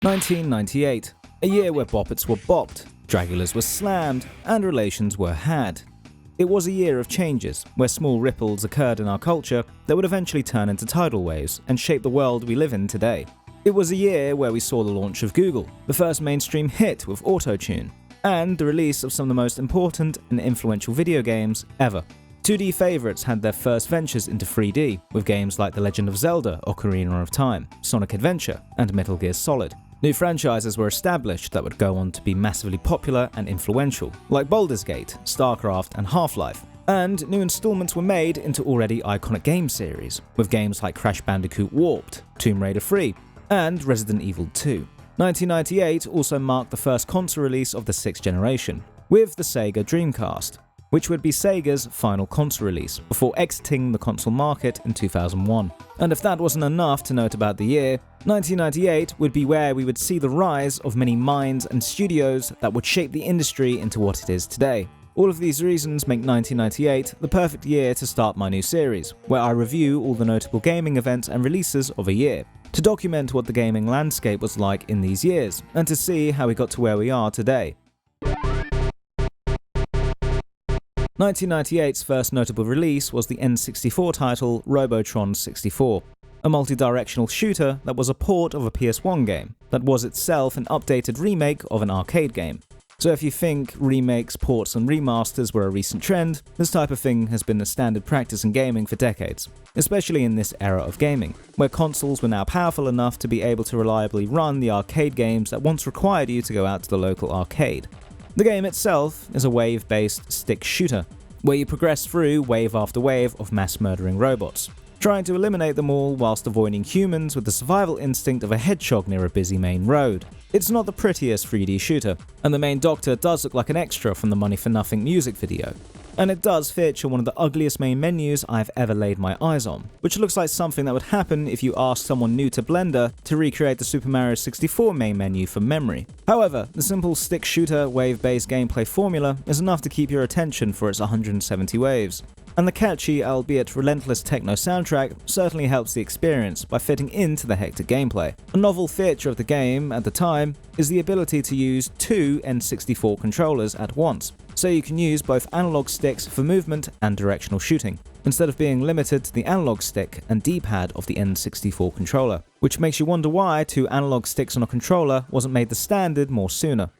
1998, a year where boppets were bopped, Dragulas were slammed, and relations were had. It was a year of changes, where small ripples occurred in our culture that would eventually turn into tidal waves and shape the world we live in today. It was a year where we saw the launch of Google, the first mainstream hit with Auto-Tune, and the release of some of the most important and influential video games ever. 2D favourites had their first ventures into 3D, with games like The Legend of Zelda, Ocarina of Time, Sonic Adventure, and Metal Gear Solid. New franchises were established that would go on to be massively popular and influential, like Baldur's Gate, StarCraft, and Half-Life. And new installments were made into already iconic game series, with games like Crash Bandicoot Warped, Tomb Raider 3, and Resident Evil 2. 1998 also marked the first console release of the 6th generation, with the Sega Dreamcast, which would be Sega's final console release, before exiting the console market in 2001. And if that wasn't enough to note about the year, 1998 would be where we would see the rise of many minds and studios that would shape the industry into what it is today. All of these reasons make 1998 the perfect year to start my new series, where I review all the notable gaming events and releases of a year, to document what the gaming landscape was like in these years, and to see how we got to where we are today. 1998's first notable release was the N64 title Robotron 64, a multi-directional shooter that was a port of a PS1 game, that was itself an updated remake of an arcade game. So if you think remakes, ports and remasters were a recent trend, this type of thing has been the standard practice in gaming for decades, especially in this era of gaming, where consoles were now powerful enough to be able to reliably run the arcade games that once required you to go out to the local arcade. The game itself is a wave-based stick shooter, where you progress through wave after wave of mass-murdering robots, trying to eliminate them all whilst avoiding humans with the survival instinct of a hedgehog near a busy main road. It's not the prettiest 3D shooter, and the main doctor does look like an extra from the Money for Nothing music video. And it does feature one of the ugliest main menus I've ever laid my eyes on, which looks like something that would happen if you asked someone new to Blender to recreate the Super Mario 64 main menu from memory. However, the simple stick shooter wave-based gameplay formula is enough to keep your attention for its 170 waves. And the catchy, albeit relentless techno soundtrack certainly helps the experience by fitting into the hectic gameplay. A novel feature of the game at the time is the ability to use two N64 controllers at once, so you can use both analog sticks for movement and directional shooting, instead of being limited to the analog stick and D-pad of the N64 controller, which makes you wonder why two analog sticks on a controller wasn't made the standard more sooner.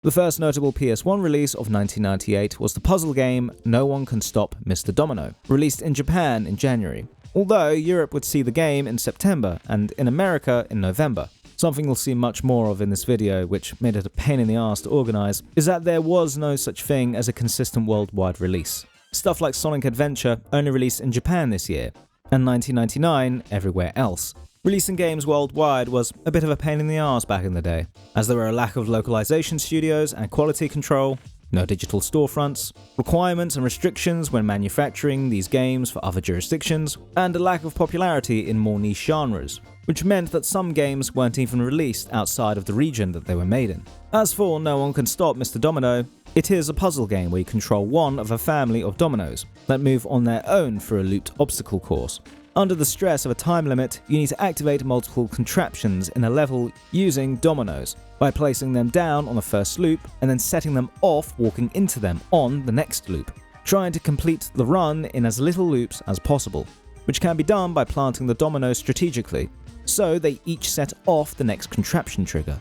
The first notable PS1 release of 1998 was the puzzle game No One Can Stop Mr. Domino, released in Japan in January, although Europe would see the game in September and in America in November. Something we'll see much more of in this video, which made it a pain in the ass to organise, is that there was no such thing as a consistent worldwide release. Stuff like Sonic Adventure only released in Japan this year, and 1999 everywhere else. Releasing games worldwide was a bit of a pain in the arse back in the day, as there were a lack of localization studios and quality control, no digital storefronts, requirements and restrictions when manufacturing these games for other jurisdictions, and a lack of popularity in more niche genres, which meant that some games weren't even released outside of the region that they were made in. As for No One Can Stop Mr. Domino, it is a puzzle game where you control one of a family of dominoes that move on their own through a looped obstacle course. Under the stress of a time limit, you need to activate multiple contraptions in a level using dominoes, by placing them down on the first loop and then setting them off walking into them on the next loop, trying to complete the run in as little loops as possible, which can be done by planting the dominoes strategically, so they each set off the next contraption trigger,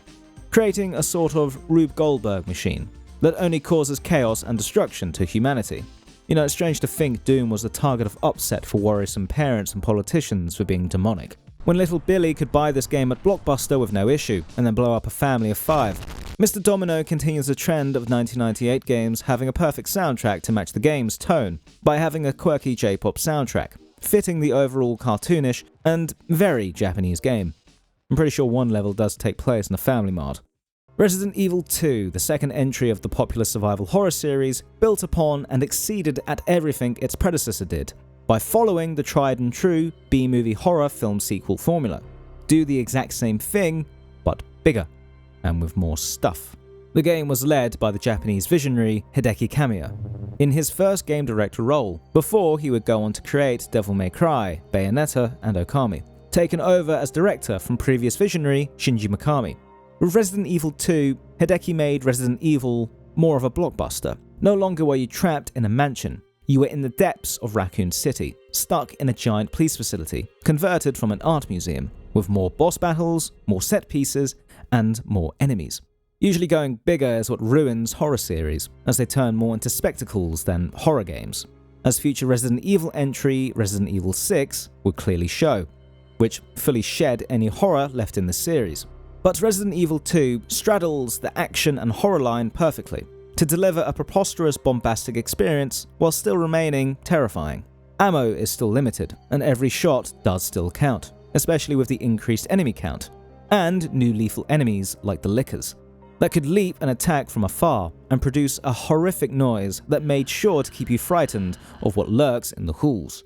creating a sort of Rube Goldberg machine that only causes chaos and destruction to humanity. You know, it's strange to think Doom was the target of upset for worrisome parents and politicians for being demonic, when little Billy could buy this game at Blockbuster with no issue, and then blow up a family of 5. Mr. Domino continues the trend of 1998 games having a perfect soundtrack to match the game's tone, by having a quirky J-pop soundtrack, fitting the overall cartoonish and very Japanese game. I'm pretty sure one level does take place in a Family Mart. Resident Evil 2, the second entry of the popular survival horror series, built upon and exceeded at everything its predecessor did, by following the tried and true B-movie horror film sequel formula. Do the exact same thing, but bigger, and with more stuff. The game was led by the Japanese visionary Hideki Kamiya, in his first game director role, before he would go on to create Devil May Cry, Bayonetta, and Okami, taken over as director from previous visionary Shinji Mikami. With Resident Evil 2, Hideki made Resident Evil more of a blockbuster. No longer were you trapped in a mansion. You were in the depths of Raccoon City, stuck in a giant police facility, converted from an art museum, with more boss battles, more set pieces, and more enemies. Usually going bigger is what ruins horror series, as they turn more into spectacles than horror games, as future Resident Evil entry Resident Evil 6 would clearly show, which fully shed any horror left in the series. But Resident Evil 2 straddles the action and horror line perfectly, to deliver a preposterous, bombastic experience while still remaining terrifying. Ammo is still limited, and every shot does still count, especially with the increased enemy count, and new lethal enemies like the Lickers, that could leap and attack from afar and produce a horrific noise that made sure to keep you frightened of what lurks in the halls.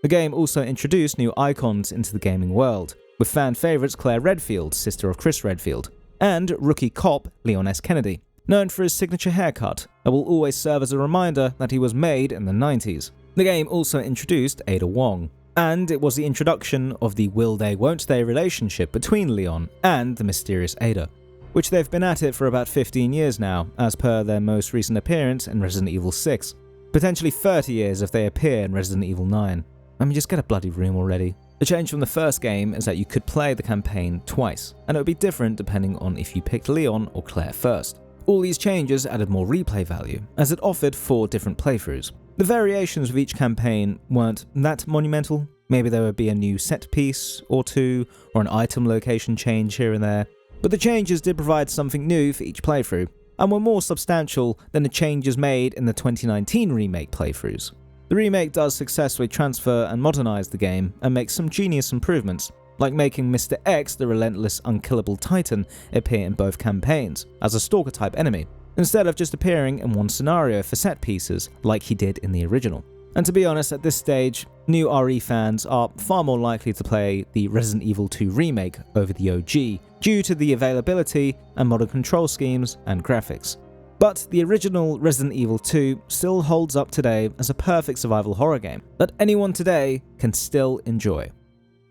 The game also introduced new icons into the gaming world, with fan favourites Claire Redfield, sister of Chris Redfield, and rookie cop Leon S. Kennedy, known for his signature haircut that will always serve as a reminder that he was made in the 90s. The game also introduced Ada Wong, and it was the introduction of the will they won't they relationship between Leon and the mysterious Ada, which they've been at it for about 15 years now, as per their most recent appearance in Resident Evil 6. Potentially 30 years if they appear in Resident Evil 9. I mean, just get a bloody room already. The change from the first game is that you could play the campaign twice, and it would be different depending on if you picked Leon or Claire first. All these changes added more replay value, as it offered 4 different playthroughs. The variations with each campaign weren't that monumental. Maybe there would be a new set piece or 2, or an item location change here and there. But the changes did provide something new for each playthrough, and were more substantial than the changes made in the 2019 remake playthroughs. The remake does successfully transfer and modernize the game, and make some genius improvements, like making Mr. X, the relentless, unkillable Titan, appear in both campaigns, as a stalker-type enemy, instead of just appearing in one scenario for set pieces, like he did in the original. And to be honest, at this stage, new RE fans are far more likely to play the Resident Evil 2 remake over the OG, due to the availability and modern control schemes and graphics. But the original Resident Evil 2 still holds up today as a perfect survival horror game that anyone today can still enjoy.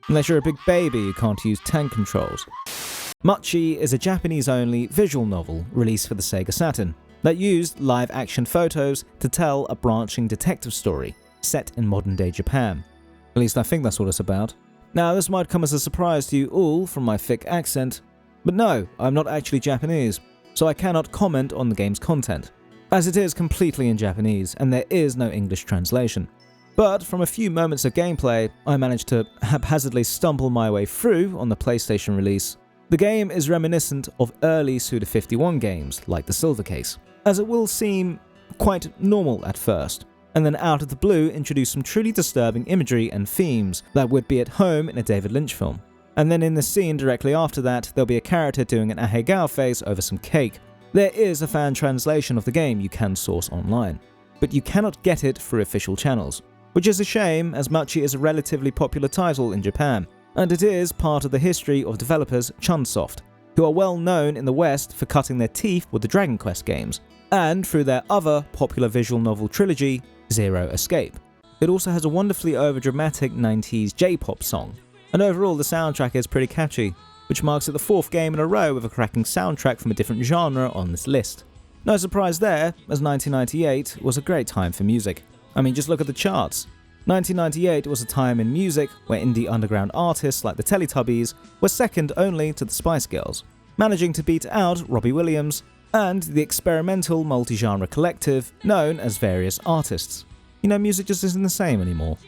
Unless you're a big baby who can't use tank controls. Machi is a Japanese-only visual novel released for the Sega Saturn that used live-action photos to tell a branching detective story set in modern-day Japan. At least I think that's what it's about. Now, this might come as a surprise to you all from my thick accent, but no, I'm not actually Japanese, so I cannot comment on the game's content, as it is completely in Japanese and there is no English translation. But from a few moments of gameplay, I managed to haphazardly stumble my way through on the PlayStation release. The game is reminiscent of early Suda51 games like the Silver Case, as it will seem quite normal at first, and then out of the blue introduce some truly disturbing imagery and themes that would be at home in a David Lynch film. And then in the scene directly after that, there'll be a character doing an ahegao face over some cake. There is a fan translation of the game you can source online, but you cannot get it through official channels, which is a shame as Machi is a relatively popular title in Japan, and it is part of the history of developers Chunsoft, who are well known in the West for cutting their teeth with the Dragon Quest games, and through their other popular visual novel trilogy, Zero Escape. It also has a wonderfully overdramatic 90s J-pop song, and overall the soundtrack is pretty catchy, which marks it the 4th game in a row with a cracking soundtrack from a different genre on this list. No surprise there, as 1998 was a great time for music. I mean, just look at the charts. 1998 was a time in music where indie underground artists like the Teletubbies were second only to the Spice Girls, managing to beat out Robbie Williams and the experimental multi-genre collective known as Various Artists. You know, music just isn't the same anymore.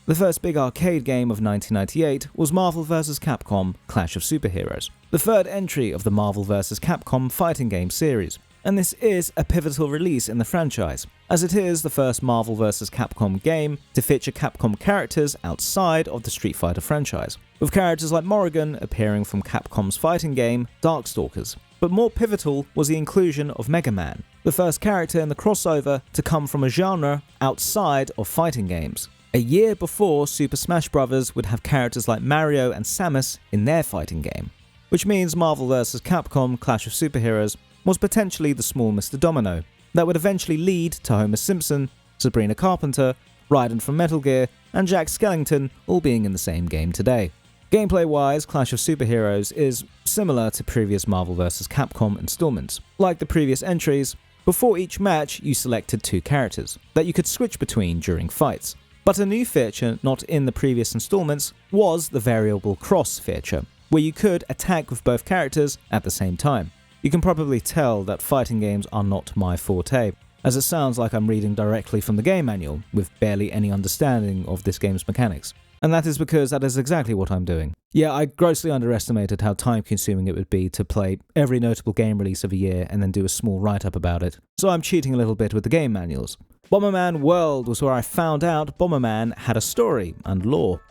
The first big arcade game of 1998 was Marvel vs. Capcom Clash of Superheroes, the 3rd entry of the Marvel vs. Capcom fighting game series. And this is a pivotal release in the franchise, as it is the first Marvel vs. Capcom game to feature Capcom characters outside of the Street Fighter franchise, with characters like Morrigan appearing from Capcom's fighting game Darkstalkers. But more pivotal was the inclusion of Mega Man, the first character in the crossover to come from a genre outside of fighting games. A year before Super Smash Bros. Would have characters like Mario and Samus in their fighting game, which means Marvel vs. Capcom Clash of Superheroes was potentially the small Mr. Domino that would eventually lead to Homer Simpson, Sabrina Carpenter, Raiden from Metal Gear, and Jack Skellington all being in the same game today. Gameplay-wise, Clash of Superheroes is similar to previous Marvel vs. Capcom installments. Like the previous entries, before each match you selected 2 characters that you could switch between during fights. But a new feature not in the previous installments was the variable cross feature, where you could attack with both characters at the same time. You can probably tell that fighting games are not my forte, as it sounds like I'm reading directly from the game manual, with barely any understanding of this game's mechanics. And that is because that is exactly what I'm doing. Yeah, I grossly underestimated how time-consuming it would be to play every notable game release of a year and then do a small write-up about it, so I'm cheating a little bit with the game manuals. Bomberman World was where I found out Bomberman had a story and lore.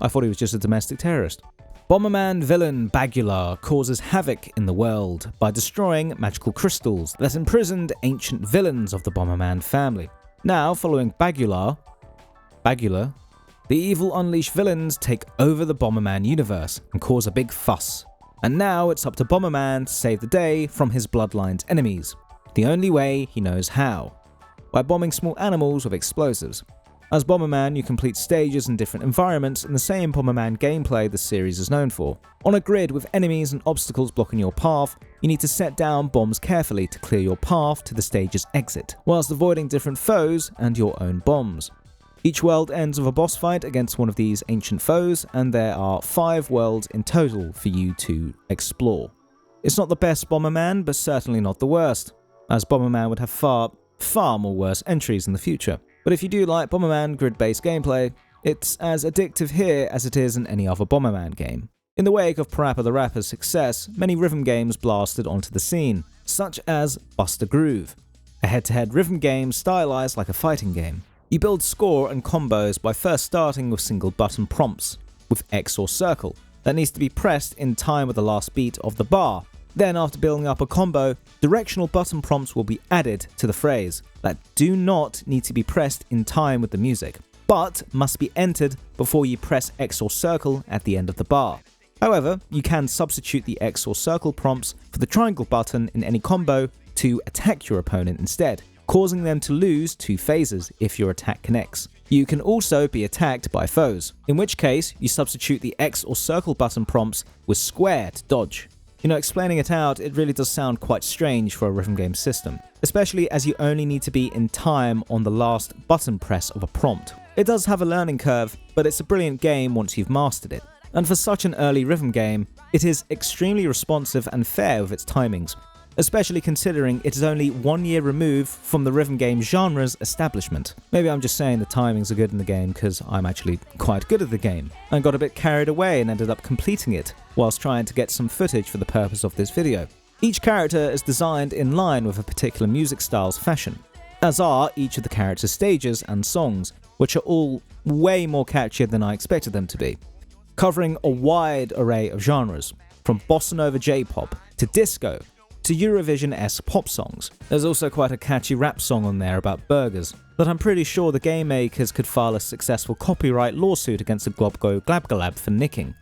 I thought he was just a domestic terrorist. Bomberman villain Bagular causes havoc in the world by destroying magical crystals that imprisoned ancient villains of the Bomberman family. Now, following Bagular, the evil Unleashed villains take over the Bomberman universe and cause a big fuss. And now it's up to Bomberman to save the day from his bloodline's enemies, the only way he knows how, by bombing small animals with explosives. As Bomberman, you complete stages in different environments in the same Bomberman gameplay the series is known for. On a grid with enemies and obstacles blocking your path, you need to set down bombs carefully to clear your path to the stage's exit, whilst avoiding different foes and your own bombs. Each world ends with a boss fight against one of these ancient foes, and there are 5 worlds in total for you to explore. It's not the best Bomberman, but certainly not the worst, as Bomberman would have far more worse entries in the future. But if you do like Bomberman grid-based gameplay, it's as addictive here as it is in any other Bomberman game. In the wake of Parappa the Rapper's success, many rhythm games blasted onto the scene, such as Buster Groove, a head-to-head rhythm game stylized like a fighting game. You build score and combos by first starting with single button prompts, with X or circle, that needs to be pressed in time with the last beat of the bar. Then after building up a combo, directional button prompts will be added to the phrase that do not need to be pressed in time with the music, but must be entered before you press X or circle at the end of the bar. However, you can substitute the X or circle prompts for the triangle button in any combo to attack your opponent instead, causing them to lose 2 phases if your attack connects. You can also be attacked by foes, in which case you substitute the X or circle button prompts with square to dodge. You know, explaining it out, it really does sound quite strange for a rhythm game system, especially as you only need to be in time on the last button press of a prompt. It does have a learning curve, but it's a brilliant game once you've mastered it. And for such an early rhythm game, it is extremely responsive and fair with its timings, especially considering it is only 1 year removed from the rhythm game genre's establishment. Maybe I'm just saying the timings are good in the game because I'm actually quite good at the game, and got a bit carried away and ended up completing it whilst trying to get some footage for the purpose of this video. Each character is designed in line with a particular music style's fashion, as are each of the characters' stages and songs, which are all way more catchier than I expected them to be, covering a wide array of genres, from bossa nova J-pop to disco, to Eurovision-esque pop songs. There's also quite a catchy rap song on there about burgers that I'm pretty sure the game makers could file a successful copyright lawsuit against the Globgo Glabgalab for nicking.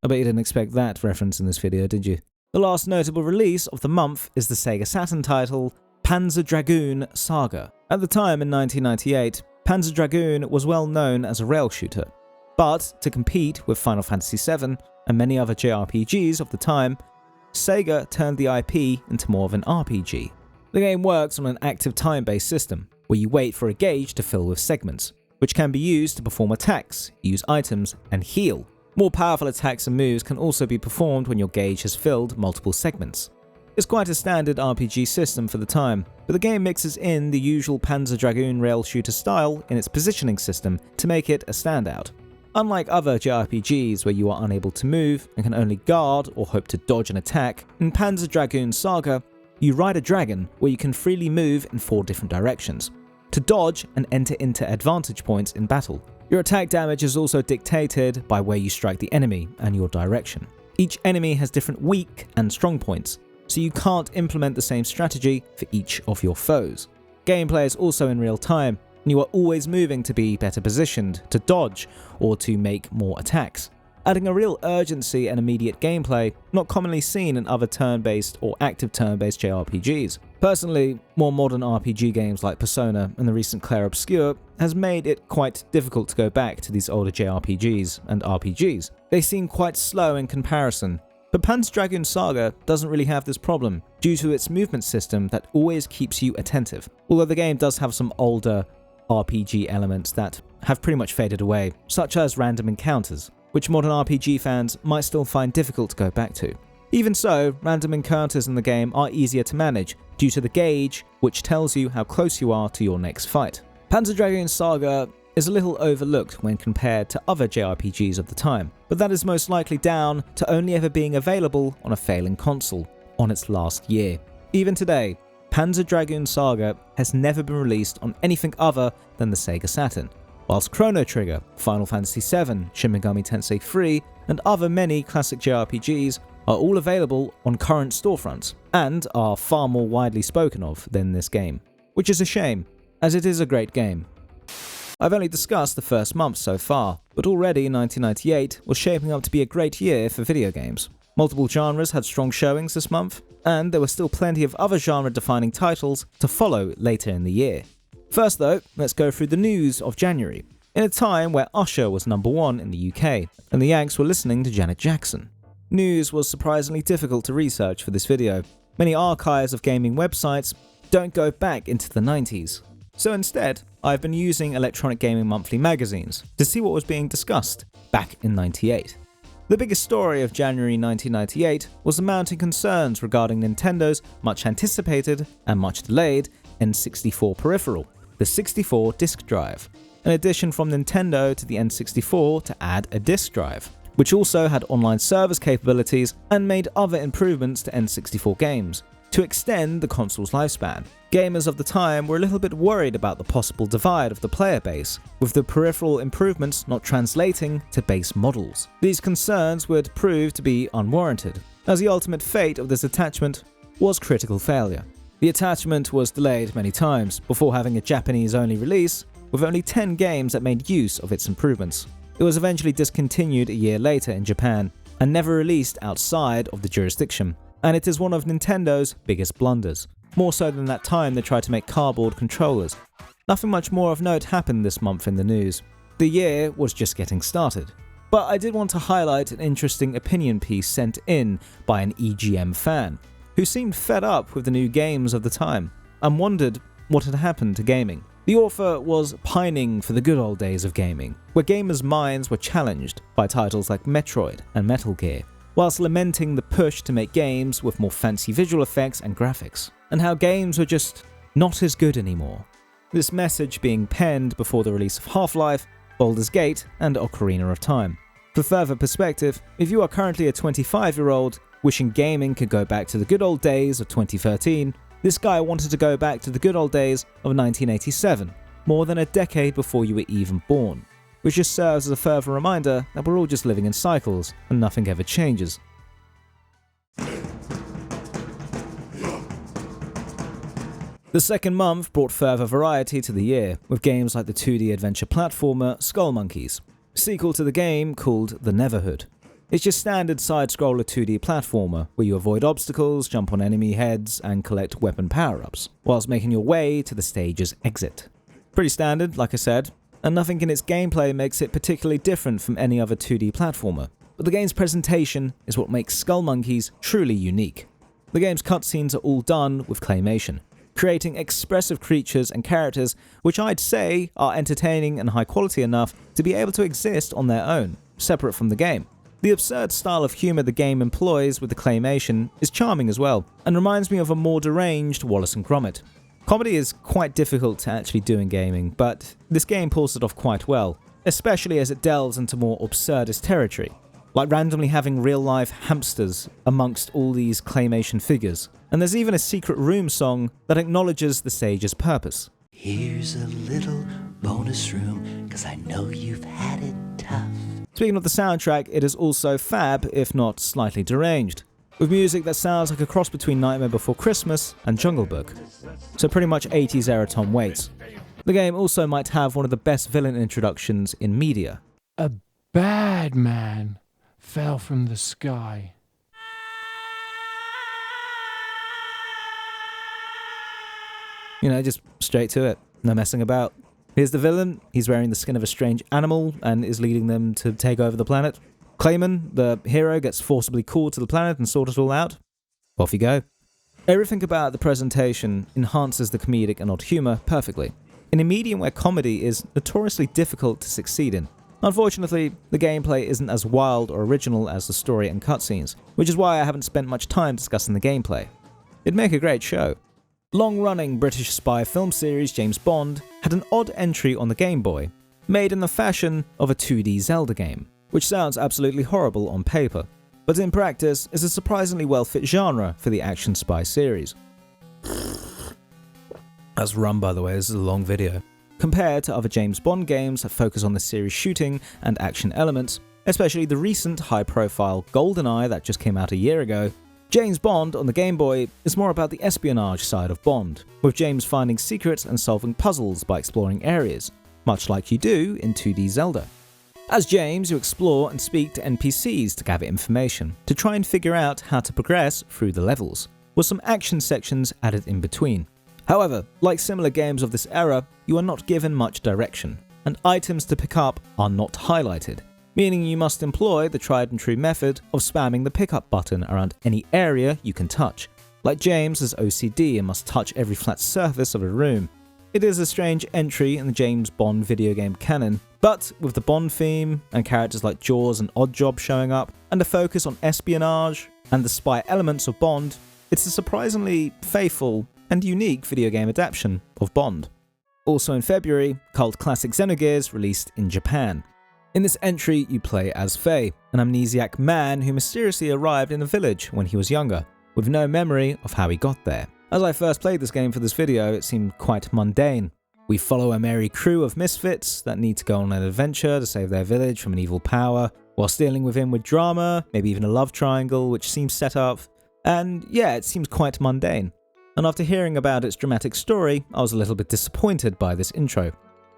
I bet you didn't expect that reference in this video, did you? The last notable release of the month is the Sega Saturn title Panzer Dragoon Saga. At the time in 1998, Panzer Dragoon was well known as a rail shooter, but to compete with Final Fantasy VII and many other JRPGs of the time, Sega turned the IP into more of an RPG. The game works on an active time-based system, where you wait for a gauge to fill with segments, which can be used to perform attacks, use items, and heal. More powerful attacks and moves can also be performed when your gauge has filled multiple segments. It's quite a standard RPG system for the time, but the game mixes in the usual Panzer Dragoon rail shooter style in its positioning system to make it a standout. Unlike other JRPGs where you are unable to move and can only guard or hope to dodge an attack, in Panzer Dragoon Saga, you ride a dragon where you can freely move in 4 different directions, to dodge and enter into advantage points in battle. Your attack damage is also dictated by where you strike the enemy and your direction. Each enemy has different weak and strong points, so you can't implement the same strategy for each of your foes. Gameplay is also in real time, and you are always moving to be better positioned, to dodge, or to make more attacks. adding a real urgency and immediate gameplay not commonly seen in other turn-based or active turn-based JRPGs. Personally, more modern RPG games like Persona and the recent Clair Obscur has made it quite difficult to go back to these older JRPGs and RPGs. They seem quite slow in comparison, but Panzer Dragoon Saga doesn't really have this problem due to its movement system that always keeps you attentive, although the game does have some older RPG elements that have pretty much faded away, such as random encounters, which modern RPG fans might still find difficult to go back to. Even so, random encounters in the game are easier to manage due to the gauge, which tells you how close you are to your next fight. Panzer Dragoon Saga is a little overlooked when compared to other JRPGs of the time, but that is most likely down to only ever being available on a failing console on its last year. Even today, Panzer Dragoon Saga has never been released on anything other than the Sega Saturn, whilst Chrono Trigger, Final Fantasy VII, Shin Megami Tensei 3, and other many classic JRPGs are all available on current storefronts, and are far more widely spoken of than this game, which is a shame, as it is a great game. I've only discussed the first month so far, but already 1998 was shaping up to be a great year for video games. Multiple genres had strong showings this month, and there were still plenty of other genre-defining titles to follow later in the year. First though, let's go through the news of January, in a time where Usher was #1 in the UK, and the Yanks were listening to Janet Jackson. News was surprisingly difficult to research for this video. Many archives of gaming websites don't go back into the 90s. So instead, I've been using Electronic Gaming Monthly magazines to see what was being discussed back in '98. The biggest story of January 1998 was the mounting concerns regarding Nintendo's much anticipated and much delayed N64 peripheral, the 64 disk drive, an addition from Nintendo to the N64 to add a disk drive, which also had online service capabilities and made other improvements to N64 games to extend the console's lifespan. Gamers of the time were a little bit worried about the possible divide of the player base, with the peripheral improvements not translating to base models. These concerns would prove to be unwarranted, as the ultimate fate of this attachment was critical failure. The attachment was delayed many times before having a Japanese-only release, with only 10 games that made use of its improvements. It was eventually discontinued a year later in Japan, and never released outside of the jurisdiction, and it is one of Nintendo's biggest blunders. More so than that time they tried to make cardboard controllers. Nothing much more of note happened this month in the news. The year was just getting started. But I did want to highlight an interesting opinion piece sent in by an EGM fan, who seemed fed up with the new games of the time, and wondered what had happened to gaming. The author was pining for the good old days of gaming, where gamers' minds were challenged by titles like Metroid and Metal Gear, whilst lamenting the push to make games with more fancy visual effects and graphics, and how games were just not as good anymore. This message being penned before the release of Half-Life, Baldur's Gate, and Ocarina of Time. For further perspective, if you are currently a 25-year-old wishing gaming could go back to the good old days of 2013, this guy wanted to go back to the good old days of 1987, more than a decade before you were even born, which just serves as a further reminder that we're all just living in cycles and nothing ever changes. The second month brought further variety to the year, with games like the 2D adventure platformer Skullmonkeys, sequel to the game called The Neverhood. It's your standard side-scroller 2D platformer, where you avoid obstacles, jump on enemy heads, and collect weapon power-ups, whilst making your way to the stage's exit. Pretty standard, like I said, and nothing in its gameplay makes it particularly different from any other 2D platformer, but the game's presentation is what makes Skullmonkeys truly unique. The game's cutscenes are all done with claymation, creating expressive creatures and characters which I'd say are entertaining and high quality enough to be able to exist on their own, separate from the game. The absurd style of humour the game employs with the claymation is charming as well, and reminds me of a more deranged Wallace and Gromit. Comedy is quite difficult to actually do in gaming, but this game pulls it off quite well, especially as it delves into more absurdist territory, like randomly having real-life hamsters amongst all these claymation figures, and there's even a secret room song that acknowledges the stage's purpose. Here's a little bonus room, 'cause I know you've had it tough. Speaking of the soundtrack, it is also fab, if not slightly deranged, with music that sounds like a cross between Nightmare Before Christmas and Jungle Book. So pretty much 80s era Tom Waits. The game also might have one of the best villain introductions in media. A bad man fell from the sky. You know, just straight to it. No messing about. Here's the villain. He's wearing the skin of a strange animal and is leading them to take over the planet. Clayman, the hero, gets forcibly called to the planet and sort it all out. Off you go. Everything about the presentation enhances the comedic and odd humour perfectly, in a medium where comedy is notoriously difficult to succeed in. Unfortunately, the gameplay isn't as wild or original as the story and cutscenes, which is why I haven't spent much time discussing the gameplay. It'd make a great show. Long-running British spy film series James Bond had an odd entry on the Game Boy, made in the fashion of a 2D Zelda game, which sounds absolutely horrible on paper, but in practice is a surprisingly well-fit genre for the action spy series. That's rum, by the way, this is a long video. Compared to other James Bond games that focus on the series' shooting and action elements, especially the recent high-profile GoldenEye that just came out a year ago, James Bond on the Game Boy is more about the espionage side of Bond, with James finding secrets and solving puzzles by exploring areas, much like you do in 2D Zelda. As James, you explore and speak to NPCs to gather information, to try and figure out how to progress through the levels, with some action sections added in between. However, like similar games of this era, you are not given much direction, and items to pick up are not highlighted, meaning you must employ the tried and true method of spamming the pickup button around any area you can touch. Like James has OCD and must touch every flat surface of a room. It is a strange entry in the James Bond video game canon, but with the Bond theme and characters like Jaws and Oddjob showing up, and a focus on espionage and the spy elements of Bond, it's a surprisingly faithful and unique video game adaptation of Bond. Also in February, cult classic Xenogears released in Japan. In this entry, you play as Faye, an amnesiac man who mysteriously arrived in a village when he was younger, with no memory of how he got there. As I first played this game for this video, it seemed quite mundane. We follow a merry crew of misfits that need to go on an adventure to save their village from an evil power, whilst dealing with him with drama, maybe even a love triangle which seems set up, and yeah, it seems quite mundane. And after hearing about its dramatic story, I was a little bit disappointed by this intro.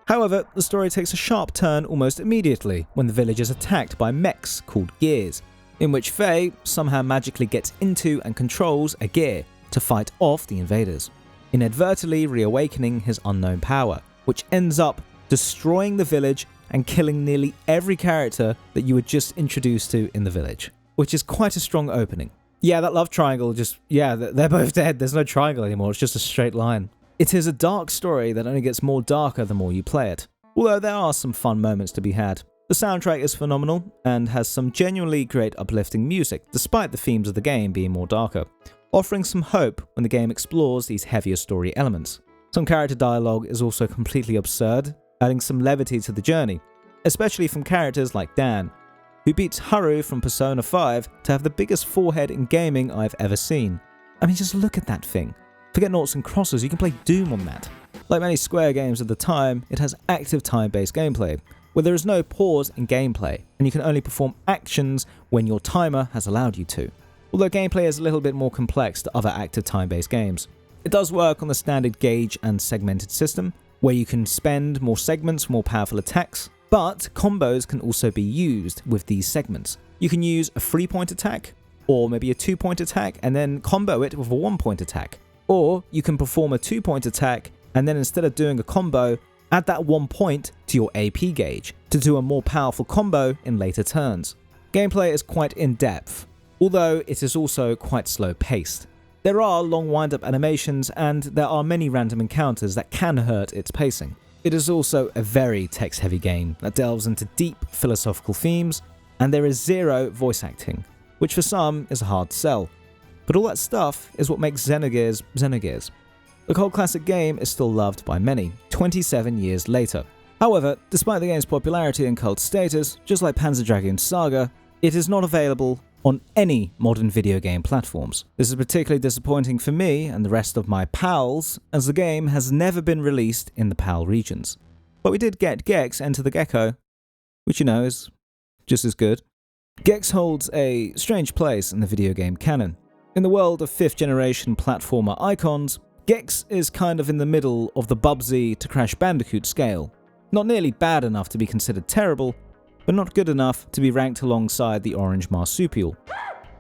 However, the story takes a sharp turn almost immediately when the village is attacked by mechs called gears, in which Faye somehow magically gets into and controls a gear to fight off the invaders, inadvertently reawakening his unknown power, which ends up destroying the village and killing nearly every character that you were just introduced to in the village, which is quite a strong opening. Yeah, that love triangle they're both dead, there's no triangle anymore, it's just a straight line. It is a dark story that only gets more darker the more you play it, although there are some fun moments to be had. The soundtrack is phenomenal and has some genuinely great uplifting music despite the themes of the game being more darker, offering some hope when the game explores these heavier story elements. Some character dialogue is also completely absurd, adding some levity to the journey, especially from characters like Dan, who beats Haru from Persona 5 to have the biggest forehead in gaming I've ever seen. I mean, just look at that thing. Forget noughts and crosses, you can play Doom on that. Like many Square games at the time, it has active time-based gameplay, where there is no pause in gameplay, and you can only perform actions when your timer has allowed you to. Although gameplay is a little bit more complex to other active time-based games. It does work on the standard gauge and segmented system, where you can spend more segments for more powerful attacks, but combos can also be used with these segments. You can use a 3-point attack, or maybe a 2-point attack, and then combo it with a 1-point attack. Or you can perform a 2-point attack and then instead of doing a combo, add that 1 point to your AP gauge to do a more powerful combo in later turns. Gameplay is quite in-depth, although it is also quite slow-paced. There are long wind-up animations and there are many random encounters that can hurt its pacing. It is also a very text-heavy game that delves into deep philosophical themes, and there is zero voice acting, which for some is a hard sell. But all that stuff is what makes Xenogears Xenogears. The cult classic game is still loved by many, 27 years later. However, despite the game's popularity and cult status, just like Panzer Dragoon Saga, it is not available on any modern video game platforms. This is particularly disappointing for me and the rest of my pals, as the game has never been released in the PAL regions. But we did get Gex Enter the Gecko, which you know is just as good. Gex holds a strange place in the video game canon. In the world of 5th generation platformer icons, Gex is kind of in the middle of the Bubsy to Crash Bandicoot scale. Not nearly bad enough to be considered terrible, but not good enough to be ranked alongside the orange marsupial.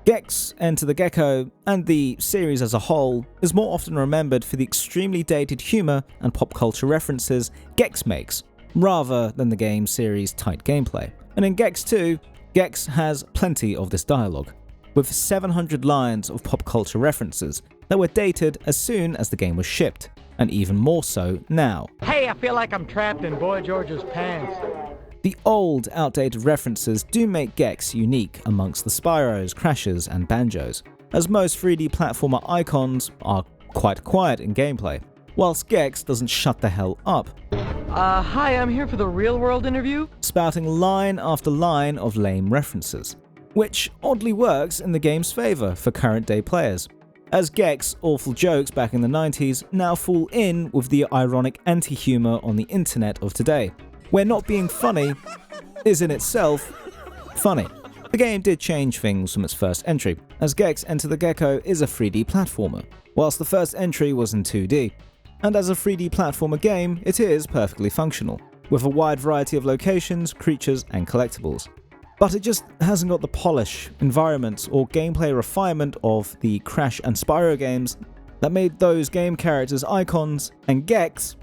Gex, Enter the Gecko, and the series as a whole is more often remembered for the extremely dated humour and pop culture references Gex makes, rather than the game series' tight gameplay. And in Gex 2, Gex has plenty of this dialogue, with 700 lines of pop culture references that were dated as soon as the game was shipped, and even more so now. Hey, I feel like I'm trapped in Boy George's pants. The old, outdated references do make Gex unique amongst the Spyros, Crashers, and Banjos, as most 3D platformer icons are quite quiet in gameplay, whilst Gex doesn't shut the hell up, Hi, I'm here for the real-world interview. spouting line after line of lame references, which oddly works in the game's favour for current-day players, as Gex awful jokes back in the 90s now fall in with the ironic anti-humour on the internet of today, where not being funny is in itself funny. The game did change things from its first entry, as Gex Enter the Gecko is a 3D platformer, whilst the first entry was in 2D. And as a 3D platformer game, it is perfectly functional, with a wide variety of locations, creatures, and collectibles. But it just hasn't got the polish, environment, or gameplay refinement of the Crash and Spyro games that made those game characters icons, and Gex,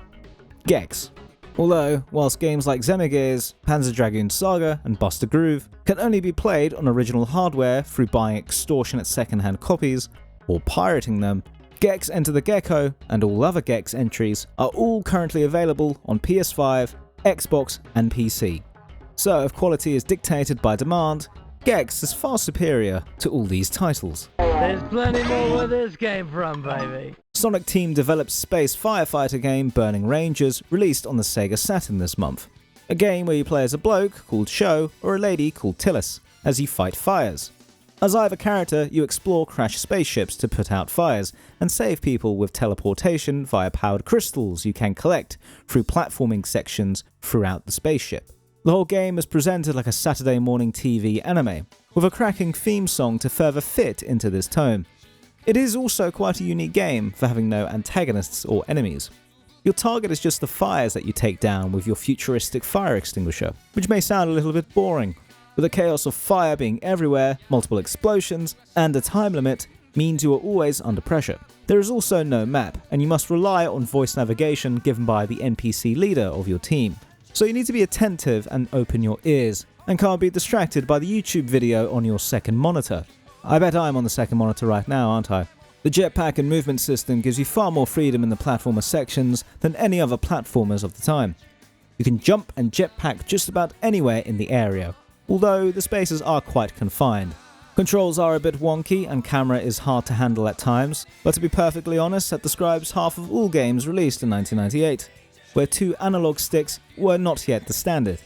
Gex. Although, whilst games like Xenogears, Panzer Dragoon Saga, and Buster Groove can only be played on original hardware through buying extortionate second-hand copies or pirating them, Gex Enter the Gecko and all other Gex entries are all currently available on PS5, Xbox, and PC. So if quality is dictated by demand, Gex is far superior to all these titles. There's plenty more where this came from, baby. Sonic Team developed space firefighter game Burning Rangers, released on the Sega Saturn this month. A game where you play as a bloke called Sho or a lady called Tillis, as you fight fires. As either character, you explore crashed spaceships to put out fires and save people with teleportation via powered crystals you can collect through platforming sections throughout the spaceship. The whole game is presented like a Saturday morning TV anime, with a cracking theme song to further fit into this tone. It is also quite a unique game for having no antagonists or enemies. Your target is just the fires that you take down with your futuristic fire extinguisher, which may sound a little bit boring, but the chaos of fire being everywhere, multiple explosions, and a time limit means you are always under pressure. There is also no map, and you must rely on voice navigation given by the NPC leader of your team. So you need to be attentive and open your ears, and can't be distracted by the YouTube video on your second monitor. I bet I'm on the second monitor right now, aren't I? The jetpack and movement system gives you far more freedom in the platformer sections than any other platformers of the time. You can jump and jetpack just about anywhere in the area, although the spaces are quite confined. Controls are a bit wonky and camera is hard to handle at times, but to be perfectly honest, that describes half of all games released in 1998, where 2 analog sticks were not yet the standard.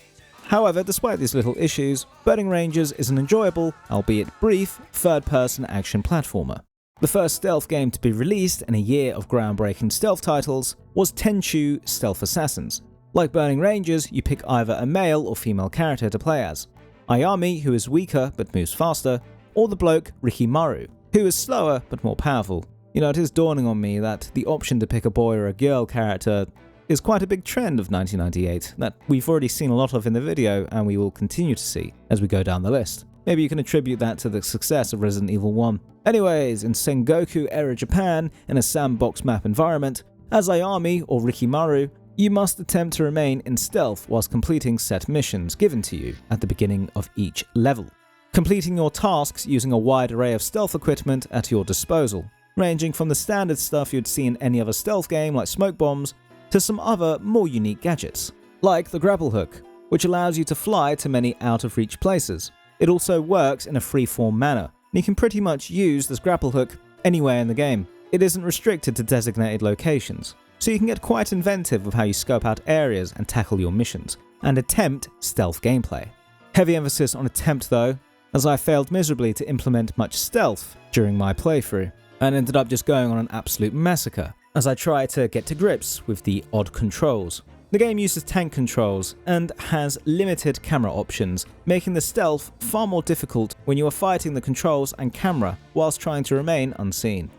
However, despite these little issues, Burning Rangers is an enjoyable, albeit brief, third-person action platformer. The first stealth game to be released in a year of groundbreaking stealth titles was Tenchu Stealth Assassins. Like Burning Rangers, you pick either a male or female character to play as. Ayami, who is weaker but moves faster, or the bloke Rikimaru, who is slower but more powerful. You know, it is dawning on me that the option to pick a boy or a girl character is quite a big trend of 1998 that we've already seen a lot of in the video and we will continue to see as we go down the list. Maybe you can attribute that to the success of Resident Evil 1. Anyways, in Sengoku era Japan, in a sandbox map environment, as Ayami or Rikimaru, you must attempt to remain in stealth whilst completing set missions given to you at the beginning of each level. Completing your tasks using a wide array of stealth equipment at your disposal, ranging from the standard stuff you'd see in any other stealth game like smoke bombs, to some other more unique gadgets, like the grapple hook, which allows you to fly to many out-of-reach places. It also works in a free-form manner, and you can pretty much use this grapple hook anywhere in the game. It isn't restricted to designated locations, so you can get quite inventive with how you scope out areas and tackle your missions, and attempt stealth gameplay. Heavy emphasis on attempt though, as I failed miserably to implement much stealth during my playthrough, and ended up just going on an absolute massacre as I try to get to grips with the odd controls. The game uses tank controls and has limited camera options, making the stealth far more difficult when you are fighting the controls and camera whilst trying to remain unseen.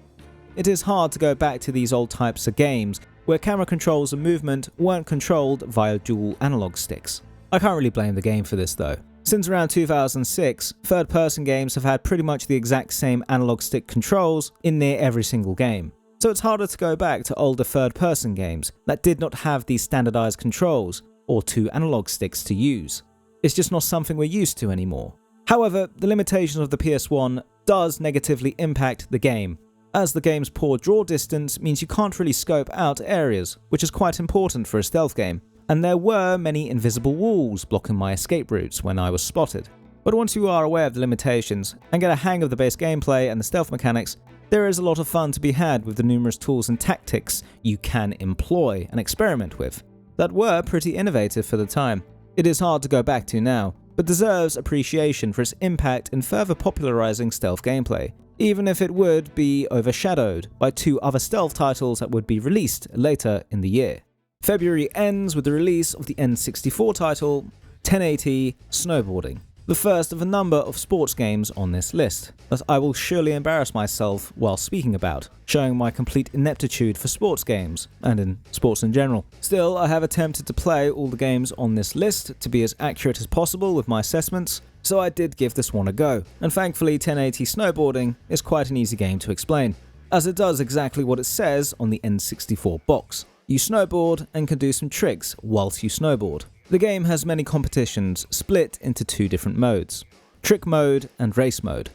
It is hard to go back to these old types of games where camera controls and movement weren't controlled via dual analog sticks. I can't really blame the game for this though. Since around 2006, third-person games have had pretty much the exact same analog stick controls in near every single game. So it's harder to go back to older third-person games that did not have these standardized controls or two analog sticks to use. It's just not something we're used to anymore. However, the limitations of the PS1 does negatively impact the game, as the game's poor draw distance means you can't really scope out areas, which is quite important for a stealth game, and there were many invisible walls blocking my escape routes when I was spotted. But once you are aware of the limitations and get a hang of the base gameplay and the stealth mechanics, there is a lot of fun to be had with the numerous tools and tactics you can employ and experiment with that were pretty innovative for the time. It is hard to go back to now, but deserves appreciation for its impact in further popularizing stealth gameplay, even if it would be overshadowed by two other stealth titles that would be released later in the year. February ends with the release of the N64 title 1080 Snowboarding, the first of a number of sports games on this list that I will surely embarrass myself while speaking about, showing my complete ineptitude for sports games, and in sports in general. Still, I have attempted to play all the games on this list to be as accurate as possible with my assessments, so I did give this one a go, and thankfully 1080 Snowboarding is quite an easy game to explain, as it does exactly what it says on the N64 box. You snowboard and can do some tricks whilst you snowboard. The game has many competitions split into two different modes, trick mode and race mode.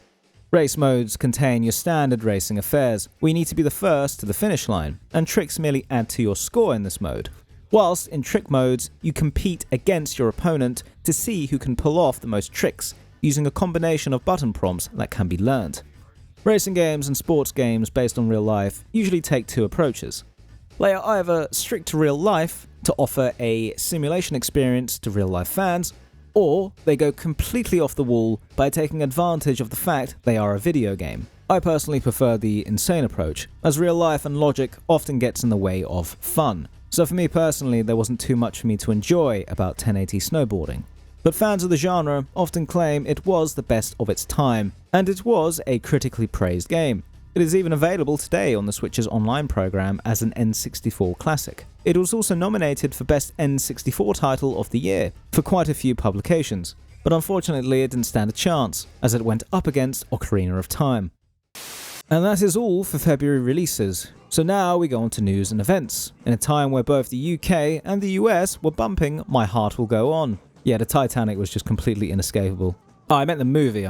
Race modes contain your standard racing affairs, where you need to be the first to the finish line, and tricks merely add to your score in this mode. Whilst in trick modes, you compete against your opponent to see who can pull off the most tricks, using a combination of button prompts that can be learned. Racing games and sports games based on real life usually take two approaches. They are either strict to real life to offer a simulation experience to real life fans, or they go completely off the wall by taking advantage of the fact they are a video game. I personally prefer the insane approach, as real life and logic often gets in the way of fun. So for me personally, there wasn't too much for me to enjoy about 1080 Snowboarding. But fans of the genre often claim it was the best of its time, and it was a critically praised game. It is even available today on the Switch's online program as an N64 classic. It was also nominated for Best N64 Title of the Year for quite a few publications, but unfortunately it didn't stand a chance, as it went up against Ocarina of Time. And that is all for February releases. So now we go on to news and events, in a time where both the UK and the US were bumping My Heart Will Go On. Yeah, the Titanic was just completely inescapable. Oh, I meant the movie,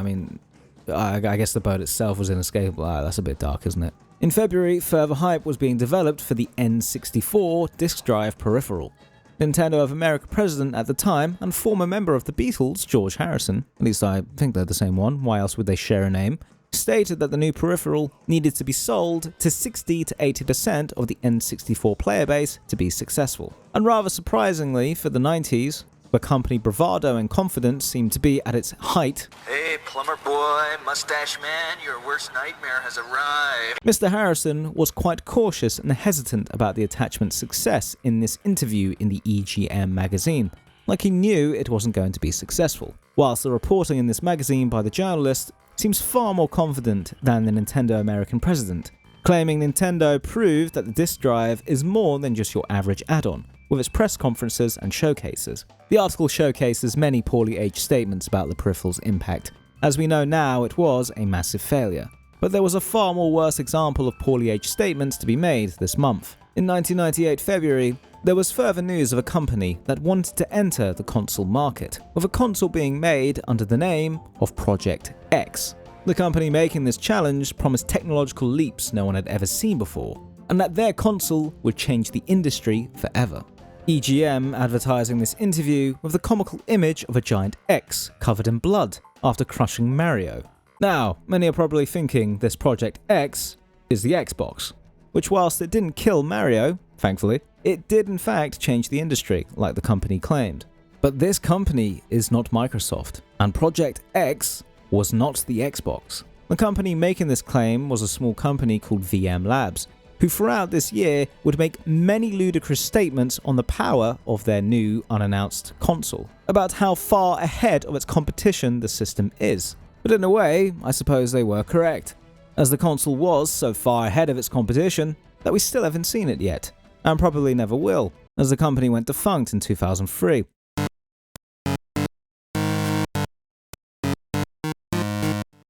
I guess the boat itself was inescapable. That's a bit dark, isn't it? In February, further hype was being developed for the N64 disk drive peripheral. Nintendo of America president at the time and former member of the Beatles, George Harrison, at least I think they're the same one, why else would they share a name, stated that the new peripheral needed to be sold to 60 to 80% of the N64 player base to be successful. And rather surprisingly for the 90s, where company bravado and confidence seemed to be at its height. Hey, plumber boy, mustache man, your worst nightmare has arrived. Mr. Harrison was quite cautious and hesitant about the attachment's success in this interview in the EGM magazine, like he knew it wasn't going to be successful. Whilst the reporting in this magazine by the journalist seems far more confident than the Nintendo American president, claiming Nintendo proved that the disk drive is more than just your average add-on, with its press conferences and showcases. The article showcases many poorly aged statements about the peripheral's impact. As we know now, it was a massive failure. But there was a far more worse example of poorly aged statements to be made this month. In 1998 February, there was further news of a company that wanted to enter the console market, with a console being made under the name of Project X. The company making this challenge promised technological leaps no one had ever seen before, and that their console would change the industry forever. EGM advertising this interview with the comical image of a giant X covered in blood after crushing Mario. Now, many are probably thinking this Project X is the Xbox, which whilst it didn't kill Mario, thankfully, it did in fact change the industry like the company claimed. But this company is not Microsoft, and Project X was not the Xbox. The company making this claim was a small company called VM Labs, who throughout this year would make many ludicrous statements on the power of their new unannounced console, about how far ahead of its competition the system is. But in a way, I suppose they were correct, as the console was so far ahead of its competition that we still haven't seen it yet, and probably never will, as the company went defunct in 2003.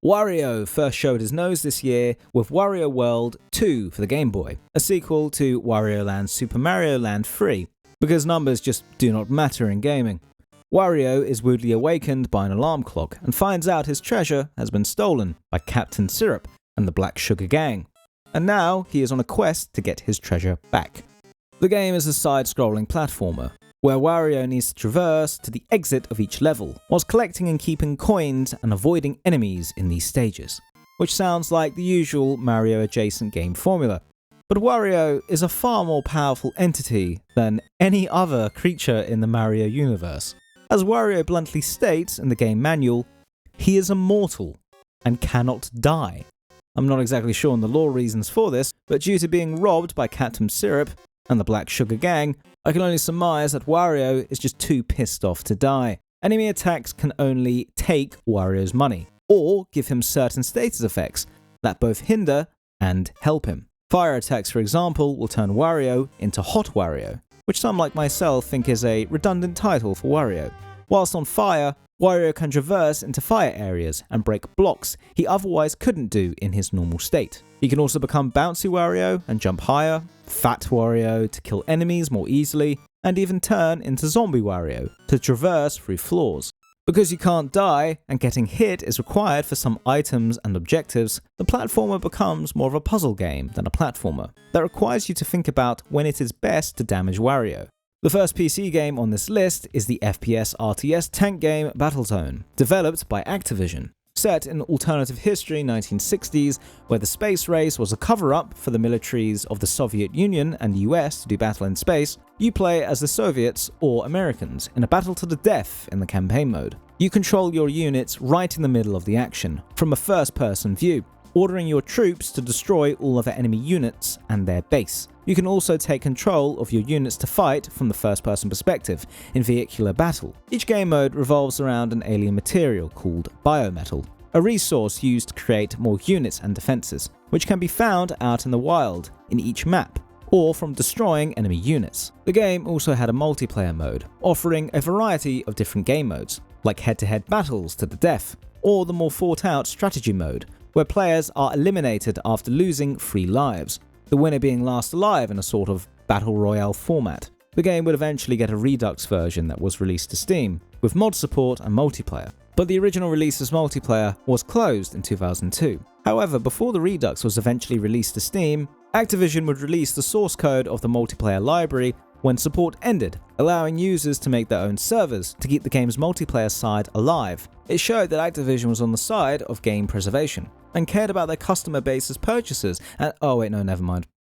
Wario first showed his nose this year with Wario World 2 for the Game Boy, a sequel to Wario Land Super Mario Land 3, because numbers just do not matter in gaming. Wario is rudely awakened by an alarm clock and finds out his treasure has been stolen by Captain Syrup and the Black Sugar Gang, and now he is on a quest to get his treasure back. The game is a side-scrolling platformer, where Wario needs to traverse to the exit of each level, whilst collecting and keeping coins and avoiding enemies in these stages, which sounds like the usual Mario-adjacent game formula. But Wario is a far more powerful entity than any other creature in the Mario universe. As Wario bluntly states in the game manual, he is immortal and cannot die. I'm not exactly sure on the lore reasons for this, but due to being robbed by Captain Syrup and the Black Sugar Gang, I can only surmise that Wario is just too pissed off to die. Enemy attacks can only take Wario's money, or give him certain status effects that both hinder and help him. Fire attacks, for example, will turn Wario into Hot Wario, which some like myself think is a redundant title for Wario. Whilst on fire, Wario can traverse into fire areas and break blocks he otherwise couldn't do in his normal state. He can also become Bouncy Wario and jump higher, Fat Wario to kill enemies more easily, and even turn into Zombie Wario to traverse through floors. Because you can't die and getting hit is required for some items and objectives, the platformer becomes more of a puzzle game than a platformer that requires you to think about when it is best to damage Wario. The first PC game on this list is the FPS RTS tank game Battlezone, developed by Activision. Set in alternative history 1960s, where the space race was a cover-up for the militaries of the Soviet Union and US to do battle in space, you play as the Soviets or Americans in a battle to the death in the campaign mode. You control your units right in the middle of the action, from a first-person view, ordering your troops to destroy all other enemy units and their base. You can also take control of your units to fight from the first-person perspective in vehicular battle. Each game mode revolves around an alien material called biometal, a resource used to create more units and defenses, which can be found out in the wild in each map, or from destroying enemy units. The game also had a multiplayer mode, offering a variety of different game modes, like head-to-head battles to the death, or the more thought-out strategy mode, where players are eliminated after losing 3 lives, the winner being last alive in a sort of battle royale format. The game would eventually get a Redux version that was released to Steam, with mod support and multiplayer, but the original release's multiplayer was closed in 2002. However, before the Redux was eventually released to Steam, Activision would release the source code of the multiplayer library when support ended, allowing users to make their own servers to keep the game's multiplayer side alive. It showed that Activision was on the side of game preservation and cared about their customer base's purchases and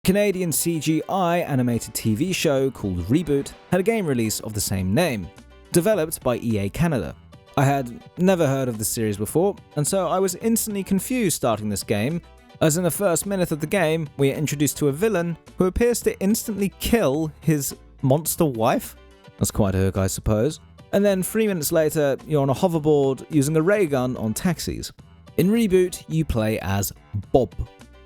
Canadian CGI animated TV show called Reboot had a game release of the same name, developed by EA Canada. I had never heard of the series before, and so I was instantly confused starting this game, as in the first minute of the game, we are introduced to a villain who appears to instantly kill his monster wife. That's quite a hook, I suppose. And then 3 minutes later, you're on a hoverboard using a ray gun on taxis. In Reboot, you play as Bob,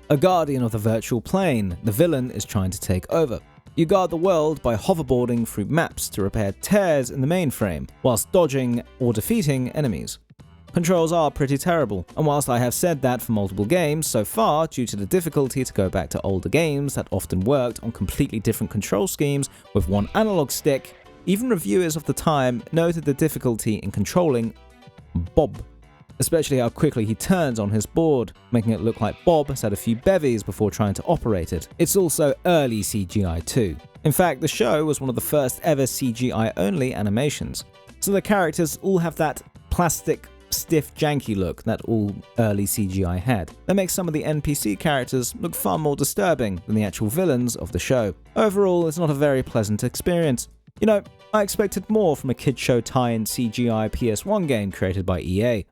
a guardian of the virtual plane the villain is trying to take over. You guard the world by hoverboarding through maps to repair tears in the mainframe, whilst dodging or defeating enemies. Controls are pretty terrible, and whilst I have said that for multiple games so far due to the difficulty to go back to older games that often worked on completely different control schemes with one analog stick, even reviewers of the time noted the difficulty in controlling Bob, especially how quickly he turns on his board, making it look like Bob has had a few bevies before trying to operate it. It's also early CGI too. In fact, the show was one of the first ever CGI-only animations, so the characters all have that plastic, stiff, janky look that all early CGI had. That makes some of the NPC characters look far more disturbing than the actual villains of the show. Overall, it's not a very pleasant experience. You know, I expected more from a kid show tie-in CGI PS1 game created by EA.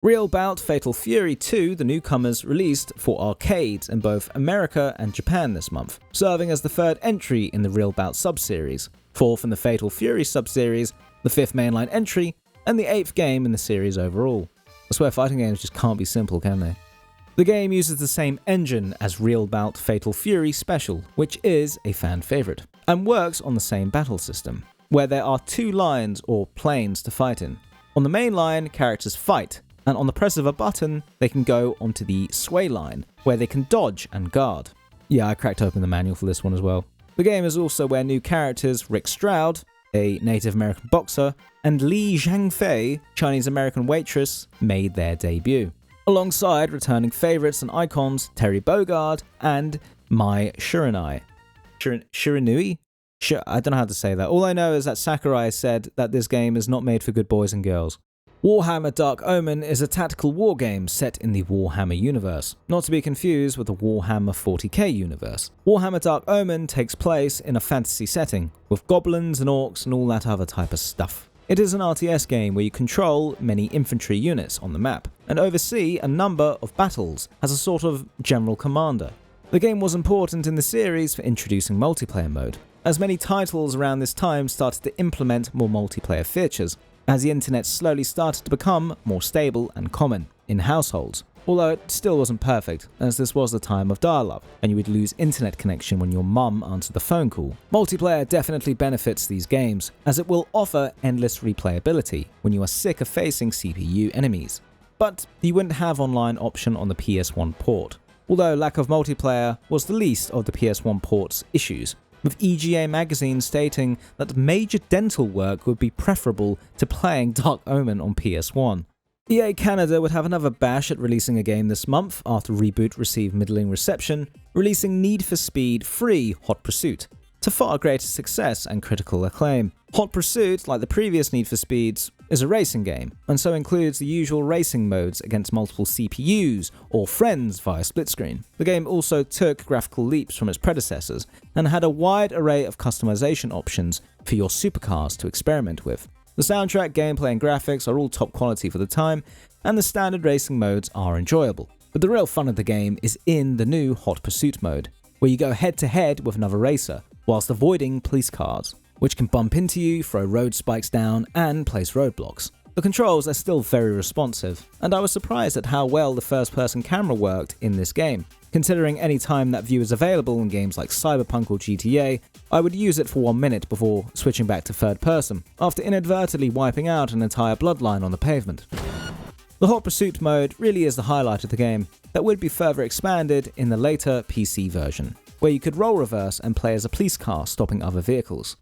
Real Bout Fatal Fury 2, the newcomers, released for arcades in both America and Japan this month, serving as the 3rd entry in the Real Bout subseries, 4th in the Fatal Fury subseries, the 5th mainline entry, and the 8th game in the series overall. I swear fighting games just can't be simple, can they? The game uses the same engine as Real Bout Fatal Fury Special, which is a fan favourite, and works on the same battle system, where there are 2 lines or planes to fight in. On the main line, characters fight, and on the press of a button, they can go onto the sway line, where they can dodge and guard. Yeah, I cracked open the manual for this one as well. The game is also where new characters Rick Stroud, a Native American boxer, and Li Zhangfei, Chinese-American waitress, made their debut, alongside returning favourites and icons Terry Bogard and Mai Shiranui. Shiranui? I don't know how to say that. All I know is that Sakurai said that this game is not made for good boys and girls. Warhammer Dark Omen is a tactical war game set in the Warhammer universe, not to be confused with the Warhammer 40k universe. Warhammer Dark Omen takes place in a fantasy setting, with goblins and orcs and all that other type of stuff. It is an RTS game where you control many infantry units on the map, and oversee a number of battles as a sort of general commander. The game was important in the series for introducing multiplayer mode, as many titles around this time started to implement more multiplayer features, as the internet slowly started to become more stable and common in households. Although it still wasn't perfect, as this was the time of dial-up, and you would lose internet connection when your mum answered the phone call. Multiplayer definitely benefits these games, as it will offer endless replayability when you are sick of facing CPU enemies. But you wouldn't have online option on the PS1 port, although lack of multiplayer was the least of the PS1 port's issues, with EGA magazine stating that major dental work would be preferable to playing Dark Omen on PS1. EA Canada would have another bash at releasing a game this month after Reboot received middling reception, releasing Need for Speed Free Hot Pursuit, to far greater success and critical acclaim. Hot Pursuit, like the previous Need for Speeds, is a racing game, and so includes the usual racing modes against multiple CPUs or friends via split screen. The game also took graphical leaps from its predecessors, and had a wide array of customization options for your supercars to experiment with. The soundtrack, gameplay and graphics are all top quality for the time, and the standard racing modes are enjoyable. But the real fun of the game is in the new Hot Pursuit mode, where you go head to head with another racer, whilst avoiding police cars, which can bump into you, throw road spikes down, and place roadblocks. The controls are still very responsive, and I was surprised at how well the first-person camera worked in this game. Considering any time that view is available in games like Cyberpunk or GTA, I would use it for 1 minute before switching back to third person, after inadvertently wiping out an entire bloodline on the pavement. The Hot Pursuit mode really is the highlight of the game, that would be further expanded in the later PC version, where you could role reverse and play as a police car stopping other vehicles.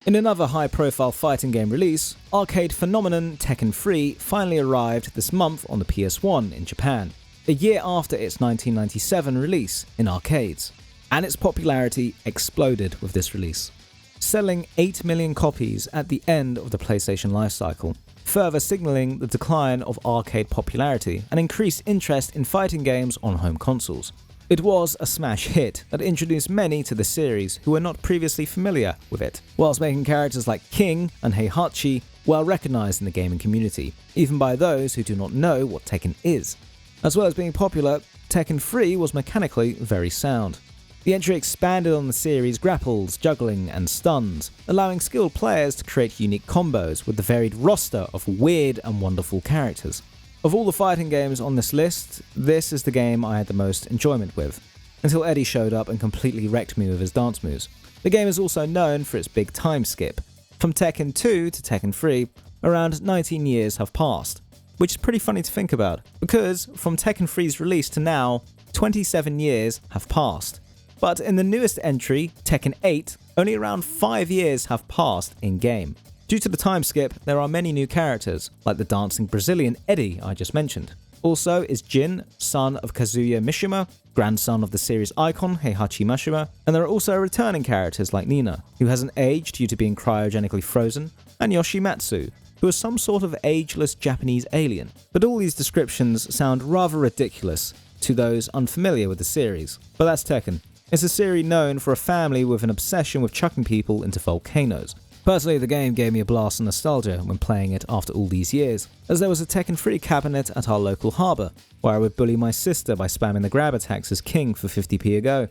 In another high-profile fighting game release, arcade phenomenon Tekken 3 finally arrived this month on the PS1 in Japan, a year after its 1997 release in arcades, and its popularity exploded with this release, selling 8 million copies at the end of the PlayStation lifecycle, further signalling the decline of arcade popularity and increased interest in fighting games on home consoles. It was a smash hit that introduced many to the series who were not previously familiar with it, whilst making characters like King and Heihachi well recognized in the gaming community, even by those who do not know what Tekken is. As well as being popular, Tekken 3 was mechanically very sound. The entry expanded on the series' grapples, juggling, and stuns, allowing skilled players to create unique combos with the varied roster of weird and wonderful characters. Of all the fighting games on this list, this is the game I had the most enjoyment with, until Eddie showed up and completely wrecked me with his dance moves. The game is also known for its big time skip. From Tekken 2 to Tekken 3, around 19 years have passed, which is pretty funny to think about, because from Tekken 3's release to now, 27 years have passed. But in the newest entry, Tekken 8, only around 5 years have passed in-game. Due to the time skip, there are many new characters, like the dancing Brazilian Eddie I just mentioned. Also is Jin, son of Kazuya Mishima, grandson of the series icon Heihachi Mishima, and there are also returning characters like Nina, who hasn't aged due to being cryogenically frozen, and Yoshimatsu, who is some sort of ageless Japanese alien. But all these descriptions sound rather ridiculous to those unfamiliar with the series. But that's Tekken. It's a series known for a family with an obsession with chucking people into volcanoes. Personally, the game gave me a blast of nostalgia when playing it after all these years, as there was a Tekken 3 cabinet at our local harbour, where I would bully my sister by spamming the grab attacks as King for 50p a go.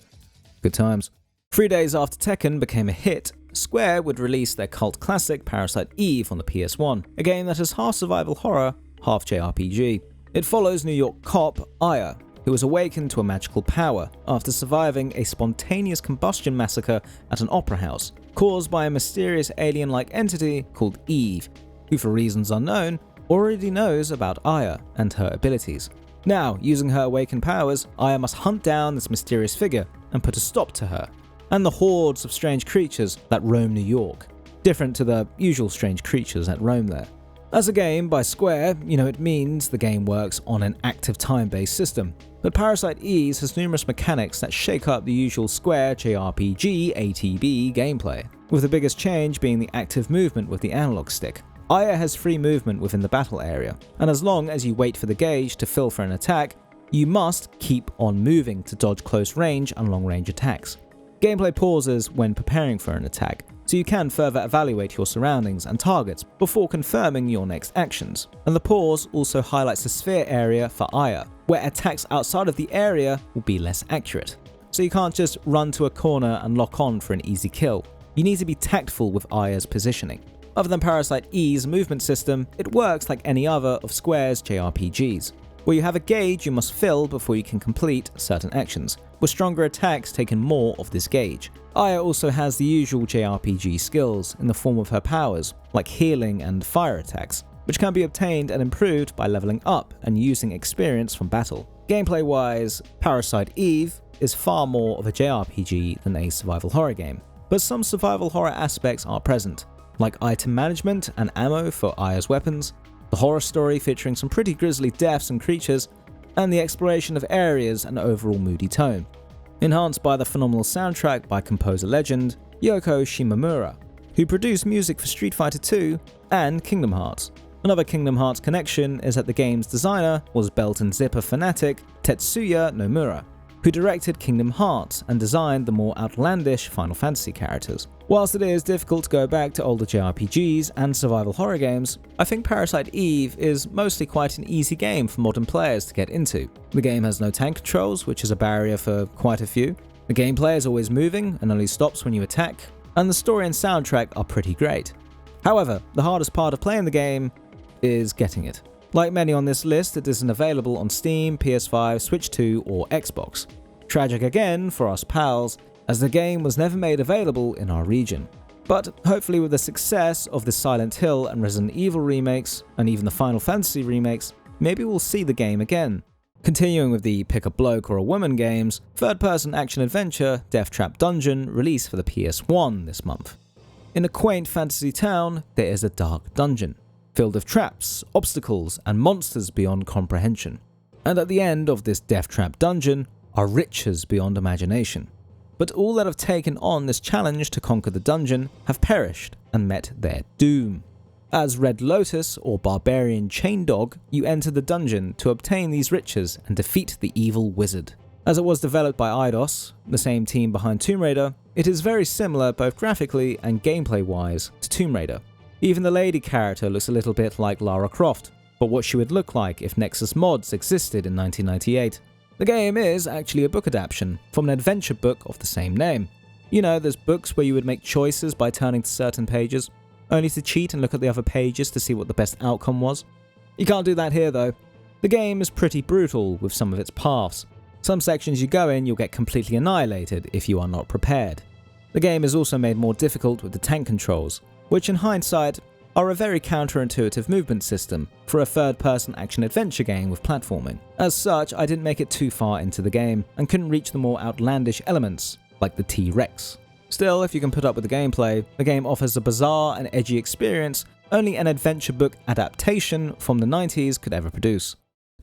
Good times. 3 days after Tekken became a hit, Square would release their cult classic Parasite Eve on the PS1, a game that is half survival horror, half JRPG. It follows New York cop Aya, who is awakened to a magical power after surviving a spontaneous combustion massacre at an opera house, caused by a mysterious alien-like entity called Eve, who for reasons unknown already knows about Aya and her abilities. Now, using her awakened powers, Aya must hunt down this mysterious figure and put a stop to her, and the hordes of strange creatures that roam New York, different to the usual strange creatures that roam there. As a game by Square, it means the game works on an active time-based system, but Parasite Eve has numerous mechanics that shake up the usual Square JRPG ATB gameplay, with the biggest change being the active movement with the analog stick. Aya has free movement within the battle area, and as long as you wait for the gauge to fill for an attack, you must keep on moving to dodge close range and long range attacks. Gameplay pauses when preparing for an attack, so you can further evaluate your surroundings and targets before confirming your next actions. And the pause also highlights the sphere area for Aya, where attacks outside of the area will be less accurate. So you can't just run to a corner and lock on for an easy kill. You need to be tactful with Aya's positioning. Other than Parasite Eve's movement system, it works like any other of Square's JRPGs, where you have a gauge you must fill before you can complete certain actions, with stronger attacks taking more of this gauge. Aya also has the usual JRPG skills in the form of her powers, like healing and fire attacks, which can be obtained and improved by leveling up and using experience from battle. Gameplay-wise, Parasite Eve is far more of a JRPG than a survival horror game, but some survival horror aspects are present, like item management and ammo for Aya's weapons, the horror story featuring some pretty grisly deaths and creatures, and the exploration of areas and overall moody tone. Enhanced by the phenomenal soundtrack by composer legend Yoko Shimomura, who produced music for Street Fighter II and Kingdom Hearts. Another Kingdom Hearts connection is that the game's designer was belt and zipper fanatic Tetsuya Nomura, who directed Kingdom Hearts and designed the more outlandish Final Fantasy characters. Whilst it is difficult to go back to older JRPGs and survival horror games, I think Parasite Eve is mostly quite an easy game for modern players to get into. The game has no tank controls, which is a barrier for quite a few. The gameplay is always moving and only stops when you attack, and the story and soundtrack are pretty great. However, the hardest part of playing the game is getting it. Like many on this list, it isn't available on Steam, PS5, Switch 2 or Xbox. Tragic again for us pals, as the game was never made available in our region. But hopefully with the success of the Silent Hill and Resident Evil remakes, and even the Final Fantasy remakes, maybe we'll see the game again. Continuing with the pick a bloke or a woman games, third-person action-adventure Death Trap Dungeon released for the PS1 this month. In a quaint fantasy town, there is a dark dungeon, filled with traps, obstacles, and monsters beyond comprehension. And at the end of this Death Trap Dungeon are riches beyond imagination. But all that have taken on this challenge to conquer the dungeon have perished and met their doom. As Red Lotus or Barbarian Chain Dog, you enter the dungeon to obtain these riches and defeat the evil wizard. As it was developed by Eidos, the same team behind Tomb Raider, it is very similar both graphically and gameplay-wise to Tomb Raider. Even the lady character looks a little bit like Lara Croft, but what she would look like if Nexus mods existed in 1998. The game is actually a book adaptation from an adventure book of the same name. You know, those books where you would make choices by turning to certain pages, only to cheat and look at the other pages to see what the best outcome was. You can't do that here though. The game is pretty brutal with some of its paths. Some sections you go in, you'll get completely annihilated if you are not prepared. The game is also made more difficult with the tank controls, which in hindsight are a very counterintuitive movement system for a third-person action-adventure game with platforming. As such, I didn't make it too far into the game and couldn't reach the more outlandish elements, like the T-Rex. Still, if you can put up with the gameplay, the game offers a bizarre and edgy experience only an adventure book adaptation from the 90s could ever produce.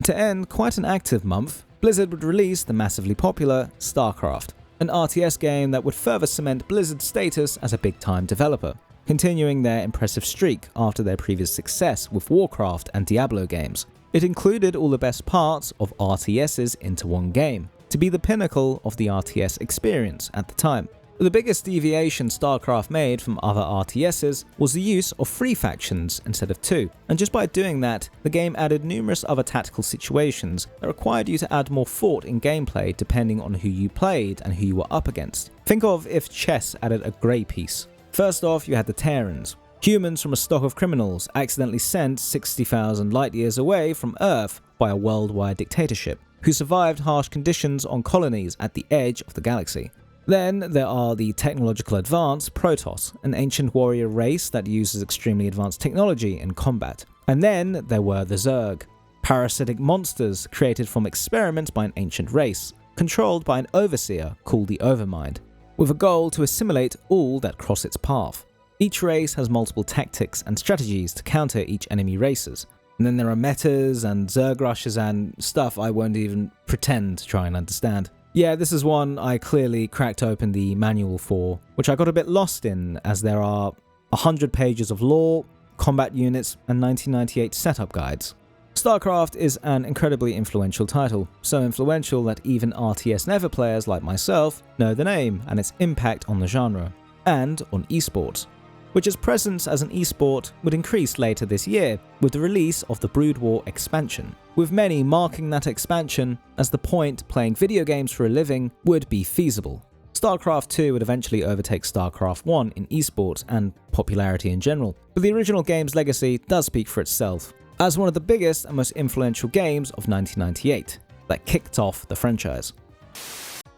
To end quite an active month, Blizzard would release the massively popular StarCraft, an RTS game that would further cement Blizzard's status as a big-time developer, continuing their impressive streak after their previous success with Warcraft and Diablo games. It included all the best parts of RTSs into one game, to be the pinnacle of the RTS experience at the time. The biggest deviation StarCraft made from other RTSs was the use of 3 factions instead of 2, and just by doing that, the game added numerous other tactical situations that required you to add more thought in gameplay depending on who you played and who you were up against. Think of if chess added a grey piece. First off, you had the Terrans, humans from a stock of criminals accidentally sent 60,000 light years away from Earth by a worldwide dictatorship, who survived harsh conditions on colonies at the edge of the galaxy. Then there are the technological advanced Protoss, an ancient warrior race that uses extremely advanced technology in combat. And then there were the Zerg, parasitic monsters created from experiments by an ancient race, controlled by an overseer called the Overmind, with a goal to assimilate all that cross its path. Each race has multiple tactics and strategies to counter each enemy races. And then there are metas and Zerg rushes and stuff I won't even pretend to try and understand. Yeah, this is one I clearly cracked open the manual for, which I got a bit lost in as there are 100 pages of lore, combat units, and 1998 setup guides. StarCraft is an incredibly influential title, so influential that even RTS Never players like myself know the name and its impact on the genre, and on esports, which its presence as an esport would increase later this year with the release of the Brood War expansion, with many marking that expansion as the point playing video games for a living would be feasible. StarCraft 2 would eventually overtake StarCraft 1 in esports and popularity in general, but the original game's legacy does speak for itself, as one of the biggest and most influential games of 1998 that kicked off the franchise.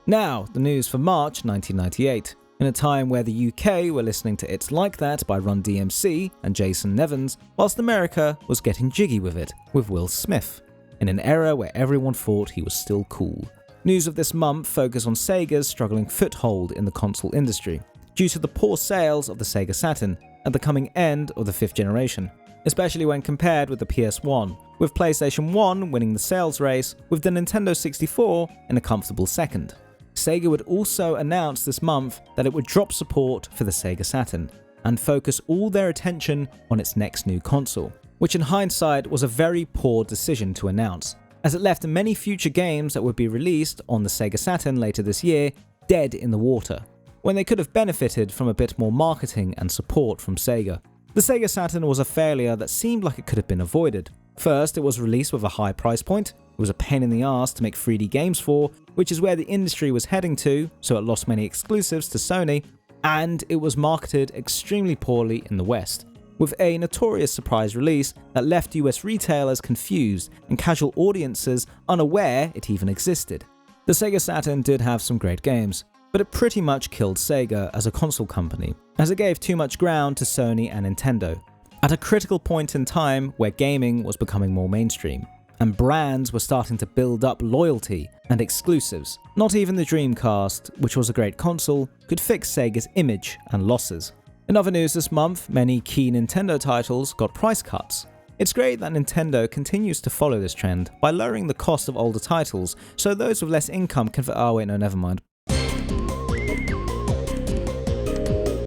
Now, the news for March 1998. In a time where the UK were listening to It's Like That by Run DMC and Jason Nevins, whilst America was getting jiggy with it with Will Smith, in an era where everyone thought he was still cool. News of this month focus on Sega's struggling foothold in the console industry, due to the poor sales of the Sega Saturn at the coming end of the 5th generation, especially when compared with the PS1, with PlayStation 1 winning the sales race, with the Nintendo 64 in a comfortable second. Sega would also announce this month that it would drop support for the Sega Saturn and focus all their attention on its next new console, which in hindsight was a very poor decision to announce, as it left many future games that would be released on the Sega Saturn later this year dead in the water, when they could have benefited from a bit more marketing and support from Sega. The Sega Saturn was a failure that seemed like it could have been avoided. First, it was released with a high price point. It was a pain in the ass to make 3D games for, which is where the industry was heading to, so it lost many exclusives to Sony, and it was marketed extremely poorly in the West, with a notorious surprise release that left US retailers confused and casual audiences unaware it even existed. The Sega Saturn did have some great games, but it pretty much killed Sega as a console company, as it gave too much ground to Sony and Nintendo, at a critical point in time where gaming was becoming more mainstream, and brands were starting to build up loyalty and exclusives. Not even the Dreamcast, which was a great console, could fix Sega's image and losses. In other news this month, many key Nintendo titles got price cuts. It's great that Nintendo continues to follow this trend by lowering the cost of older titles, so those with less income can... never mind.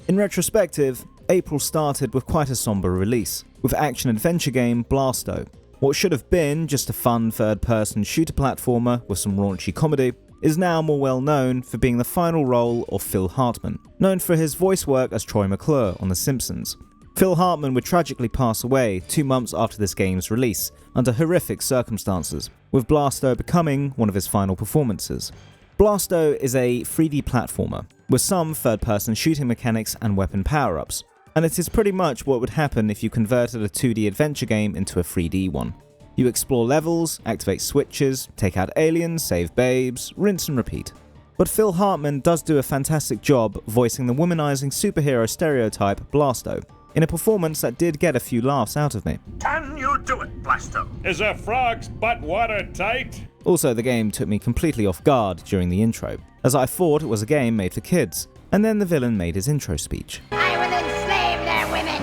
In retrospective, April started with quite a somber release, with action-adventure game Blasto. What should have been just a fun third-person shooter platformer with some raunchy comedy is now more well known for being the final role of Phil Hartman, known for his voice work as Troy McClure on The Simpsons. Phil Hartman would tragically pass away 2 months after this game's release, under horrific circumstances, with Blasto becoming one of his final performances. Blasto is a 3D platformer, with some third-person shooting mechanics and weapon power-ups, and it is pretty much what would happen if you converted a 2D adventure game into a 3D one. You explore levels, activate switches, take out aliens, save babes, rinse and repeat. But Phil Hartman does do a fantastic job voicing the womanizing superhero stereotype Blasto, in a performance that did get a few laughs out of me. Can you do it, Blasto? Is a frog's butt watertight? Also, the game took me completely off guard during the intro, as I thought it was a game made for kids, and then the villain made his intro speech. I will enslave their women,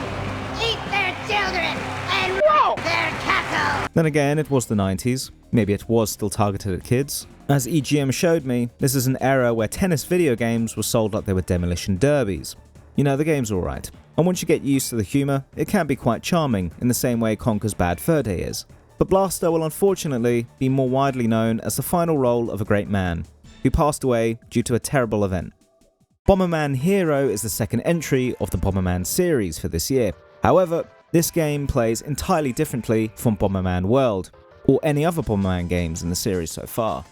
eat their children, and rape their cattle. Then again, it was the 90s. Maybe it was still targeted at kids. As EGM showed me, this is an era where tennis video games were sold like they were demolition derbies. You know, the game's alright, and once you get used to the humour, it can be quite charming in the same way Conker's Bad Fur Day is. But Blasto will unfortunately be more widely known as the final role of a great man, who passed away due to a terrible event. Bomberman Hero is the second entry of the Bomberman series for this year. However, this game plays entirely differently from Bomberman World, or any other Bomberman games in the series so far.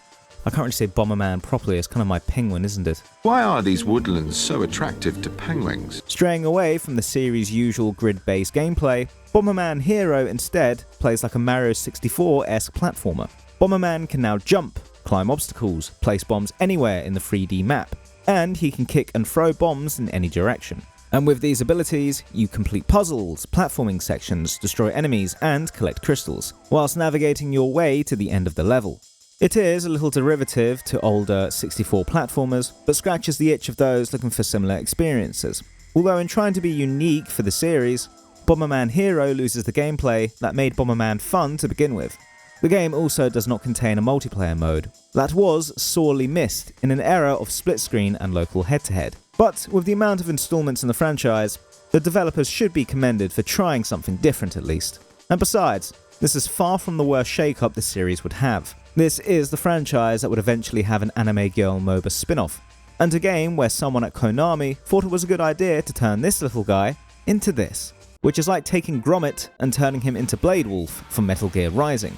I can't really say Bomberman properly, it's kind of my penguin, isn't it? Why are these woodlands so attractive to penguins? Straying away from the series' usual grid-based gameplay, Bomberman Hero instead plays like a Mario 64-esque platformer. Bomberman can now jump, climb obstacles, place bombs anywhere in the 3D map, and he can kick and throw bombs in any direction. And with these abilities, you complete puzzles, platforming sections, destroy enemies, and collect crystals, whilst navigating your way to the end of the level. It is a little derivative to older 64 platformers, but scratches the itch of those looking for similar experiences. Although in trying to be unique for the series, Bomberman Hero loses the gameplay that made Bomberman fun to begin with. The game also does not contain a multiplayer mode. That was sorely missed in an era of split screen and local head-to-head. But with the amount of installments in the franchise, the developers should be commended for trying something different at least. And besides, this is far from the worst shake-up the series would have. This is the franchise that would eventually have an Anime Girl MOBA spin-off, and a game where someone at Konami thought it was a good idea to turn this little guy into this, which is like taking Gromit and turning him into Blade Wolf from Metal Gear Rising.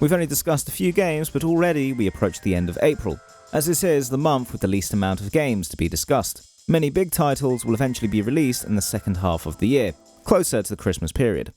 We've only discussed a few games, but already we approach the end of April, as this is the month with the least amount of games to be discussed. Many big titles will eventually be released in the second half of the year, closer to the Christmas period.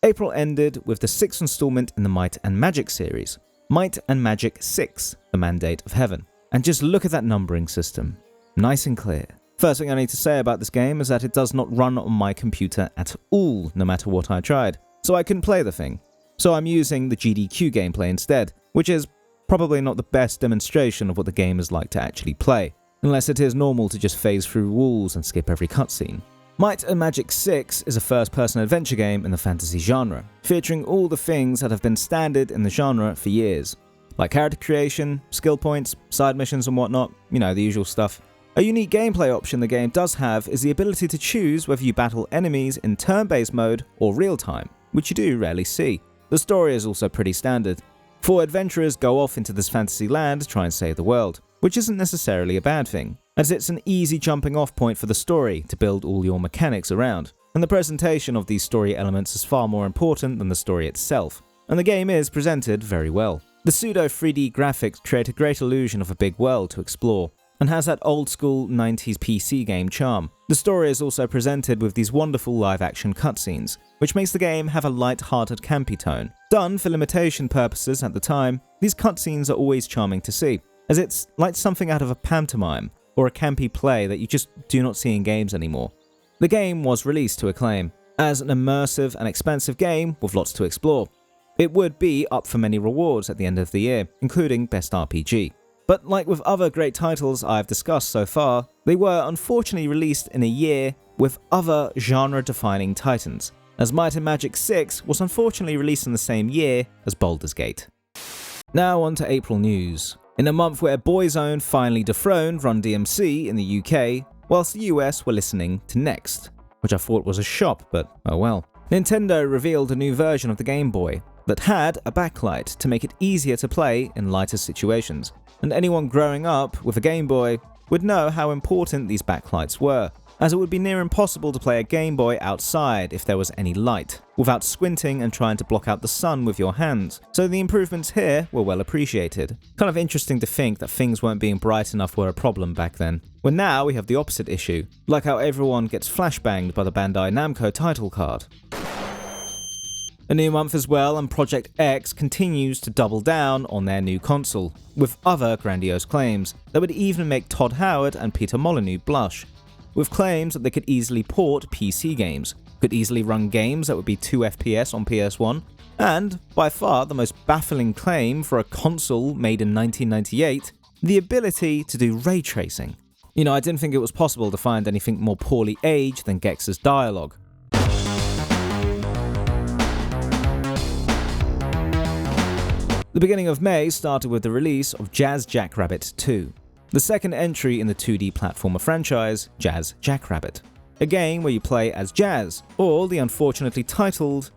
April ended with the 6th installment in the Might and Magic series, Might and Magic 6, The Mandate of Heaven. And just look at that numbering system. Nice and clear. First thing I need to say about this game is that it does not run on my computer at all, no matter what I tried, so I couldn't play the thing. So I'm using the GDQ gameplay instead, which is probably not the best demonstration of what the game is like to actually play, unless it is normal to just phase through walls and skip every cutscene. Might and Magic 6 is a first-person adventure game in the fantasy genre, featuring all the things that have been standard in the genre for years, like character creation, skill points, side missions and whatnot, you know, the usual stuff. A unique gameplay option the game does have is the ability to choose whether you battle enemies in turn-based mode or real-time, which you do rarely see. The story is also pretty standard. 4 adventurers go off into this fantasy land to try and save the world, which isn't necessarily a bad thing, as it's an easy jumping off point for the story to build all your mechanics around, and the presentation of these story elements is far more important than the story itself, and the game is presented very well. The pseudo 3D graphics create a great illusion of a big world to explore, and has that old school 90s PC game charm. The story is also presented with these wonderful live action cutscenes, which makes the game have a light-hearted campy tone. Done for limitation purposes at the time, these cutscenes are always charming to see, as it's like something out of a pantomime or a campy play that you just do not see in games anymore. The game was released to acclaim, as an immersive and expansive game with lots to explore. It would be up for many rewards at the end of the year, including Best RPG. But like with other great titles I've discussed so far, they were unfortunately released in a year with other genre-defining titans, as Might and Magic 6 was unfortunately released in the same year as Baldur's Gate. Now on to April news. In a month where Boyzone finally dethroned Run DMC in the UK, whilst the US were listening to Next, which I thought was a shop, but oh well. Nintendo revealed a new version of the Game Boy that had a backlight to make it easier to play in lighter situations, and anyone growing up with a Game Boy would know how important these backlights were, as it would be near impossible to play a Game Boy outside if there was any light, without squinting and trying to block out the sun with your hands, so the improvements here were well appreciated. Kind of interesting to think that things weren't being bright enough were a problem back then, when now we have the opposite issue, like how everyone gets flashbanged by the Bandai Namco title card. A new month as well, and Project X continues to double down on their new console, with other grandiose claims that would even make Todd Howard and Peter Molyneux blush, with claims that they could easily port PC games, could easily run games that would be 2 FPS on PS1, and, by far the most baffling claim for a console made in 1998, the ability to do ray tracing. You know, I didn't think it was possible to find anything more poorly aged than Gex's dialogue. The beginning of May started with the release of Jazz Jackrabbit 2, the second entry in the 2D platformer franchise, Jazz Jackrabbit, a game where you play as Jazz, or the unfortunately titled,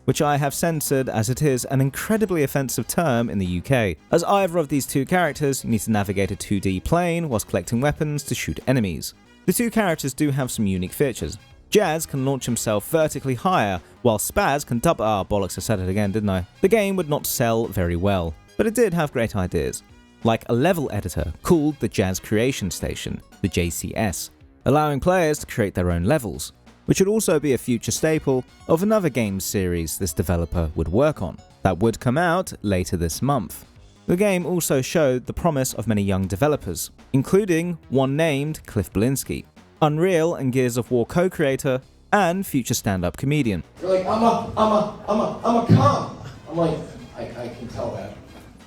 which I have censored as it is an incredibly offensive term in the UK, as either of these two characters need to navigate a 2D plane whilst collecting weapons to shoot enemies. The two characters do have some unique features. Jazz can launch himself vertically higher, while Spaz can bollocks, I said it again, didn't I? The game would not sell very well, but it did have great ideas, like a level editor called the Jazz Creation Station, the JCS, allowing players to create their own levels, which would also be a future staple of another game series this developer would work on, that would come out later this month. The game also showed the promise of many young developers, including one named Cliff Blinsky. Unreal and Gears of War co-creator, and future stand-up comedian. You're like, I'm a cum. I'm like, I can tell that.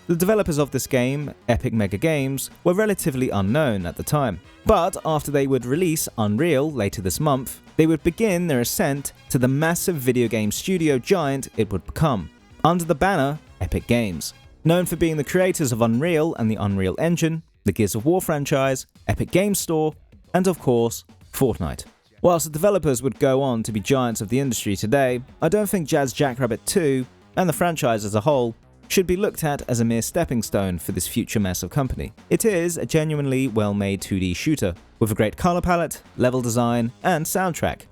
The developers of this game, Epic Mega Games, were relatively unknown at the time. But after they would release Unreal later this month, they would begin their ascent to the massive video game studio giant it would become, under the banner Epic Games. Known for being the creators of Unreal and the Unreal Engine, the Gears of War franchise, Epic Games Store, and of course, Fortnite. Whilst the developers would go on to be giants of the industry today, I don't think Jazz Jackrabbit 2, and the franchise as a whole, should be looked at as a mere stepping stone for this future massive company. It is a genuinely well-made 2D shooter, with a great color palette, level design, and soundtrack.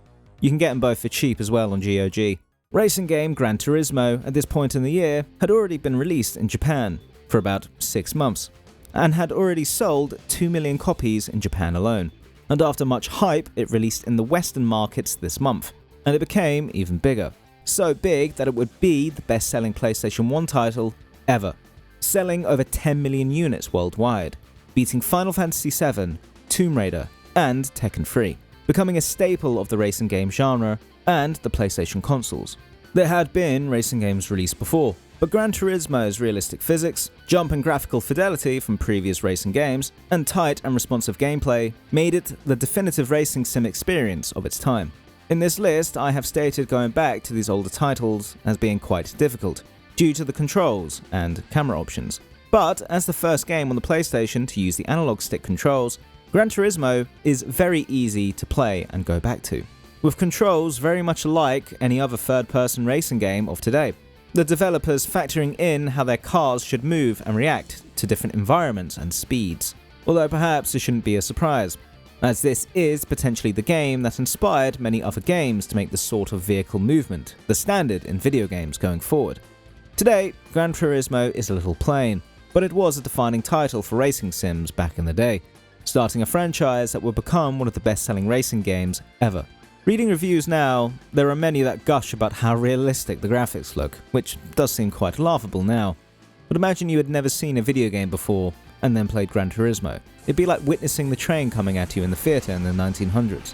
You can get them both for cheap as well on GOG. Racing game Gran Turismo at this point in the year had already been released in Japan for about 6 months, and had already sold 2 million copies in Japan alone. And after much hype, it released in the Western markets this month, and it became even bigger. So big that it would be the best-selling PlayStation 1 title ever, selling over 10 million units worldwide, beating Final Fantasy VII, Tomb Raider, and Tekken 3, becoming a staple of the racing game genre and the PlayStation consoles. There had been racing games released before, but Gran Turismo's realistic physics, jump and graphical fidelity from previous racing games, and tight and responsive gameplay made it the definitive racing sim experience of its time. In this list, I have stated going back to these older titles as being quite difficult, due to the controls and camera options. But as the first game on the PlayStation to use the analog stick controls, Gran Turismo is very easy to play and go back to, with controls very much like any other third-person racing game of today. The developers factoring in how their cars should move and react to different environments and speeds. Although perhaps it shouldn't be a surprise, as this is potentially the game that inspired many other games to make this sort of vehicle movement the standard in video games going forward. Today, Gran Turismo is a little plain, but it was a defining title for racing sims back in the day, starting a franchise that would become one of the best-selling racing games ever. Reading reviews now, there are many that gush about how realistic the graphics look, which does seem quite laughable now. But imagine you had never seen a video game before and then played Gran Turismo. It'd be like witnessing the train coming at you in the theatre in the 1900s.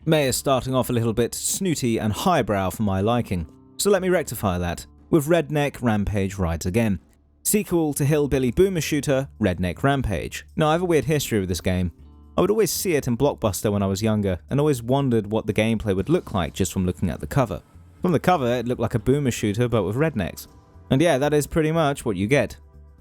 May is starting off a little bit snooty and highbrow for my liking, so let me rectify that with Redneck Rampage Rides Again, sequel to Hillbilly Boomer Shooter Redneck Rampage. Now I have a weird history with this game. I would always see it in Blockbuster when I was younger and always wondered what the gameplay would look like just from looking at the cover. From the cover it looked like a boomer shooter but with rednecks. And yeah, that is pretty much what you get.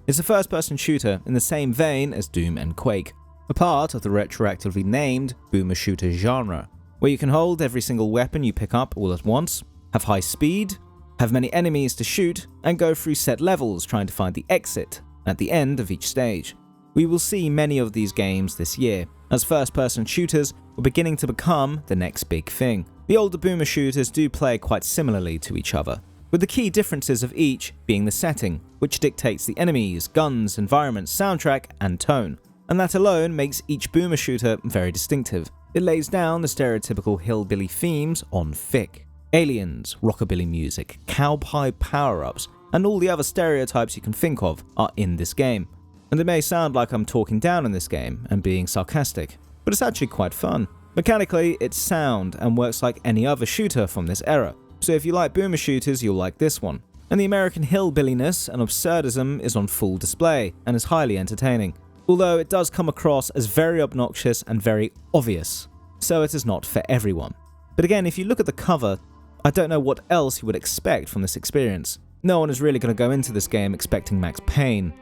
It's a first-person shooter in the same vein as Doom and Quake, a part of the retroactively named boomer shooter genre, where you can hold every single weapon you pick up all at once, have high speed, have many enemies to shoot, and go through set levels trying to find the exit at the end of each stage. We will see many of these games this year, as first-person shooters were beginning to become the next big thing. The older boomer shooters do play quite similarly to each other, with the key differences of each being the setting, which dictates the enemies, guns, environments, soundtrack, and tone. And that alone makes each boomer shooter very distinctive. It lays down the stereotypical hillbilly themes on thick. Aliens, rockabilly music, cowpie power-ups, and all the other stereotypes you can think of are in this game. And it may sound like I'm talking down on this game and being sarcastic, but it's actually quite fun. Mechanically, it's sound and works like any other shooter from this era, so if you like boomer shooters, you'll like this one. And the American hillbilliness and absurdism is on full display and is highly entertaining, although it does come across as very obnoxious and very obvious, so it is not for everyone. But again, if you look at the cover, I don't know what else you would expect from this experience. No one is really going to go into this game expecting Max Payne.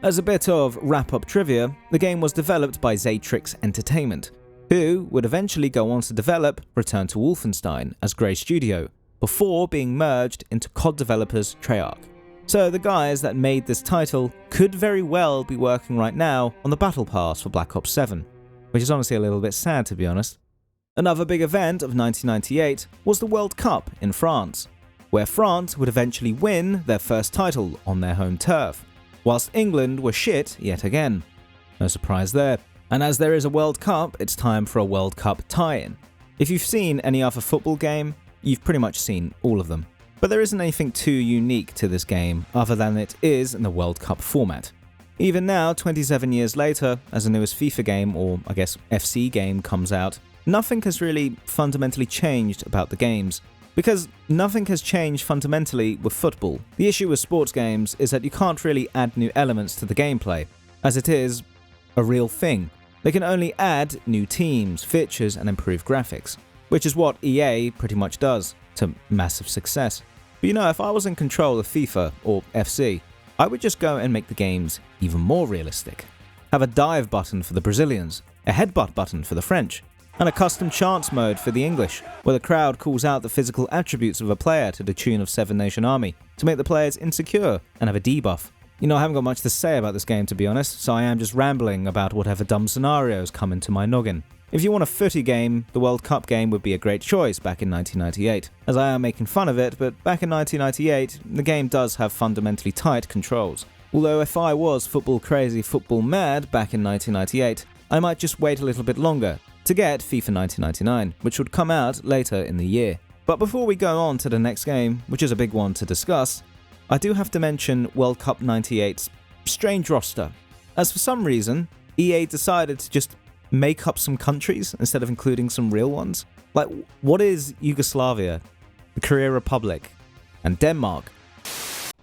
As a bit of wrap-up trivia, the game was developed by Zaytrix Entertainment, who would eventually go on to develop Return to Wolfenstein as Grey Studio, before being merged into COD developers Treyarch. So the guys that made this title could very well be working right now on the Battle Pass for Black Ops 7, which is honestly a little bit sad to be honest. Another big event of 1998 was the World Cup in France, where France would eventually win their first title on their home turf, whilst England were shit yet again. No surprise there. And as there is a World Cup, it's time for a World Cup tie-in. If you've seen any other football game, you've pretty much seen all of them. But there isn't anything too unique to this game other than it is in the World Cup format. Even now, 27 years later, as the newest FIFA game, or I guess FC game, comes out, nothing has really fundamentally changed about the games. Because nothing has changed fundamentally with football. The issue with sports games is that you can't really add new elements to the gameplay, as it is a real thing. They can only add new teams, features, and improved graphics, which is what EA pretty much does, to massive success. But you know, if I was in control of FIFA or FC, I would just go and make the games even more realistic. Have a dive button for the Brazilians, a headbutt button for the French, and a custom chants mode for the English, where the crowd calls out the physical attributes of a player to the tune of Seven Nation Army, to make the players insecure and have a debuff. You know, I haven't got much to say about this game, to be honest, so I am just rambling about whatever dumb scenarios come into my noggin. If you want a footy game, the World Cup game would be a great choice back in 1998, as I am making fun of it, but back in 1998, the game does have fundamentally tight controls. Although if I was football crazy, football mad back in 1998, I might just wait a little bit longer to get FIFA 1999, which would come out later in the year. But before we go on to the next game, which is a big one to discuss, I do have to mention World Cup 98's strange roster, as for some reason, EA decided to just make up some countries instead of including some real ones. Like, what is Yugoslavia, the Korea Republic, and Denmark?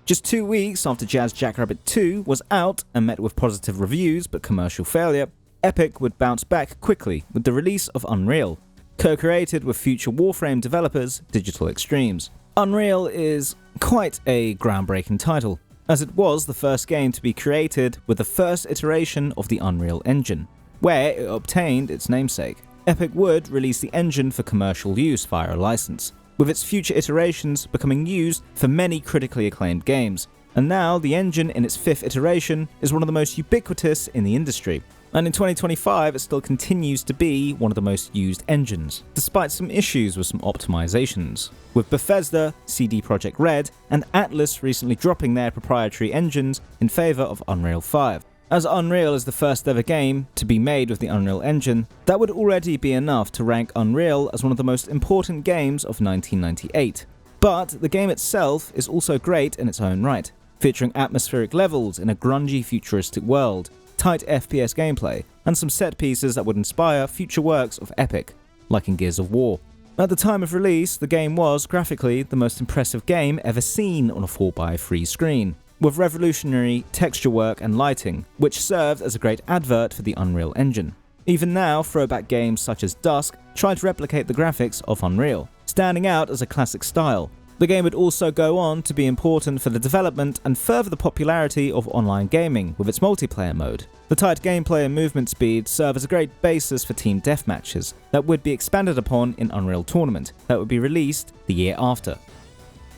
Just 2 weeks after Jazz Jackrabbit 2 was out and met with positive reviews but commercial failure, Epic would bounce back quickly with the release of Unreal, co-created with future Warframe developers Digital Extremes. Unreal is quite a groundbreaking title, as it was the first game to be created with the first iteration of the Unreal Engine, where it obtained its namesake. Epic would release the engine for commercial use via a license, with its future iterations becoming used for many critically acclaimed games, and now the engine in its 5th iteration is one of the most ubiquitous in the industry. And in 2025, it still continues to be one of the most used engines, despite some issues with some optimizations, with Bethesda, CD Projekt Red, and Atlas recently dropping their proprietary engines in favor of Unreal 5. As Unreal is the first ever game to be made with the Unreal Engine, that would already be enough to rank Unreal as one of the most important games of 1998. But the game itself is also great in its own right, featuring atmospheric levels in a grungy futuristic world, tight FPS gameplay, and some set pieces that would inspire future works of Epic, like in Gears of War. At the time of release, the game was, graphically, the most impressive game ever seen on a 4x3 screen, with revolutionary texture work and lighting, which served as a great advert for the Unreal Engine. Even now, throwback games such as Dusk try to replicate the graphics of Unreal, standing out as a classic style. The game would also go on to be important for the development and further the popularity of online gaming with its multiplayer mode. The tight gameplay and movement speed serve as a great basis for team deathmatches that would be expanded upon in Unreal Tournament that would be released the year after,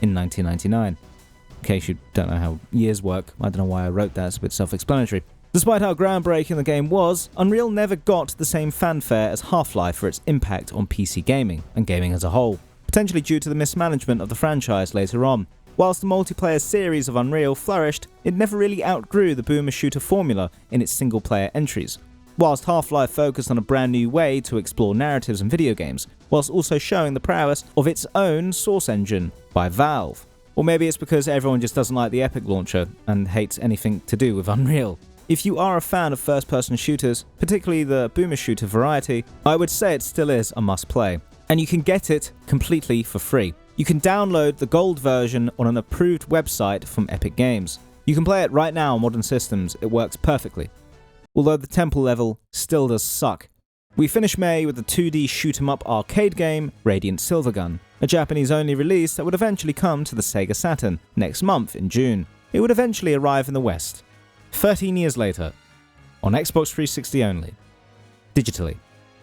in 1999. In case you don't know how years work, I don't know why I wrote that, it's a bit self-explanatory. Despite how groundbreaking the game was, Unreal never got the same fanfare as Half-Life for its impact on PC gaming and gaming as a whole, potentially due to the mismanagement of the franchise later on. Whilst the multiplayer series of Unreal flourished, it never really outgrew the boomer shooter formula in its single-player entries. Whilst Half-Life focused on a brand new way to explore narratives in video games, whilst also showing the prowess of its own Source engine by Valve. Or maybe it's because everyone just doesn't like the Epic launcher and hates anything to do with Unreal. If you are a fan of first-person shooters, particularly the boomer shooter variety, I would say it still is a must-play. And you can get it completely for free. You can download the gold version on an approved website from Epic Games. You can play it right now on modern systems, it works perfectly. Although the temple level still does suck. We finish May with the 2D shoot-'em-up arcade game, Radiant Silvergun, a Japanese-only release that would eventually come to the Sega Saturn next month in June. It would eventually arrive in the West, 13 years later, on Xbox 360 only, digitally,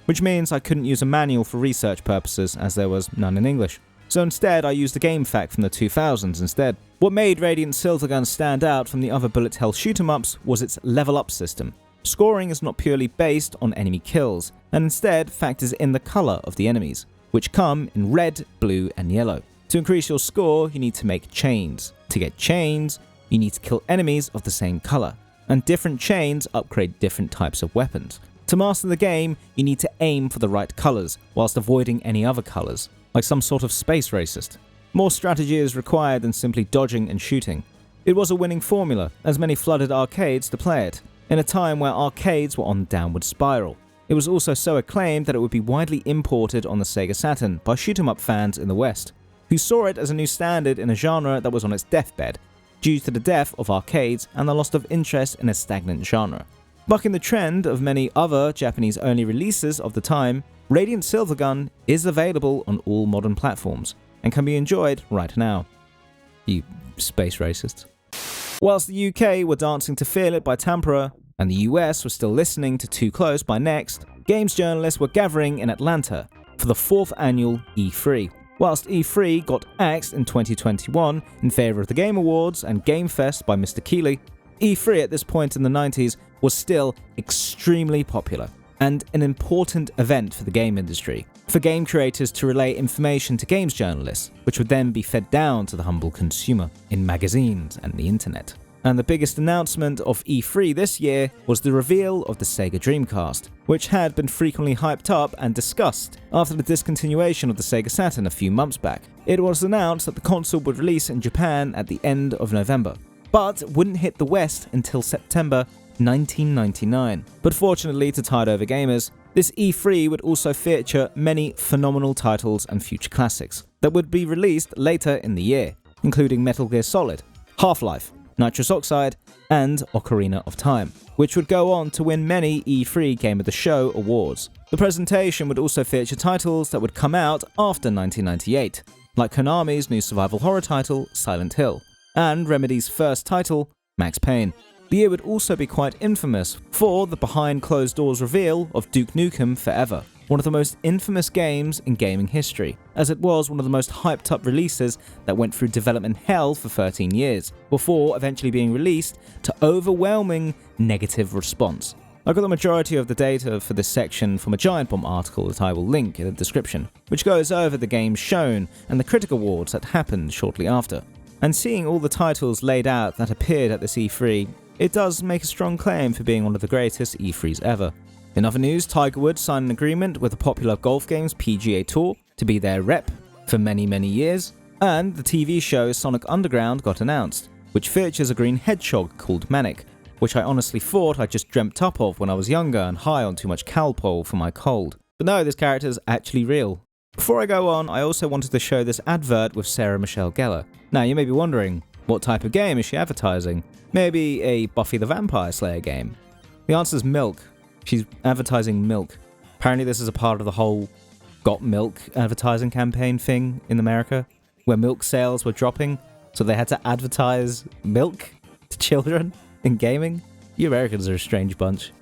which means I couldn't use a manual for research purposes as there was none in English. So instead I used a game fact from the 2000s instead. What made Radiant Silvergun stand out from the other bullet hell shoot-'em-ups was its level-up system. Scoring is not purely based on enemy kills, and instead factors in the colour of the enemies, which come in red, blue and yellow. To increase your score, you need to make chains. To get chains, you need to kill enemies of the same colour, and different chains upgrade different types of weapons. To master the game, you need to aim for the right colours, whilst avoiding any other colours, like some sort of space racist. More strategy is required than simply dodging and shooting. It was a winning formula, as many flooded arcades to play it, in a time where arcades were on the downward spiral. It was also so acclaimed that it would be widely imported on the Sega Saturn by shoot-'em-up fans in the West, who saw it as a new standard in a genre that was on its deathbed, due to the death of arcades and the loss of interest in a stagnant genre. Bucking the trend of many other Japanese-only releases of the time, Radiant Silvergun is available on all modern platforms and can be enjoyed right now. You space racists. Whilst the UK were dancing to Feel It by Tempera, and the US was still listening to Too Close by Next, games journalists were gathering in Atlanta for the 4th annual E3. Whilst E3 got axed in 2021 in favour of the Game Awards and Game Fest by Mr. Keighley, E3 at this point in the 90s was still extremely popular and an important event for the game industry, for game creators to relay information to games journalists, which would then be fed down to the humble consumer in magazines and the internet. And the biggest announcement of E3 this year was the reveal of the Sega Dreamcast, which had been frequently hyped up and discussed after the discontinuation of the Sega Saturn a few months back. It was announced that the console would release in Japan at the end of November, but wouldn't hit the West until September 1999. But fortunately to Tide Over gamers, this E3 would also feature many phenomenal titles and future classics that would be released later in the year, including Metal Gear Solid, Half-Life, Nitrous Oxide, and Ocarina of Time, which would go on to win many E3 Game of the Show awards. The presentation would also feature titles that would come out after 1998, like Konami's new survival horror title, Silent Hill, and Remedy's first title, Max Payne. The year would also be quite infamous for the behind closed doors reveal of Duke Nukem Forever, one of the most infamous games in gaming history, as it was one of the most hyped up releases that went through development hell for 13 years, before eventually being released to overwhelming negative response. I got the majority of the data for this section from a Giant Bomb article that I will link in the description, which goes over the games shown and the critic awards that happened shortly after. And seeing all the titles laid out that appeared at this E3, it does make a strong claim for being one of the greatest E3s ever. In other news, Tiger Woods signed an agreement with the popular golf games PGA Tour to be their rep for many years, and the TV show Sonic Underground got announced, which features a green hedgehog called Manic, which I honestly thought I just dreamt up of when I was younger and high on too much Calpol for my cold. But no, this character is actually real. Before I go on, I also wanted to show this advert with Sarah Michelle Gellar. Now you may be wondering, what type of game is she advertising? Maybe a Buffy the Vampire Slayer game? The answer is milk. She's advertising milk. Apparently this is a part of the whole Got Milk advertising campaign thing in America, where milk sales were dropping, so they had to advertise milk to children in gaming. You Americans are a strange bunch.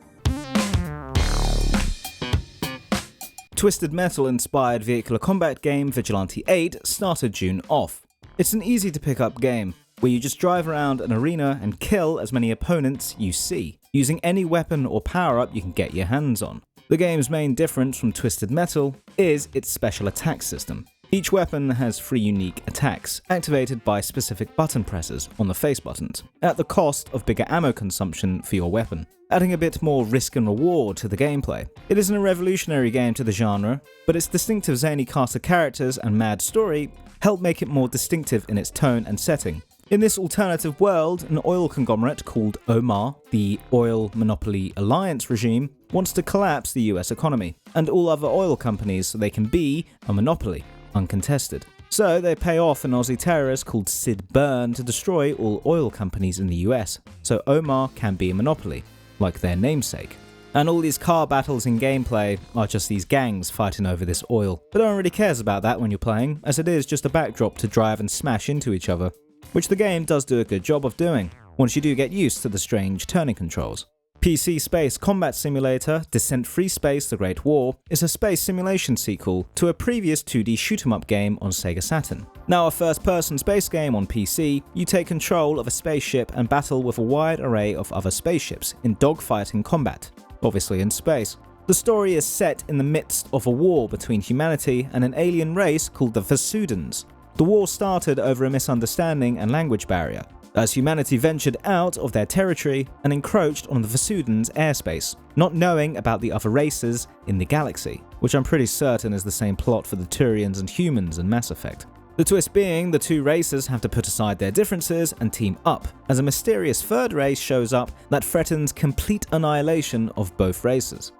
Twisted Metal-inspired vehicular combat game Vigilante 8 started June off. It's an easy to pick up game, where you just drive around an arena and kill as many opponents you see, using any weapon or power-up you can get your hands on. The game's main difference from Twisted Metal is its special attack system. Each weapon has 3 unique attacks, activated by specific button presses on the face buttons, at the cost of bigger ammo consumption for your weapon, adding a bit more risk and reward to the gameplay. It isn't a revolutionary game to the genre, but its distinctive zany cast of characters and mad story help make it more distinctive in its tone and setting. In this alternative world, an oil conglomerate called OMAR, the Oil Monopoly Alliance regime, wants to collapse the US economy and all other oil companies so they can be a monopoly, uncontested. So they pay off an Aussie terrorist called Sid Byrne to destroy all oil companies in the US, so OMAR can be a monopoly, like their namesake. And all these car battles in gameplay are just these gangs fighting over this oil. But no one really cares about that when you're playing, as it is just a backdrop to drive and smash into each other, which the game does do a good job of doing, once you do get used to the strange turning controls. PC Space Combat Simulator Descent Free Space The Great War is a space simulation sequel to a previous 2D shoot-'em-up game on Sega Saturn. Now a first-person space game on PC, you take control of a spaceship and battle with a wide array of other spaceships in dogfighting combat, obviously in space. The story is set in the midst of a war between humanity and an alien race called the Vasudans. The war started over a misunderstanding and language barrier, as humanity ventured out of their territory and encroached on the Vasudans' airspace, not knowing about the other races in the galaxy, which I'm pretty certain is the same plot for the Turians and humans in Mass Effect. The twist being the two races have to put aside their differences and team up, as a mysterious third race shows up that threatens complete annihilation of both races.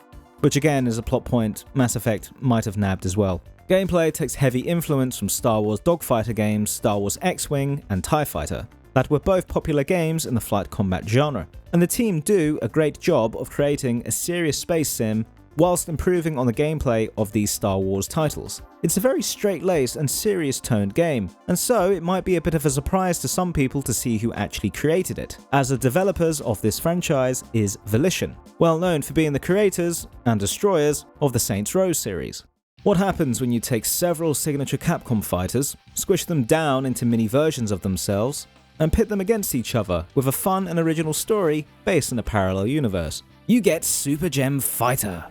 which again is a plot point Mass Effect might have nabbed as well. Gameplay takes heavy influence from Star Wars dogfighter games Star Wars X-Wing and TIE Fighter, that were both popular games in the flight combat genre, and the team do a great job of creating a serious space sim whilst improving on the gameplay of these Star Wars titles. It's a very straight-laced and serious-toned game, and so it might be a bit of a surprise to some people to see who actually created it, as the developers of this franchise is Volition, well known for being the creators and destroyers of the Saints Row series. What happens when you take several signature Capcom fighters, squish them down into mini versions of themselves, and pit them against each other with a fun and original story based in a parallel universe? You get Super Gem Fighter.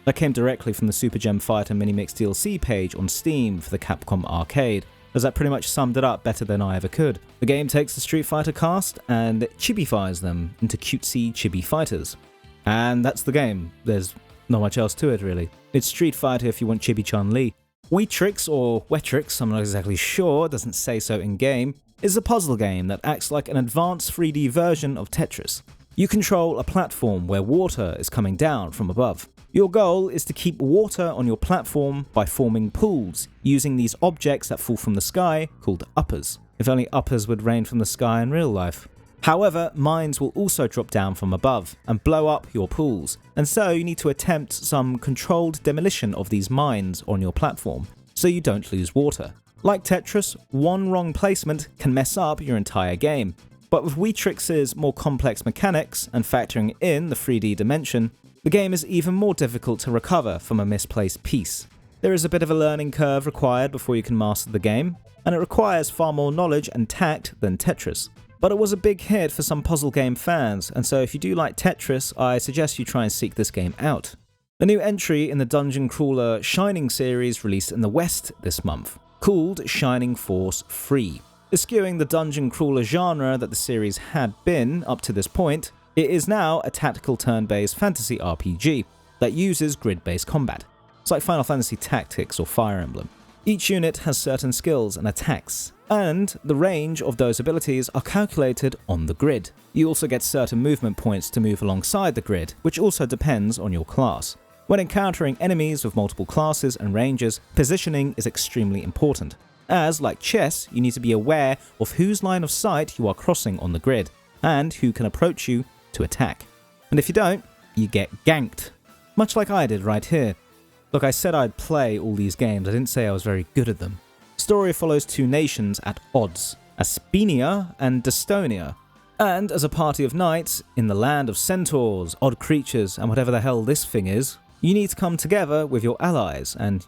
That came directly from the Super Gem Fighter Minimix DLC page on Steam for the Capcom Arcade, as that pretty much summed it up better than I ever could. The game takes the Street Fighter cast and chibifies them into cutesy chibi fighters. And that's the game. There's not much else to it really. It's Street Fighter if you want Chibi Chun-Li. Weetrix, or Wetrix, I'm not exactly sure, doesn't say so in-game, is a puzzle game that acts like an advanced 3D version of Tetris. You control a platform where water is coming down from above. Your goal is to keep water on your platform by forming pools, using these objects that fall from the sky called uppers. If only uppers would rain from the sky in real life. However, mines will also drop down from above and blow up your pools, and so you need to attempt some controlled demolition of these mines on your platform, so you don't lose water. Like Tetris, one wrong placement can mess up your entire game. But with Weetrix's more complex mechanics and factoring in the 3D dimension, the game is even more difficult to recover from a misplaced piece. There is a bit of a learning curve required before you can master the game, and it requires far more knowledge and tact than Tetris. But it was a big hit for some puzzle game fans, and so if you do like Tetris, I suggest you try and seek this game out. A new entry in the Dungeon Crawler Shining series released in the West this month, called Shining Force Free. Eschewing the dungeon crawler genre that the series had been up to this point, it is now a tactical turn-based fantasy RPG that uses grid-based combat. It's like Final Fantasy Tactics or Fire Emblem. Each unit has certain skills and attacks, and the range of those abilities are calculated on the grid. You also get certain movement points to move alongside the grid, which also depends on your class. When encountering enemies with multiple classes and ranges, positioning is extremely important, as, like chess, you need to be aware of whose line of sight you are crossing on the grid, and who can approach you to attack. And if you don't, you get ganked. Much like I did right here. Look, I said I'd play all these games, I didn't say I was very good at them. Story follows two nations at odds, Aspenia and Destonia. And as a party of knights, in the land of centaurs, odd creatures, and whatever the hell this thing is, you need to come together with your allies and,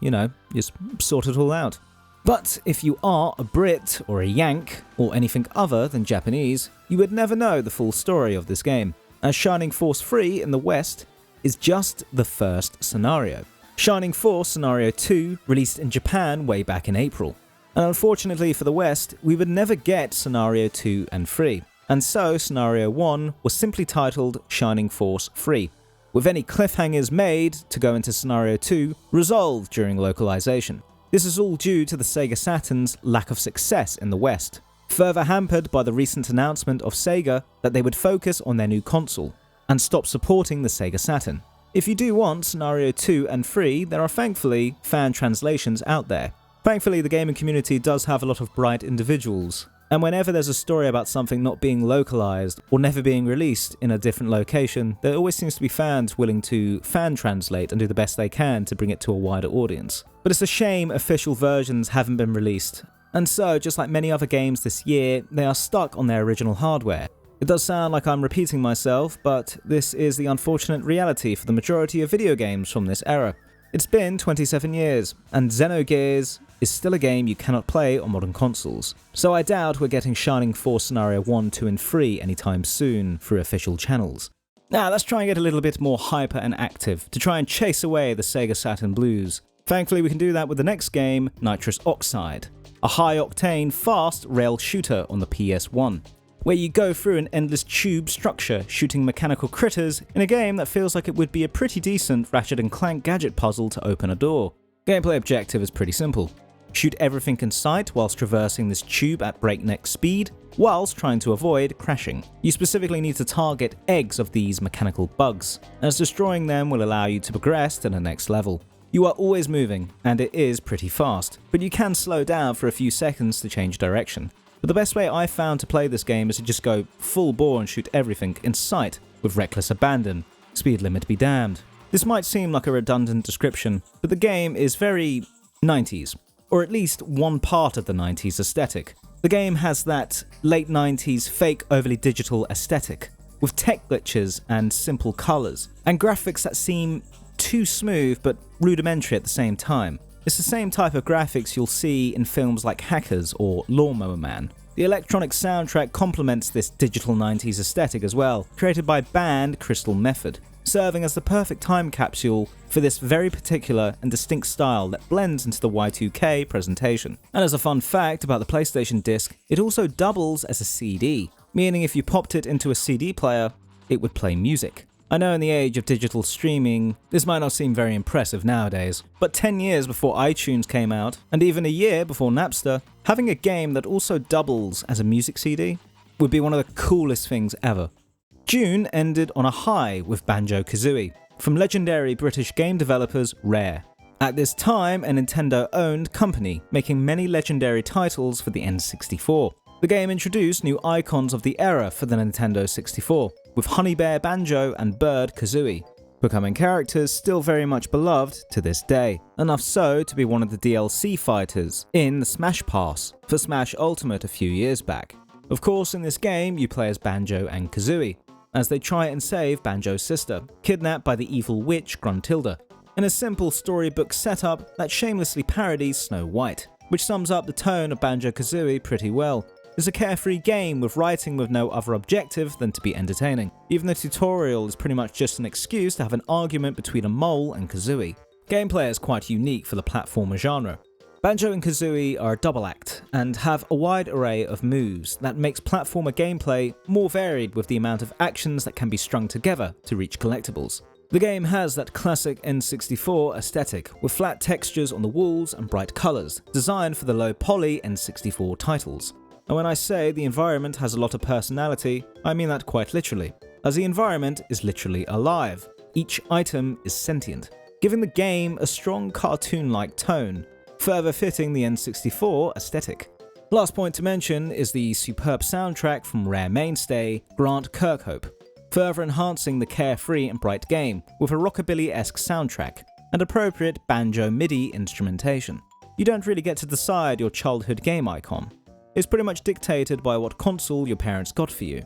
just sort it all out. But if you are a Brit or a Yank, or anything other than Japanese, you would never know the full story of this game, as Shining Force Free in the West is just the first scenario. Shining Force Scenario 2 released in Japan way back in April, and unfortunately for the West, we would never get Scenario 2 and 3, and so Scenario 1 was simply titled Shining Force Free, with any cliffhangers made to go into Scenario 2 resolved during localization. This is all due to the Sega Saturn's lack of success in the West, further hampered by the recent announcement of Sega that they would focus on their new console and stop supporting the Sega Saturn. If you do want Scenario 2 and 3, there are thankfully fan translations out there. Thankfully, the gaming community does have a lot of bright individuals, and whenever there's a story about something not being localized or never being released in a different location, there always seems to be fans willing to fan translate and do the best they can to bring it to a wider audience. But it's a shame official versions haven't been released, and so, just like many other games this year, they are stuck on their original hardware. It does sound like I'm repeating myself, but this is the unfortunate reality for the majority of video games from this era. It's been 27 years, and Xenogears is still a game you cannot play on modern consoles, so I doubt we're getting Shining Force Scenario 1, 2 and 3 anytime soon through official channels. Now let's try and get a little bit more hyper and active to try and chase away the Sega Saturn blues. Thankfully we can do that with the next game, Nitrous Oxide, a high-octane, fast rail shooter on the PS1. Where you go through an endless tube structure shooting mechanical critters in a game that feels like it would be a pretty decent Ratchet & Clank gadget puzzle to open a door. Gameplay objective is pretty simple. Shoot everything in sight whilst traversing this tube at breakneck speed, whilst trying to avoid crashing. You specifically need to target eggs of these mechanical bugs, as destroying them will allow you to progress to the next level. You are always moving, and it is pretty fast, but you can slow down for a few seconds to change direction. But the best way I found to play this game is to just go full bore and shoot everything in sight with reckless abandon. Speed limit be damned. This might seem like a redundant description, but the game is very 90s, or at least one part of the 90s aesthetic. The game has that late 90s fake overly digital aesthetic, with tech glitches and simple colours, and graphics that seem too smooth but rudimentary at the same time. It's the same type of graphics you'll see in films like Hackers or Lawnmower Man. The electronic soundtrack complements this digital 90s aesthetic as well, created by band Crystal Method, serving as the perfect time capsule for this very particular and distinct style that blends into the Y2K presentation. And as a fun fact about the PlayStation disc, it also doubles as a CD, meaning if you popped it into a CD player, it would play music. I know in the age of digital streaming, this might not seem very impressive nowadays, but 10 years before iTunes came out, and even a year before Napster, having a game that also doubles as a music CD would be one of the coolest things ever. June ended on a high with Banjo-Kazooie, from legendary British game developers Rare. At this time, a Nintendo-owned company, making many legendary titles for the N64. The game introduced new icons of the era for the Nintendo 64, with Honey Bear Banjo and Bird Kazooie, becoming characters still very much beloved to this day, enough so to be one of the DLC fighters in the Smash Pass for Smash Ultimate a few years back. Of course, in this game, you play as Banjo and Kazooie, as they try and save Banjo's sister, kidnapped by the evil witch Gruntilda, in a simple storybook setup that shamelessly parodies Snow White, which sums up the tone of Banjo-Kazooie pretty well. It's a carefree game with writing with no other objective than to be entertaining. Even the tutorial is pretty much just an excuse to have an argument between a mole and Kazooie. Gameplay is quite unique for the platformer genre. Banjo and Kazooie are a double act and have a wide array of moves that makes platformer gameplay more varied with the amount of actions that can be strung together to reach collectibles. The game has that classic N64 aesthetic with flat textures on the walls and bright colours, designed for the low poly N64 titles. And when I say the environment has a lot of personality, I mean that quite literally, as the environment is literally alive. Each item is sentient, giving the game a strong cartoon-like tone, further fitting the N64 aesthetic. Last point to mention is the superb soundtrack from Rare mainstay Grant Kirkhope, further enhancing the carefree and bright game with a rockabilly-esque soundtrack and appropriate banjo MIDI instrumentation. You don't really get to decide your childhood game icon. It's pretty much dictated by what console your parents got for you.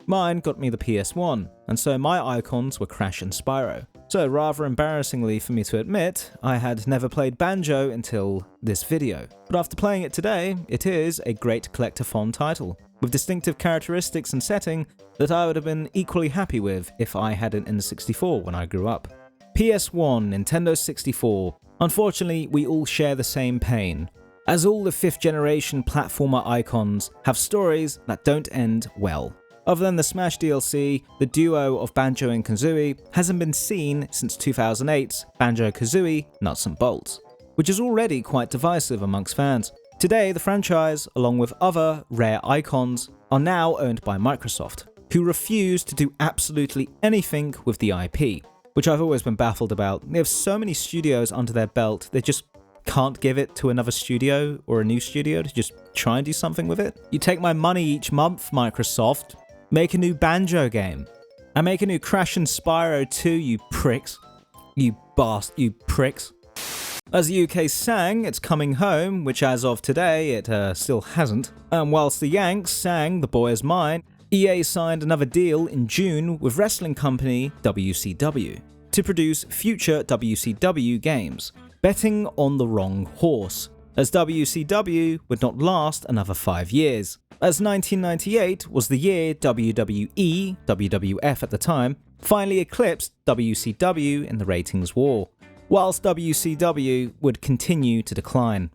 Mine got me the PS1, and so my icons were Crash and Spyro. So rather embarrassingly for me to admit, I had never played Banjo until this video. But after playing it today, it is a great collectathon title, with distinctive characteristics and setting that I would have been equally happy with if I had an N64 when I grew up. PS1, Nintendo 64. Unfortunately, we all share the same pain, as all the 5th generation platformer icons have stories that don't end well. Other than the Smash DLC, the duo of Banjo and Kazooie hasn't been seen since 2008's Banjo-Kazooie Nuts and Bolts, which is already quite divisive amongst fans. Today, the franchise, along with other Rare icons, are now owned by Microsoft, who refuse to do absolutely anything with the IP, which I've always been baffled about. They have so many studios under their belt, they just can't give it to another studio or a new studio to just try and do something with it. You take my money each month, Microsoft. Make a new Banjo game. And make a new Crash and Spyro 2, you pricks. You pricks. As the UK sang It's Coming Home, which as of today it still hasn't, and whilst the Yanks sang The Boy Is Mine, EA signed another deal in June with wrestling company WCW to produce future WCW games, betting on the wrong horse, as WCW would not last another 5 years, as 1998 was the year WWE, WWF at the time, finally eclipsed WCW in the ratings war, whilst WCW would continue to decline.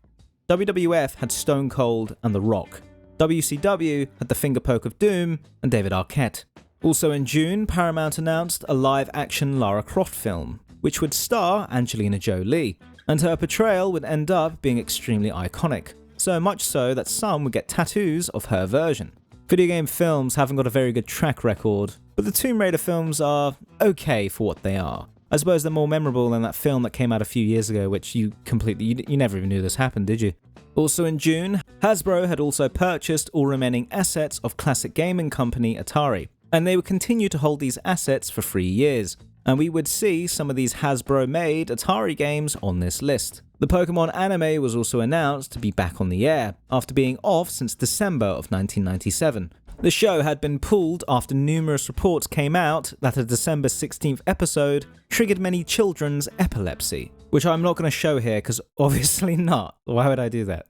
WWF had Stone Cold and The Rock. WCW had the finger poke of Doom and David Arquette. Also in June, Paramount announced a live-action Lara Croft film, which would star Angelina Jolie. and her portrayal would end up being extremely iconic, so much so that some would get tattoos of her version. Video game films haven't got a very good track record, but the Tomb Raider films are okay for what they are. I suppose they're more memorable than that film that came out a few years ago, which you never even knew this happened, did you? Also in June, Hasbro had also purchased all remaining assets of classic gaming company Atari, and they would continue to hold these assets for 3 years, and we would see some of these Hasbro-made Atari games on this list. The Pokemon anime was also announced to be back on the air, after being off since December of 1997. The show had been pulled after numerous reports came out that a December 16th episode triggered many children's epilepsy, which I'm not going to show here because obviously not. Why would I do that?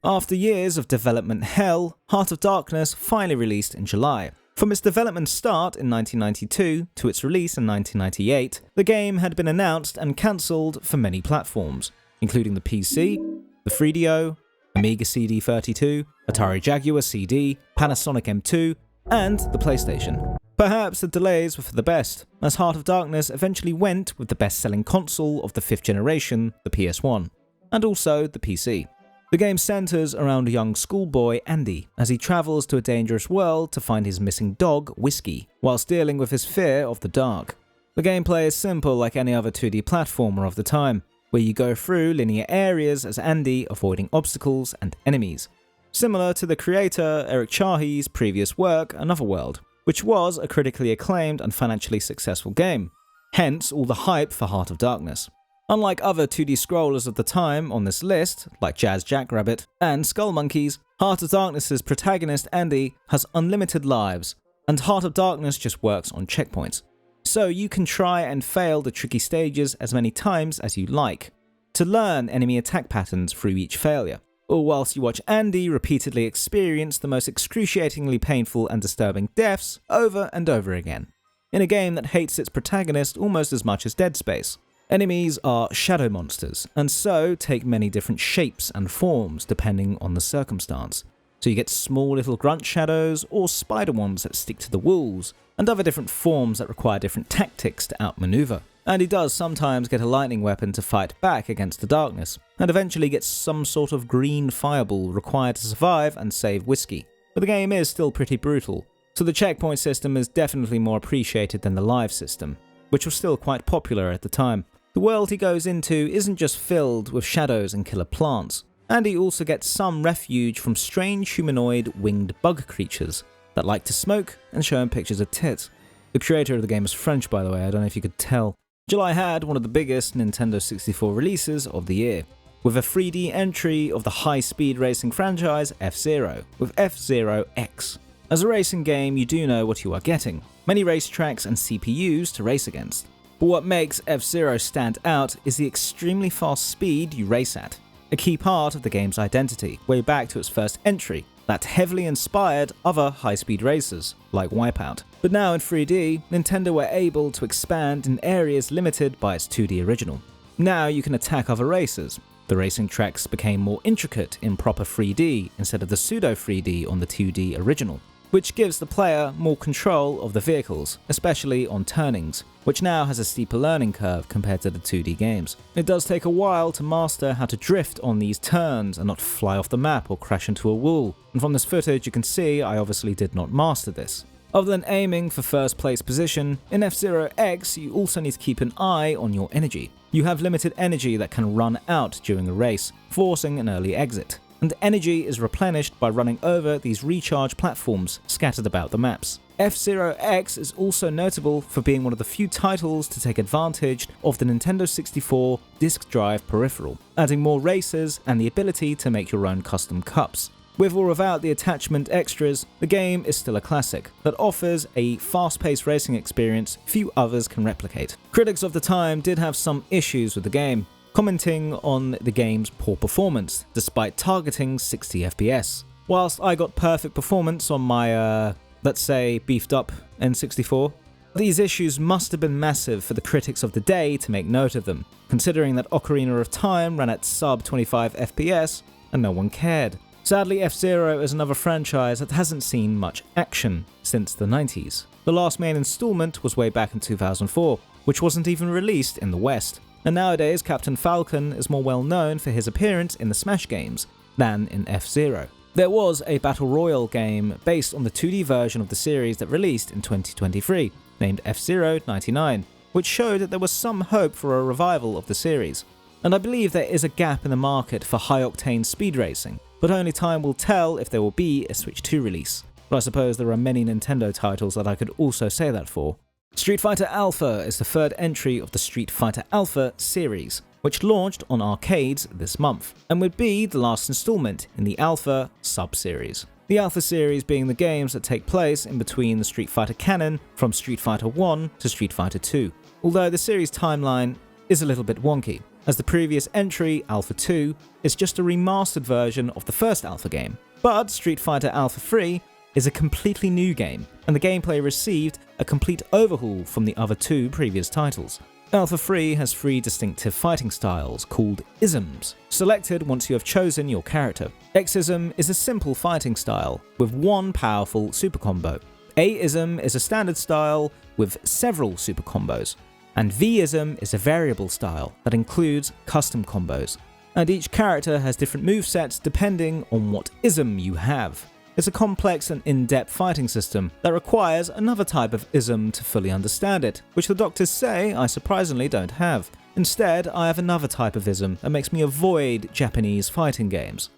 After years of development hell, Heart of Darkness finally released in July. From its development start in 1992 to its release in 1998, the game had been announced and cancelled for many platforms, including the PC, the 3DO, Amiga CD32, Atari Jaguar CD, Panasonic M2, and the PlayStation. Perhaps the delays were for the best, as Heart of Darkness eventually went with the best-selling console of the 5th generation, the PS1, and also the PC. The game centers around a young schoolboy, Andy, as he travels to a dangerous world to find his missing dog, Whiskey, whilst dealing with his fear of the dark. The gameplay is simple like any other 2D platformer of the time, where you go through linear areas as Andy avoiding obstacles and enemies. Similar to the creator Eric Chahi's previous work, Another World, which was a critically acclaimed and financially successful game. Hence all the hype for Heart of Darkness. Unlike other 2D scrollers of the time on this list, like Jazz Jackrabbit and Skull Monkeys, Heart of Darkness's protagonist Andy has unlimited lives, and Heart of Darkness just works on checkpoints. So you can try and fail the tricky stages as many times as you like, to learn enemy attack patterns through each failure, or whilst you watch Andy repeatedly experience the most excruciatingly painful and disturbing deaths over and over again, in a game that hates its protagonist almost as much as Dead Space. Enemies are shadow monsters, and so take many different shapes and forms depending on the circumstance. So you get small little grunt shadows, or spider ones that stick to the walls, and other different forms that require different tactics to outmaneuver. And he does sometimes get a lightning weapon to fight back against the darkness, and eventually gets some sort of green fireball required to survive and save Whiskey. But the game is still pretty brutal, so the checkpoint system is definitely more appreciated than the live system, which was still quite popular at the time. The world he goes into isn't just filled with shadows and killer plants, and he also gets some refuge from strange humanoid winged bug creatures that like to smoke and show him pictures of tits. The creator of the game is French, by the way, I don't know if you could tell. July had one of the biggest Nintendo 64 releases of the year, with a 3D entry of the high-speed racing franchise F-Zero, with F-Zero X. As a racing game, you do know what you are getting, many racetracks and CPUs to race against. But what makes F-Zero stand out is the extremely fast speed you race at, a key part of the game's identity, way back to its first entry, that heavily inspired other high-speed racers, like Wipeout. But now in 3D, Nintendo were able to expand in areas limited by its 2D original. Now you can attack other racers. The racing tracks became more intricate in proper 3D instead of the pseudo-3D on the 2D original, which gives the player more control of the vehicles, especially on turnings, which now has a steeper learning curve compared to the 2D games. It does take a while to master how to drift on these turns and not fly off the map or crash into a wall, and from this footage you can see I obviously did not master this. Other than aiming for first place position, in F-Zero X you also need to keep an eye on your energy. You have limited energy that can run out during a race, forcing an early exit, and energy is replenished by running over these recharge platforms scattered about the maps. F-Zero X is also notable for being one of the few titles to take advantage of the Nintendo 64 disk drive peripheral, adding more races and the ability to make your own custom cups. With or without the attachment extras, the game is still a classic that offers a fast-paced racing experience few others can replicate. Critics of the time did have some issues with the game, commenting on the game's poor performance, despite targeting 60 FPS. Whilst I got perfect performance on my, let's say, beefed up N64, these issues must have been massive for the critics of the day to make note of them, considering that Ocarina of Time ran at sub 25 FPS and no one cared. Sadly, F-Zero is another franchise that hasn't seen much action since the 90s. The last main installment was way back in 2004, which wasn't even released in the West. And nowadays, Captain Falcon is more well known for his appearance in the Smash games than in F-Zero. There was a Battle Royale game based on the 2D version of the series that released in 2023, named F-Zero 99, which showed that there was some hope for a revival of the series. And I believe there is a gap in the market for high-octane speed racing, but only time will tell if there will be a Switch 2 release. But I suppose there are many Nintendo titles that I could also say that for. Street Fighter Alpha is the third entry of the Street Fighter Alpha series, which launched on arcades this month, and would be the last installment in the Alpha sub-series. The Alpha series being the games that take place in between the Street Fighter canon from Street Fighter 1 to Street Fighter 2, although the series timeline is a little bit wonky, as the previous entry, Alpha 2, is just a remastered version of the first Alpha game. But Street Fighter Alpha 3 is a completely new game, and the gameplay received a complete overhaul from the other two previous titles. Alpha 3 has 3 distinctive fighting styles called isms, selected once you have chosen your character. X-ism is a simple fighting style with one powerful super combo. A-ism is a standard style with several super combos. And V-ism is a variable style that includes custom combos. And each character has different movesets depending on what ism you have. It's a complex and in-depth fighting system that requires another type of ism to fully understand it, which the doctors say I surprisingly don't have. Instead, I have another type of ism that makes me avoid Japanese fighting games.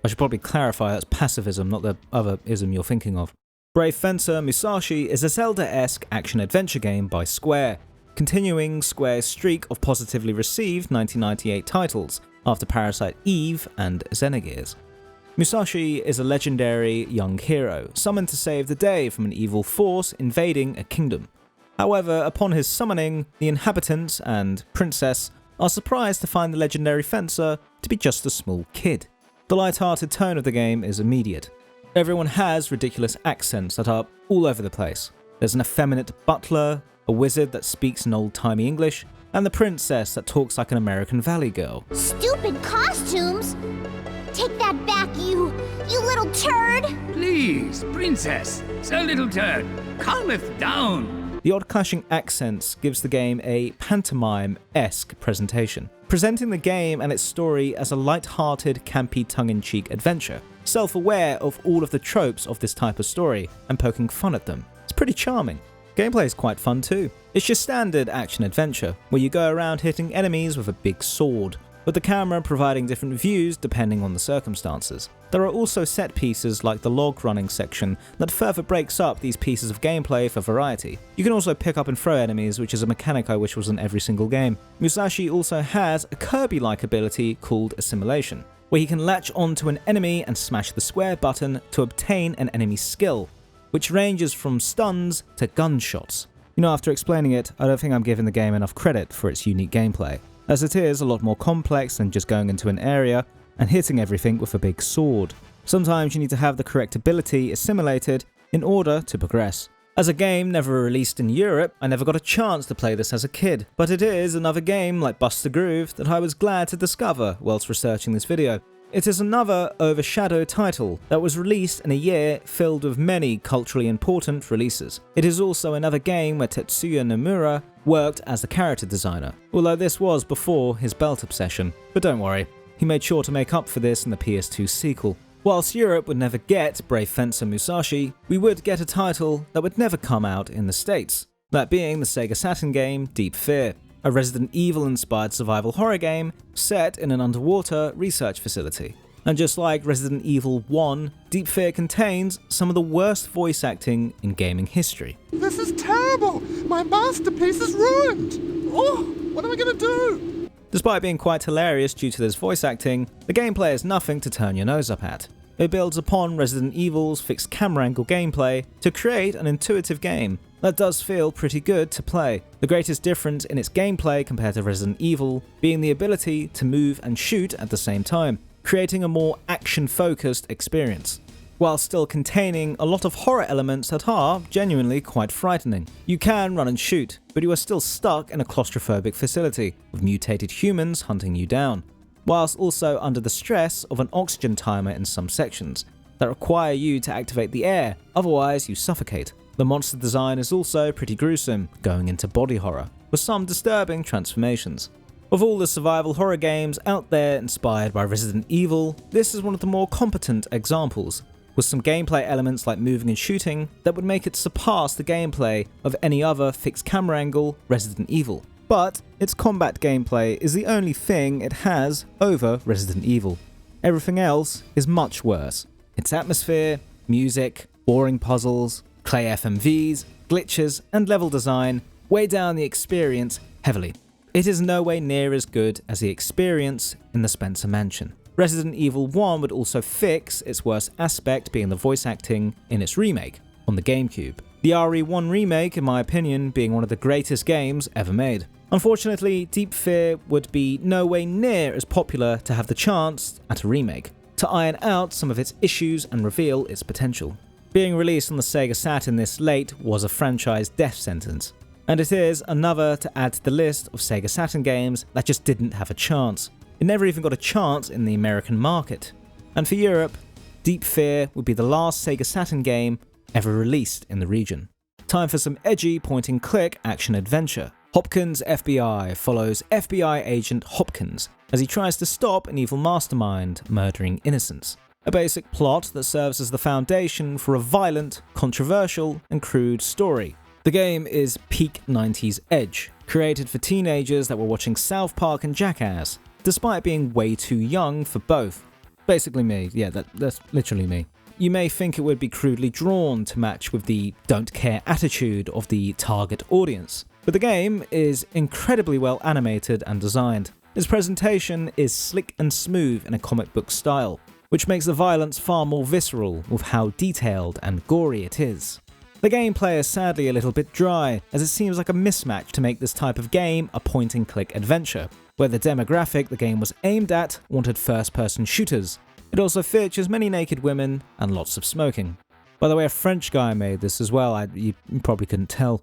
I should probably clarify that's pacifism, not the other ism you're thinking of. Brave Fencer Musashi is a Zelda-esque action-adventure game by Square, continuing Square's streak of positively received 1998 titles after Parasite Eve and Xenogears. Musashi is a legendary young hero, summoned to save the day from an evil force invading a kingdom. However, upon his summoning, the inhabitants and princess are surprised to find the legendary fencer to be just a small kid. The light-hearted tone of the game is immediate. Everyone has ridiculous accents that are all over the place. There's an effeminate butler, a wizard that speaks in old-timey English, and the princess that talks like an American Valley girl. Stupid costumes! Take that back, you little turd! Please, princess, so little turd, calmeth down. The odd clashing accents gives the game a pantomime-esque presentation, presenting the game and its story as a light-hearted, campy, tongue-in-cheek adventure, self-aware of all of the tropes of this type of story and poking fun at them. It's pretty charming. Gameplay is quite fun too. It's your standard action-adventure, where you go around hitting enemies with a big sword, with the camera providing different views depending on the circumstances. There are also set pieces like the log running section that further breaks up these pieces of gameplay for variety. You can also pick up and throw enemies, which is a mechanic I wish was in every single game. Musashi also has a Kirby-like ability called Assimilation, where he can latch onto an enemy and smash the square button to obtain an enemy skill, which ranges from stuns to gunshots. You know, after explaining it, I don't think I'm giving the game enough credit for its unique gameplay, as it is a lot more complex than just going into an area and hitting everything with a big sword. Sometimes you need to have the correct ability assimilated in order to progress. As a game never released in Europe, I never got a chance to play this as a kid, but it is another game like Bust the Groove that I was glad to discover whilst researching this video. It is another overshadowed title that was released in a year filled with many culturally important releases. It is also another game where Tetsuya Nomura worked as the character designer, although this was before his belt obsession. But don't worry, he made sure to make up for this in the PS2 sequel. Whilst Europe would never get Brave Fencer Musashi, we would get a title that would never come out in the States, that being the Sega Saturn game Deep Fear, a Resident Evil-inspired survival horror game set in an underwater research facility. And just like Resident Evil 1, Deep Fear contains some of the worst voice acting in gaming history. This is terrible! My masterpiece is ruined! Oh, what am I gonna do? Despite being quite hilarious due to this voice acting, the gameplay is nothing to turn your nose up at. It builds upon Resident Evil's fixed camera angle gameplay to create an intuitive game that does feel pretty good to play. The greatest difference in its gameplay compared to Resident Evil being the ability to move and shoot at the same time, creating a more action-focused experience, while still containing a lot of horror elements that are genuinely quite frightening. You can run and shoot, but you are still stuck in a claustrophobic facility, with mutated humans hunting you down, whilst also under the stress of an oxygen timer in some sections, that require you to activate the air, otherwise you suffocate. The monster design is also pretty gruesome, going into body horror, with some disturbing transformations. Of all the survival horror games out there inspired by Resident Evil, this is one of the more competent examples, with some gameplay elements like moving and shooting that would make it surpass the gameplay of any other fixed camera angle Resident Evil. But its combat gameplay is the only thing it has over Resident Evil. Everything else is much worse. Its atmosphere, music, boring puzzles, clay FMVs, glitches, and level design weigh down the experience heavily. It is no way near as good as the experience in the Spencer Mansion. Resident Evil 1 would also fix its worst aspect being the voice acting in its remake on the GameCube. The RE1 remake, in my opinion, being one of the greatest games ever made. Unfortunately, Deep Fear would be no way near as popular to have the chance at a remake, to iron out some of its issues and reveal its potential. Being released on the Sega Saturn this late was a franchise death sentence, and it is another to add to the list of Sega Saturn games that just didn't have a chance. It never even got a chance in the American market. And for Europe, Deep Fear would be the last Sega Saturn game ever released in the region. Time for some edgy point-and-click action-adventure. Hopkins FBI follows FBI agent Hopkins as he tries to stop an evil mastermind murdering innocents. A basic plot that serves as the foundation for a violent, controversial, and crude story. The game is peak 90s edge, created for teenagers that were watching South Park and Jackass, despite being way too young for both. Basically me, yeah, that's literally me. You may think it would be crudely drawn to match with the don't care attitude of the target audience, but the game is incredibly well animated and designed. Its presentation is slick and smooth in a comic book style, which makes the violence far more visceral with how detailed and gory it is. The gameplay is sadly a little bit dry, as it seems like a mismatch to make this type of game a point-and-click adventure, where the demographic the game was aimed at wanted first-person shooters. It also features many naked women and lots of smoking. By the way, a French guy made this as well, you probably couldn't tell.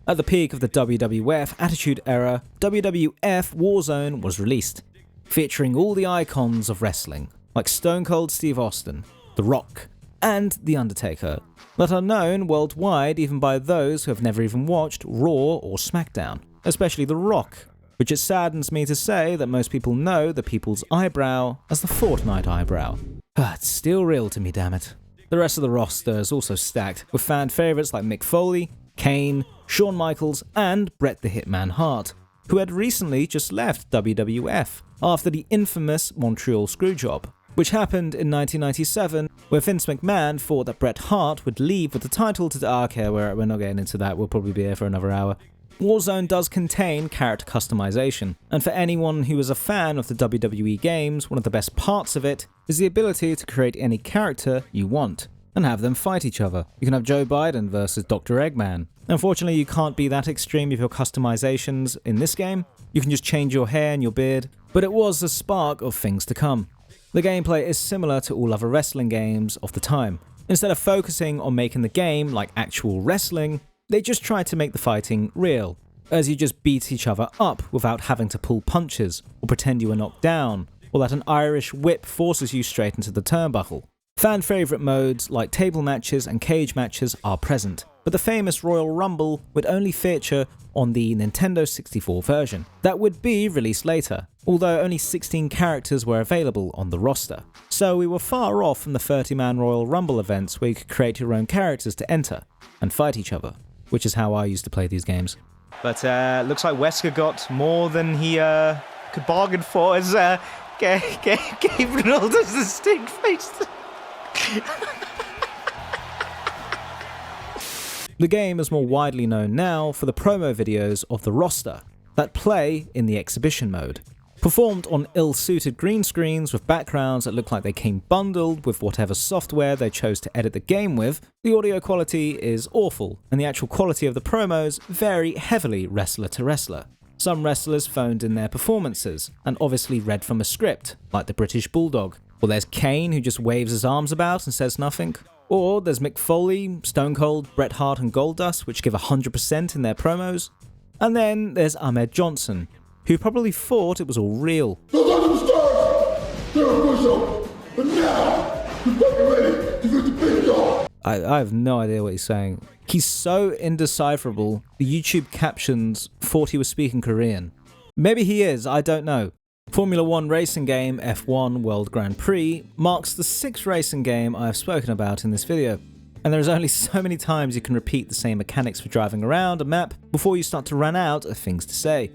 At the peak of the WWF Attitude Era, WWF Warzone was released, featuring all the icons of wrestling, like Stone Cold Steve Austin, The Rock, and The Undertaker, that are known worldwide even by those who have never even watched Raw or SmackDown, especially The Rock, which it saddens me to say that most people know the people's eyebrow as the Fortnite eyebrow. It's still real to me, damn it. The rest of the roster is also stacked, with fan favourites like Mick Foley, Kane, Shawn Michaels, and Bret the Hitman Hart, who had recently just left WWF after the infamous Montreal Screwjob, which happened in 1997, where Vince McMahon thought that Bret Hart would leave with the title to okay, we're not getting into that, we'll probably be here for another hour. Warzone does contain character customization, and for anyone who is a fan of the WWE games, one of the best parts of it is the ability to create any character you want, and have them fight each other. You can have Joe Biden versus Dr. Eggman. Unfortunately, you can't be that extreme with your customizations in this game. You can just change your hair and your beard, but it was the spark of things to come. The gameplay is similar to all other wrestling games of the time. Instead of focusing on making the game like actual wrestling, they just tried to make the fighting real, as you just beat each other up without having to pull punches, or pretend you were knocked down, or that an Irish whip forces you straight into the turnbuckle. Fan favourite modes like table matches and cage matches are present, but the famous Royal Rumble would only feature on the Nintendo 64 version. That would be released later, although only 16 characters were available on the roster. So we were far off from the 30-man Royal Rumble events where you could create your own characters to enter and fight each other, which is how I used to play these games. But looks like Wesker got more than he could bargain for as Gabriel does the stink face. The game is more widely known now for the promo videos of the roster that play in the exhibition mode. Performed on ill-suited green screens with backgrounds that look like they came bundled with whatever software they chose to edit the game with, the audio quality is awful, and the actual quality of the promos vary heavily wrestler to wrestler. Some wrestlers phoned in their performances, and obviously read from a script, like the British Bulldog. Or there's Kane, who just waves his arms about and says nothing. Or there's Mick Foley, Stone Cold, Bret Hart and Goldust, which give 100% in their promos. And then there's Ahmed Johnson, who probably thought it was all real. Those are the stars! They're official! But now, you fucking ready? I have no idea what he's saying. He's so indecipherable, the YouTube captions thought he was speaking Korean. Maybe he is, I don't know. Formula 1 racing game F1 World Grand Prix marks the 6th racing game I have spoken about in this video. And there is only so many times you can repeat the same mechanics for driving around a map before you start to run out of things to say.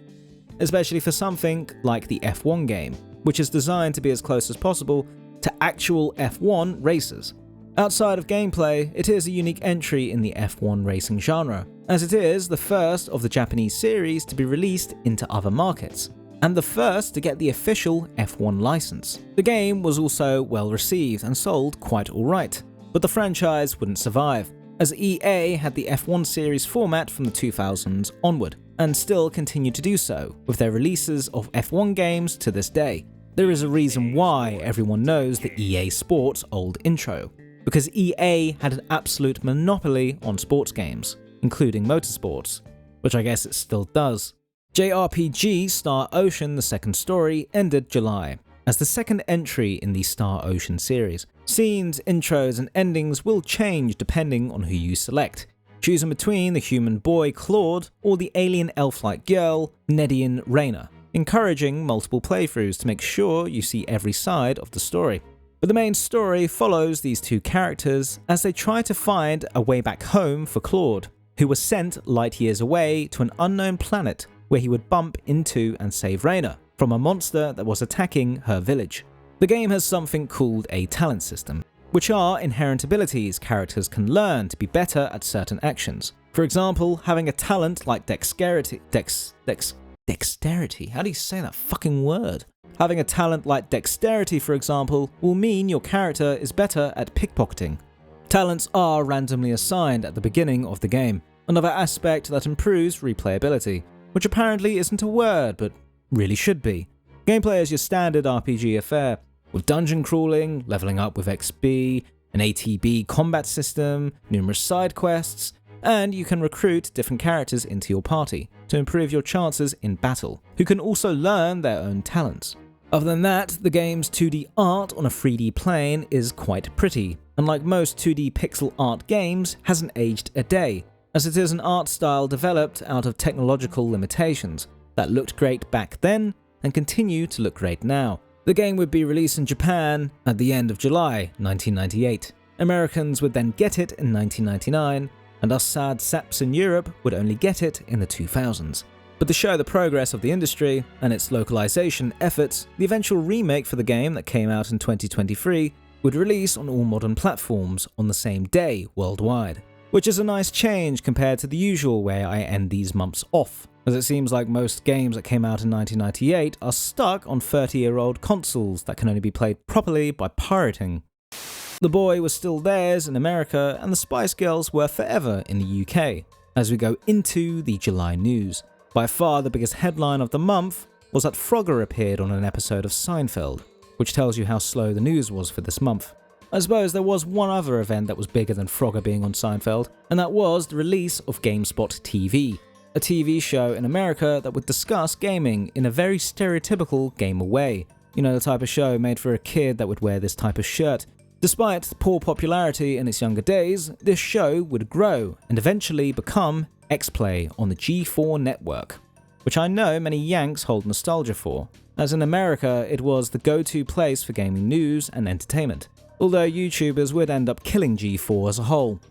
Especially for something like the F1 game, which is designed to be as close as possible to actual F1 races. Outside of gameplay, it is a unique entry in the F1 racing genre, as it is the first of the Japanese series to be released into other markets, and the first to get the official F1 license. The game was also well received and sold quite alright, but the franchise wouldn't survive, as EA had the F1 series format from the 2000s onward, and still continue to do so, with their releases of F1 games to this day. There is a reason why everyone knows the EA Sports old intro, because EA had an absolute monopoly on sports games, including motorsports, which I guess it still does. JRPG Star Ocean: The Second Story ended July, as the second entry in the Star Ocean series. Scenes, intros, and endings will change depending on who you select, choosing between the human boy Claude or the alien elf-like girl Nedian Reyna, encouraging multiple playthroughs to make sure you see every side of the story. But the main story follows these two characters as they try to find a way back home for Claude, who was sent light years away to an unknown planet where he would bump into and save Reyna from a monster that was attacking her village. The game has something called a talent system, which are inherent abilities characters can learn to be better at certain actions. For example, having a talent like dexterity. Dexterity? How do you say that fucking word? Having a talent like dexterity, for example, will mean your character is better at pickpocketing. Talents are randomly assigned at the beginning of the game, another aspect that improves replayability, which apparently isn't a word, but really should be. Gameplay is your standard RPG affair, with dungeon crawling, leveling up with XP, an ATB combat system, numerous side quests, and you can recruit different characters into your party to improve your chances in battle, who can also learn their own talents. Other than that, the game's 2D art on a 3D plane is quite pretty, and like most 2D pixel art games, hasn't aged a day, as it is an art style developed out of technological limitations that looked great back then and continue to look great now. The game would be released in Japan at the end of July 1998. Americans would then get it in 1999, and us sad saps in Europe would only get it in the 2000s. But to show the progress of the industry and its localization efforts, the eventual remake for the game that came out in 2023 would release on all modern platforms on the same day worldwide, which is a nice change compared to the usual way I end these months off, as it seems like most games that came out in 1998 are stuck on 30-year-old consoles that can only be played properly by pirating. The Boy was still theirs in America, and the Spice Girls were forever in the UK. As we go into the July news, by far the biggest headline of the month was that Frogger appeared on an episode of Seinfeld, which tells you how slow the news was for this month. I suppose there was one other event that was bigger than Frogger being on Seinfeld, and that was the release of GameSpot TV, a TV show in America that would discuss gaming in a very stereotypical gamer way. You know, the type of show made for a kid that would wear this type of shirt. Despite poor popularity in its younger days, this show would grow and eventually become X-Play on the G4 network, which I know many Yanks hold nostalgia for, as in America it was the go-to place for gaming news and entertainment, although YouTubers would end up killing G4 as a whole.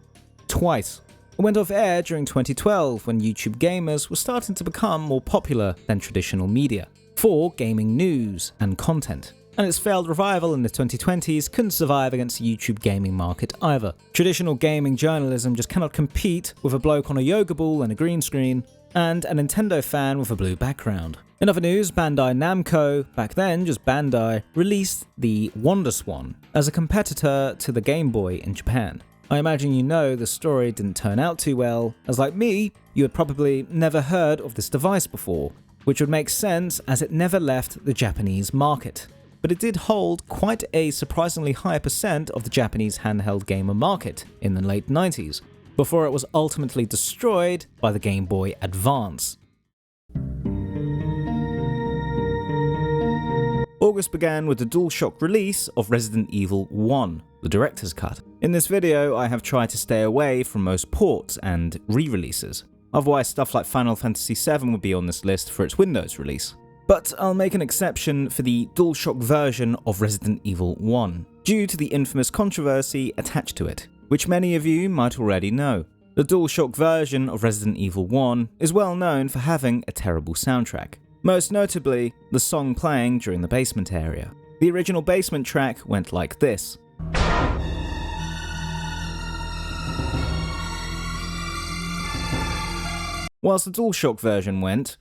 Twice. It went off air during 2012 when YouTube gamers were starting to become more popular than traditional media for gaming news and content. And its failed revival in the 2020s couldn't survive against the YouTube gaming market either. Traditional gaming journalism just cannot compete with a bloke on a yoga ball and a green screen, and a Nintendo fan with a blue background. In other news, Bandai Namco, back then just Bandai, released the WonderSwan as a competitor to the Game Boy in Japan. I imagine you know the story didn't turn out too well, as like me, you had probably never heard of this device before, which would make sense as it never left the Japanese market. But it did hold quite a surprisingly high percent of the Japanese handheld gamer market in the late 90s, before it was ultimately destroyed by the Game Boy Advance. August began with the DualShock release of Resident Evil 1, the director's cut. In this video, I have tried to stay away from most ports and re-releases. Otherwise, stuff like Final Fantasy VII would be on this list for its Windows release. But I'll make an exception for the DualShock version of Resident Evil 1, due to the infamous controversy attached to it, which many of you might already know. The DualShock version of Resident Evil 1 is well known for having a terrible soundtrack, most notably the song playing during the basement area. The original basement track went like this. Whilst the DualShock version went...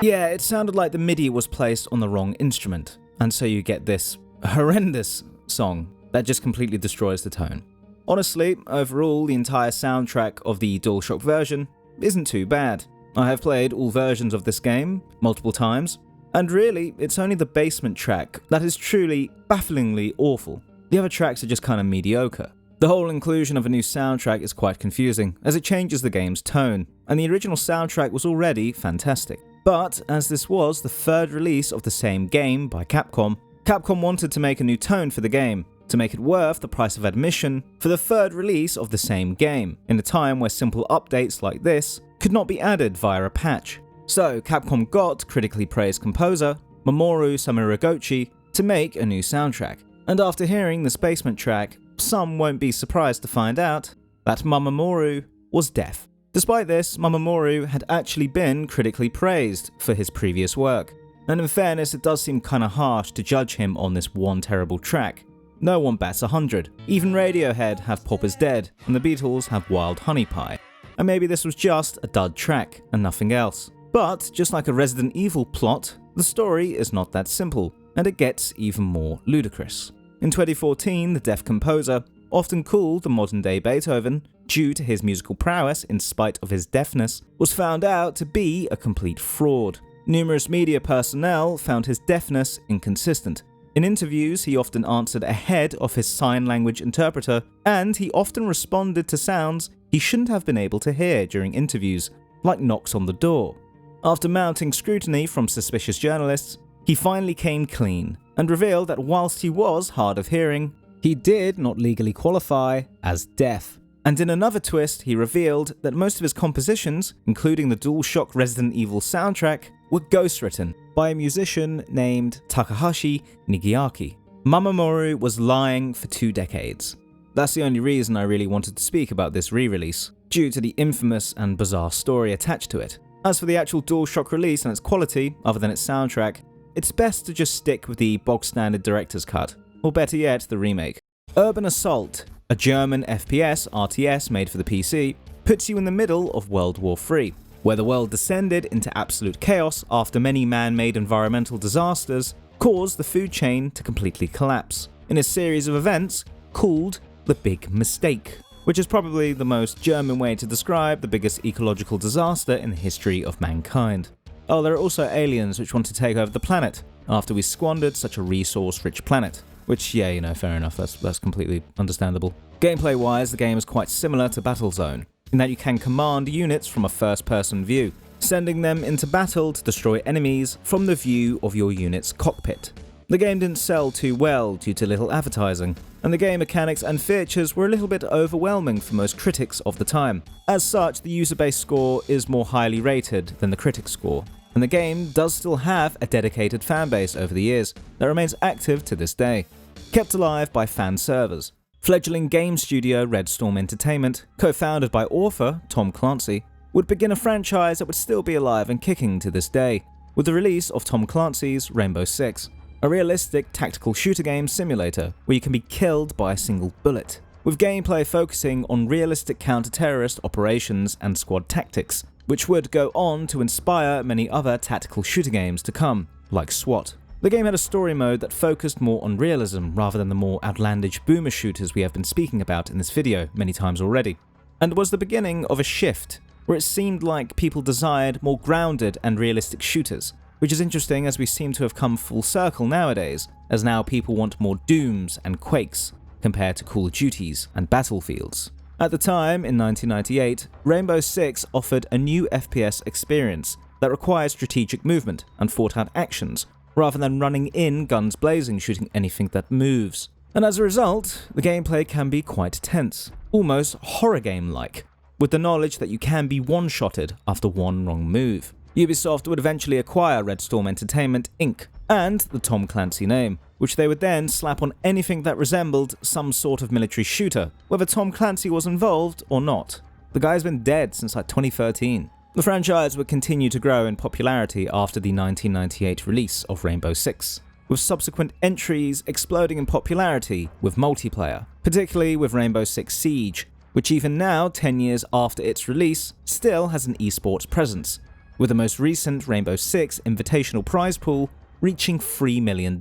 Yeah, it sounded like the MIDI was placed on the wrong instrument, and so you get this horrendous song that just completely destroys the tone. Honestly, overall, the entire soundtrack of the DualShock version isn't too bad. I have played all versions of this game multiple times, and really, it's only the basement track that is truly, bafflingly awful. The other tracks are just kind of mediocre. The whole inclusion of a new soundtrack is quite confusing, as it changes the game's tone, and the original soundtrack was already fantastic. But, as this was the third release of the same game by Capcom, Capcom wanted to make a new tone for the game, to make it worth the price of admission for the third release of the same game, in a time where simple updates like this could not be added via a patch. So, Capcom got critically praised composer Mamoru Samuragochi to make a new soundtrack. And after hearing this basement track, some won't be surprised to find out that Mamoru was deaf. Despite this, Mamoru had actually been critically praised for his previous work. And in fairness, it does seem kinda harsh to judge him on this one terrible track. No one bats 100. Even Radiohead have Pop Is Dead, and the Beatles have Wild Honey Pie. And maybe this was just a dud track, and nothing else. But, just like a Resident Evil plot, the story is not that simple, and it gets even more ludicrous. In 2014, the deaf composer, often called the modern-day Beethoven, due to his musical prowess in spite of his deafness, was found out to be a complete fraud. Numerous media personnel found his deafness inconsistent. In interviews, he often answered ahead of his sign language interpreter, and he often responded to sounds he shouldn't have been able to hear during interviews, like knocks on the door. After mounting scrutiny from suspicious journalists, he finally came clean and revealed that whilst he was hard of hearing, he did not legally qualify as deaf. And in another twist, he revealed that most of his compositions, including the DualShock Resident Evil soundtrack, were ghostwritten by a musician named Takahashi Nigiaki. Mamoru was lying for 2 decades. That's the only reason I really wanted to speak about this re-release, due to the infamous and bizarre story attached to it. As for the actual DualShock release and its quality, other than its soundtrack, it's best to just stick with the bog-standard director's cut, or better yet, the remake. Urban Assault, a German FPS RTS made for the PC, puts you in the middle of World War III, where the world descended into absolute chaos after many man-made environmental disasters caused the food chain to completely collapse, in a series of events called the Big Mistake, which is probably the most German way to describe the biggest ecological disaster in the history of mankind. Oh, there are also aliens which want to take over the planet after we squandered such a resource-rich planet. Which, yeah, you know, fair enough, that's completely understandable. Gameplay-wise, the game is quite similar to Battlezone, in that you can command units from a first-person view, sending them into battle to destroy enemies from the view of your unit's cockpit. The game didn't sell too well due to little advertising, and the game mechanics and features were a little bit overwhelming for most critics of the time. As such, the user-based score is more highly rated than the critic score, and the game does still have a dedicated fanbase over the years that remains active to this day. Kept alive by fan servers. Fledgling game studio Red Storm Entertainment, co-founded by author Tom Clancy, would begin a franchise that would still be alive and kicking to this day, with the release of Tom Clancy's Rainbow Six, a realistic tactical shooter game simulator where you can be killed by a single bullet, with gameplay focusing on realistic counter-terrorist operations and squad tactics, which would go on to inspire many other tactical shooter games to come, like SWAT. The game had a story mode that focused more on realism rather than the more outlandish boomer shooters we have been speaking about in this video many times already, and was the beginning of a shift where it seemed like people desired more grounded and realistic shooters, which is interesting as we seem to have come full circle nowadays, as now people want more Dooms and Quakes compared to Call of Duties and Battlefields. At the time, in 1998, Rainbow Six offered a new FPS experience that required strategic movement and thought-out actions, rather than running in guns blazing shooting anything that moves. And as a result, the gameplay can be quite tense, almost horror game-like, with the knowledge that you can be one-shotted after one wrong move. Ubisoft would eventually acquire Red Storm Entertainment Inc. and the Tom Clancy name, which they would then slap on anything that resembled some sort of military shooter, whether Tom Clancy was involved or not. The guy's been dead since like 2013. The franchise would continue to grow in popularity after the 1998 release of Rainbow Six, with subsequent entries exploding in popularity with multiplayer, particularly with Rainbow Six Siege, which even now, 10 years after its release, still has an esports presence, with the most recent Rainbow Six Invitational prize pool reaching $3 million.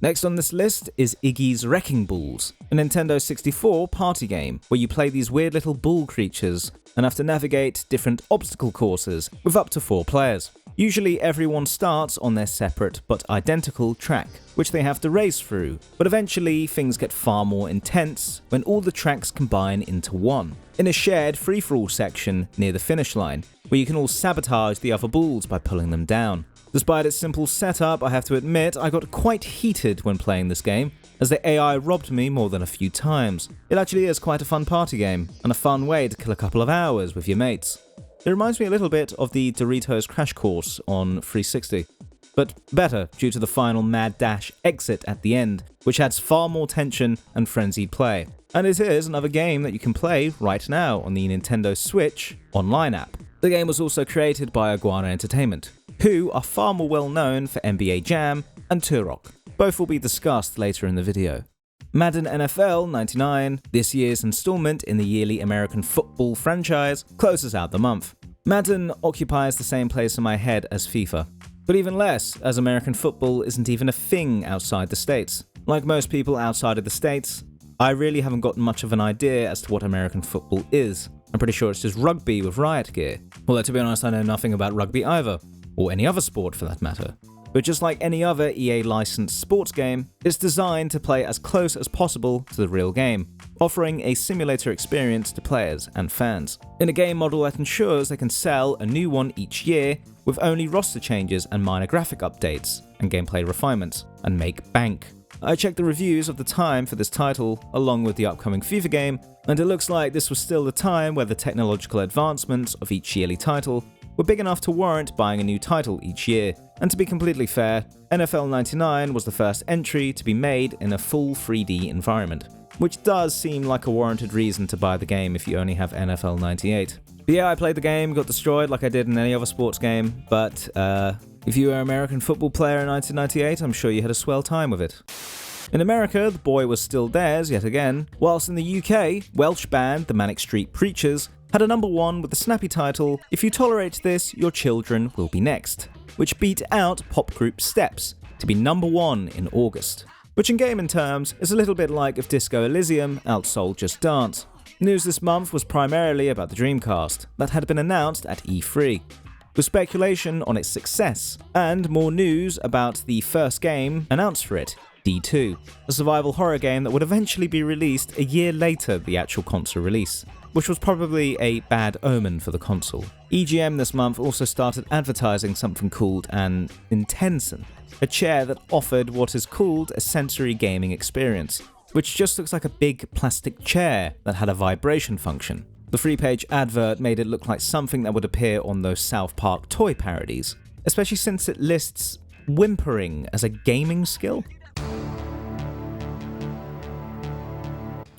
Next on this list is Iggy's Wrecking Balls, a Nintendo 64 party game where you play these weird little bull creatures and have to navigate different obstacle courses with up to 4 players. Usually everyone starts on their separate but identical track, which they have to race through, but eventually things get far more intense when all the tracks combine into one, in a shared free-for-all section near the finish line, where you can all sabotage the other bulls by pulling them down. Despite its simple setup, I have to admit I got quite heated when playing this game, as the AI robbed me more than a few times. It actually is quite a fun party game, and a fun way to kill a couple of hours with your mates. It reminds me a little bit of the Doritos Crash Course on 360, but better due to the final mad dash exit at the end, which adds far more tension and frenzied play. And it is another game that you can play right now on the Nintendo Switch online app. The game was also created by Iguana Entertainment, who are far more well known for NBA Jam and Turok. Both will be discussed later in the video. Madden NFL 99, this year's installment in the yearly American football franchise, closes out the month. Madden occupies the same place in my head as FIFA, but even less, as American football isn't even a thing outside the States. Like most people outside of the States, I really haven't gotten much of an idea as to what American football is. I'm pretty sure it's just rugby with riot gear. Although to be honest, I know nothing about rugby either, or any other sport for that matter. But just like any other EA licensed sports game, it's designed to play as close as possible to the real game, offering a simulator experience to players and fans. In a game model that ensures they can sell a new one each year with only roster changes and minor graphic updates and gameplay refinements, and make bank. I checked the reviews of the time for this title along with the upcoming FIFA game, and it looks like this was still the time where the technological advancements of each yearly title were big enough to warrant buying a new title each year. And to be completely fair, NFL 99 was the first entry to be made in a full 3D environment, which does seem like a warranted reason to buy the game if you only have NFL 98. But yeah, I played the game, got destroyed like I did in any other sports game, but if you were an American football player in 1998, I'm sure you had a swell time with it. In America, the boy was still theirs yet again, whilst in the UK, Welsh band The Manic Street Preachers had a #1 with the snappy title, If You Tolerate This, Your Children Will Be Next, which beat out pop group Steps to be #1 in August, which in gaming terms is a little bit like if Disco Elysium outsold Just Dance. News this month was primarily about the Dreamcast, that had been announced at E3, with speculation on its success, and more news about the first game announced for it, D2, a survival horror game that would eventually be released a year later the actual console release, which was probably a bad omen for the console. EGM this month also started advertising something called an Intensen, a chair that offered what is called a sensory gaming experience, which just looks like a big plastic chair that had a vibration function. The 3-page advert made it look like something that would appear on those South Park toy parodies, especially since it lists whimpering as a gaming skill.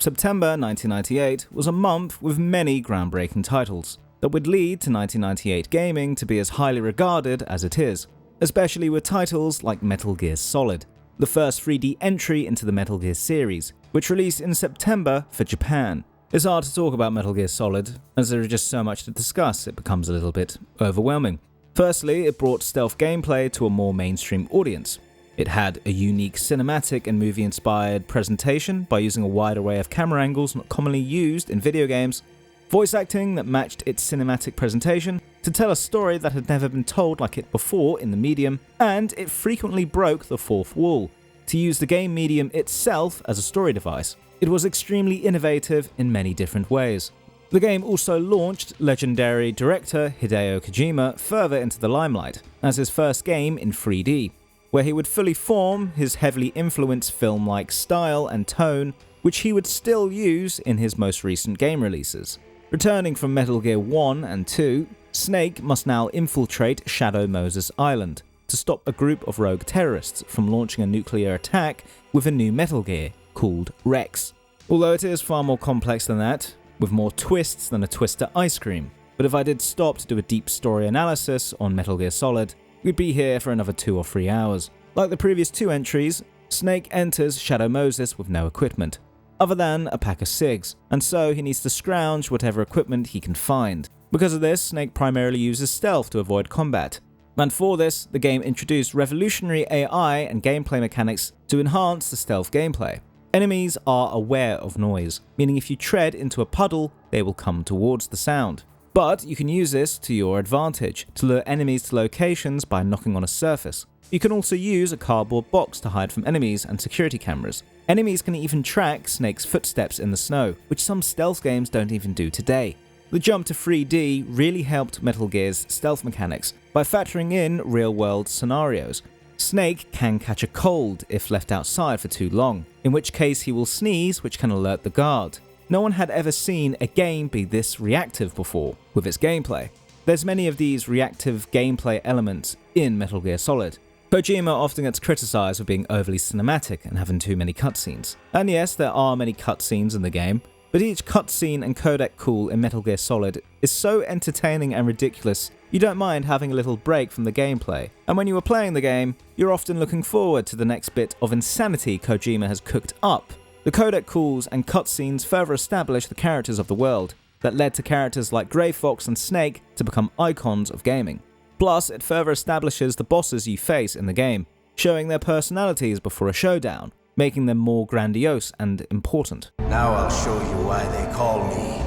September 1998 was a month with many groundbreaking titles that would lead to 1998 gaming to be as highly regarded as it is, especially with titles like Metal Gear Solid, the first 3D entry into the Metal Gear series, which released in September for Japan. It's hard to talk about Metal Gear Solid, as there is just so much to discuss, it becomes a little bit overwhelming. Firstly, it brought stealth gameplay to a more mainstream audience. It had a unique cinematic and movie-inspired presentation by using a wide array of camera angles not commonly used in video games, voice acting that matched its cinematic presentation to tell a story that had never been told like it before in the medium, and it frequently broke the fourth wall, to use the game medium itself as a story device. It was extremely innovative in many different ways. The game also launched legendary director Hideo Kojima further into the limelight as his first game in 3D, where he would fully form his heavily influenced film-like style and tone, which he would still use in his most recent game releases. Returning from Metal Gear 1 and 2, Snake must now infiltrate Shadow Moses Island to stop a group of rogue terrorists from launching a nuclear attack with a new Metal Gear called Rex. Although it is far more complex than that, with more twists than a Twister ice cream. But if I did stop to do a deep story analysis on Metal Gear Solid, we'd be here for another 2 or 3 hours. Like the previous 2 entries, Snake enters Shadow Moses with no equipment, other than a pack of cigs, and so he needs to scrounge whatever equipment he can find. Because of this, Snake primarily uses stealth to avoid combat. And for this, the game introduced revolutionary AI and gameplay mechanics to enhance the stealth gameplay. Enemies are aware of noise, meaning if you tread into a puddle, they will come towards the sound. But you can use this to your advantage, to lure enemies to locations by knocking on a surface. You can also use a cardboard box to hide from enemies and security cameras. Enemies can even track Snake's footsteps in the snow, which some stealth games don't even do today. The jump to 3D really helped Metal Gear's stealth mechanics by factoring in real-world scenarios. Snake can catch a cold if left outside for too long, in which case he will sneeze, which can alert the guard. No one had ever seen a game be this reactive before with its gameplay. There's many of these reactive gameplay elements in Metal Gear Solid. Kojima often gets criticized for being overly cinematic and having too many cutscenes. And yes, there are many cutscenes in the game, but each cutscene and codec call in Metal Gear Solid is so entertaining and ridiculous, you don't mind having a little break from the gameplay. And when you are playing the game, you're often looking forward to the next bit of insanity Kojima has cooked up. The codec calls and cutscenes further establish the characters of the world, that led to characters like Grey Fox and Snake to become icons of gaming. Plus, it further establishes the bosses you face in the game, showing their personalities before a showdown, making them more grandiose and important. Now I'll show you why they call me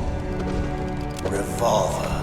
Revolver.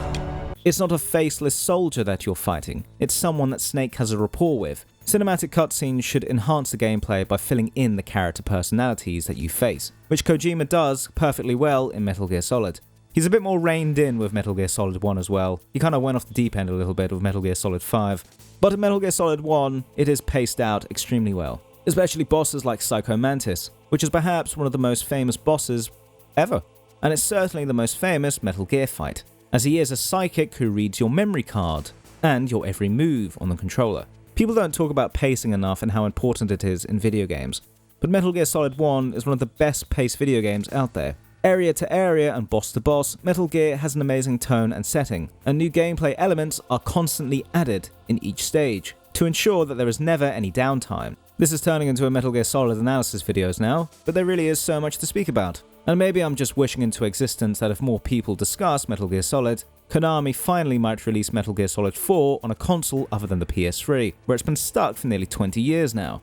It's not a faceless soldier that you're fighting, it's someone that Snake has a rapport with. Cinematic cutscenes should enhance the gameplay by filling in the character personalities that you face, which Kojima does perfectly well in Metal Gear Solid. He's a bit more reined in with Metal Gear Solid 1 as well. He kind of went off the deep end a little bit with Metal Gear Solid 5. But in Metal Gear Solid 1, it is paced out extremely well. Especially bosses like Psycho Mantis, which is perhaps one of the most famous bosses ever. And it's certainly the most famous Metal Gear fight, as he is a psychic who reads your memory card and your every move on the controller. People don't talk about pacing enough and how important it is in video games, but Metal Gear Solid 1 is one of the best paced video games out there. Area to area and boss to boss, Metal Gear has an amazing tone and setting, and new gameplay elements are constantly added in each stage to ensure that there is never any downtime. This is turning into a Metal Gear Solid analysis videos now, but there really is so much to speak about. And maybe I'm just wishing into existence that if more people discuss Metal Gear Solid, Konami finally might release Metal Gear Solid 4 on a console other than the PS3, where it's been stuck for nearly 20 years now.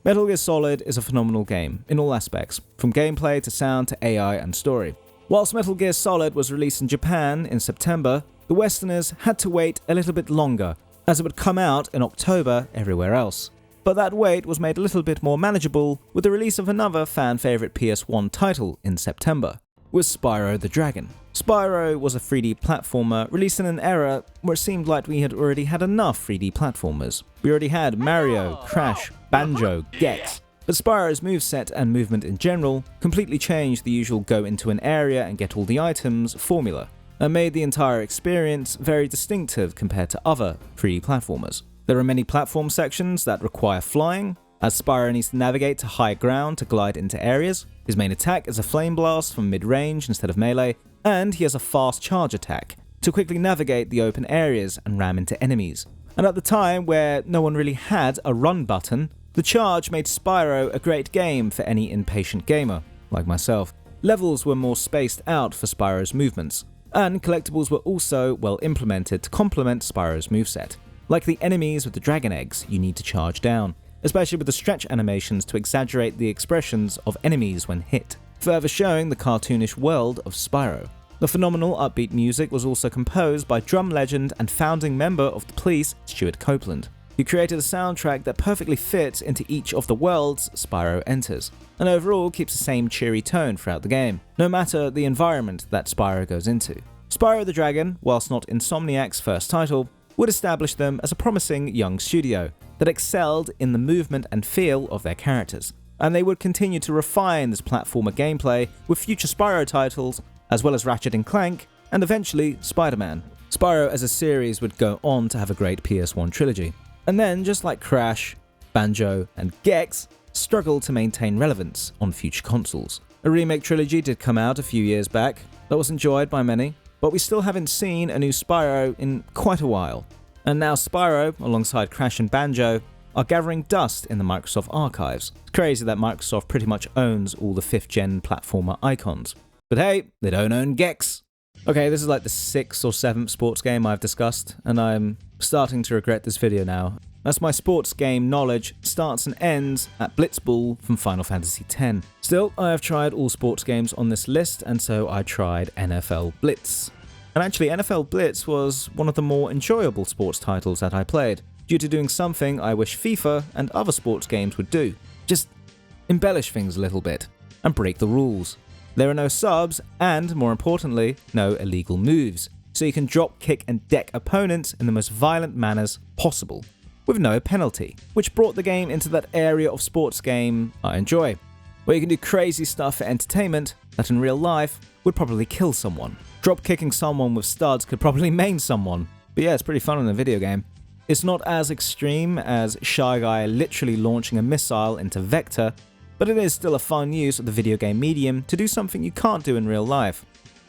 Metal Gear Solid is a phenomenal game in all aspects, from gameplay to sound to AI and story. Whilst Metal Gear Solid was released in Japan in September, the Westerners had to wait a little bit longer, as it would come out in October everywhere else. But that wait was made a little bit more manageable with the release of another fan-favourite PS1 title in September, with Spyro the Dragon. Spyro was a 3D platformer released in an era where it seemed like we had already had enough 3D platformers. We already had Mario, Crash, Banjo, Gex. But Spyro's moveset and movement in general completely changed the usual go into an area and get all the items formula, and made the entire experience very distinctive compared to other 3D platformers. There are many platform sections that require flying, as Spyro needs to navigate to high ground to glide into areas. His main attack is a flame blast from mid-range instead of melee, and he has a fast charge attack to quickly navigate the open areas and ram into enemies. And at the time where no one really had a run button, the charge made Spyro a great game for any impatient gamer, like myself. Levels were more spaced out for Spyro's movements, and collectibles were also well implemented to complement Spyro's moveset, like the enemies with the dragon eggs you need to charge down, especially with the stretch animations to exaggerate the expressions of enemies when hit, further showing the cartoonish world of Spyro. The phenomenal upbeat music was also composed by drum legend and founding member of the Police, Stuart Copeland, who created a soundtrack that perfectly fits into each of the worlds Spyro enters, and overall keeps the same cheery tone throughout the game, no matter the environment that Spyro goes into. Spyro the Dragon, whilst not Insomniac's first title, would establish them as a promising young studio that excelled in the movement and feel of their characters, and they would continue to refine this platformer gameplay with future Spyro titles, as well as Ratchet & Clank, and eventually Spider-Man. Spyro as a series would go on to have a great PS1 trilogy, and then, just like Crash, Banjo, and Gex, struggled to maintain relevance on future consoles. A remake trilogy did come out a few years back that was enjoyed by many, but we still haven't seen a new Spyro in quite a while. And now Spyro, alongside Crash and Banjo, are gathering dust in the Microsoft archives. It's crazy that Microsoft pretty much owns all the 5th-gen platformer icons. But hey, they don't own Gex. Okay, this is like the 6th or 7th sports game I've discussed, and I'm starting to regret this video now, as my sports game knowledge starts and ends at Blitzball from Final Fantasy X. Still, I have tried all sports games on this list, and so I tried NFL Blitz. And actually, NFL Blitz was one of the more enjoyable sports titles that I played, due to doing something I wish FIFA and other sports games would do. Just embellish things a little bit, and break the rules. There are no subs, and more importantly, no illegal moves, so you can drop, kick, and deck opponents in the most violent manners possible, with no penalty, which brought the game into that area of sports game I enjoy, where you can do crazy stuff for entertainment that in real life would probably kill someone. Drop kicking someone with studs could probably maim someone, but yeah, it's pretty fun in a video game. It's not as extreme as Shy Guy literally launching a missile into Vector, but it is still a fun use of the video game medium to do something you can't do in real life,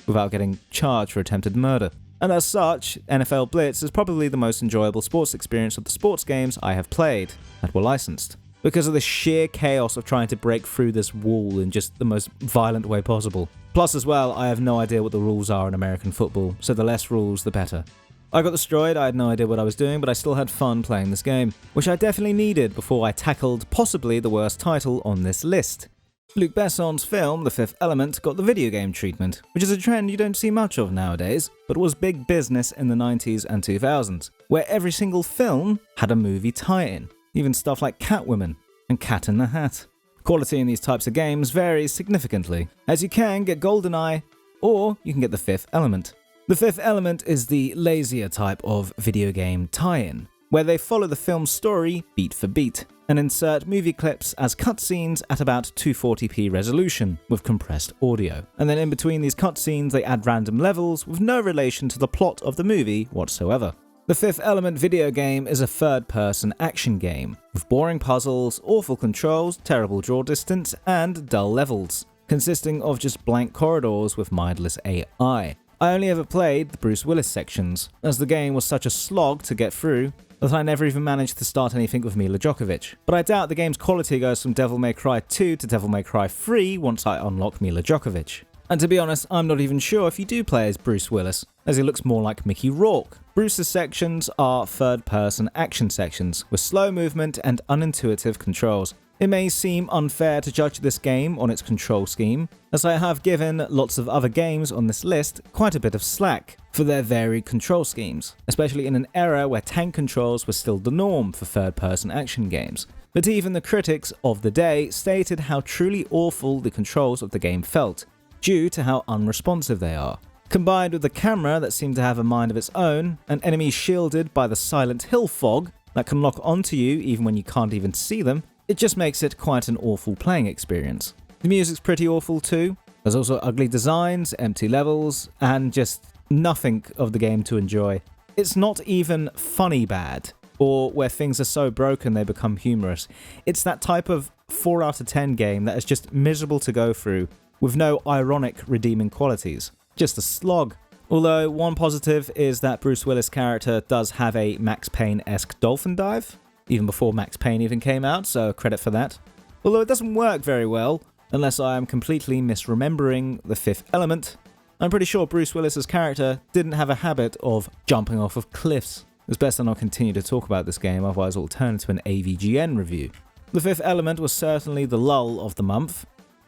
without getting charged for attempted murder. And as such, NFL Blitz is probably the most enjoyable sports experience of the sports games I have played that were licensed, because of the sheer chaos of trying to break through this wall in just the most violent way possible. Plus as well, I have no idea what the rules are in American football, so the less rules the better. I got destroyed, I had no idea what I was doing, but I still had fun playing this game, which I definitely needed before I tackled possibly the worst title on this list. Luc Besson's film, The Fifth Element, got the video game treatment, which is a trend you don't see much of nowadays, but was big business in the 90s and 2000s, where every single film had a movie tie-in, even stuff like Catwoman and Cat in the Hat. Quality in these types of games varies significantly, as you can get GoldenEye, or you can get The Fifth Element. The Fifth Element is the lazier type of video game tie-in, where they follow the film's story beat for beat, and insert movie clips as cutscenes at about 240p resolution with compressed audio. And then in between these cutscenes they add random levels with no relation to the plot of the movie whatsoever. The Fifth Element video game is a third-person action game, with boring puzzles, awful controls, terrible draw distance, and dull levels, consisting of just blank corridors with mindless AI. I only ever played the Bruce Willis sections, as the game was such a slog to get through that I never even managed to start anything with Mila Djokovic. But I doubt the game's quality goes from Devil May Cry 2 to Devil May Cry 3 once I unlock Mila Djokovic. And to be honest, I'm not even sure if you do play as Bruce Willis, as he looks more like Mickey Rourke. Bruce's sections are third-person action sections, with slow movement and unintuitive controls. It may seem unfair to judge this game on its control scheme, as I have given lots of other games on this list quite a bit of slack for their varied control schemes, especially in an era where tank controls were still the norm for third-person action games. But even the critics of the day stated how truly awful the controls of the game felt, due to how unresponsive they are. Combined with the camera that seemed to have a mind of its own, and enemies shielded by the Silent Hill fog that can lock onto you even when you can't even see them, it just makes it quite an awful playing experience. The music's pretty awful too. There's also ugly designs, empty levels, and just nothing of the game to enjoy. It's not even funny bad, or where things are so broken they become humorous. It's that type of 4 out of 10 game that is just miserable to go through, with no ironic redeeming qualities. Just a slog. Although one positive is that Bruce Willis' character does have a Max Payne-esque dolphin dive, even before Max Payne even came out, so credit for that. Although it doesn't work very well, unless I am completely misremembering The Fifth Element. I'm pretty sure Bruce Willis' character didn't have a habit of jumping off of cliffs. It's best I not continue to talk about this game, otherwise it will turn into an AVGN review. The Fifth Element was certainly the lull of the month,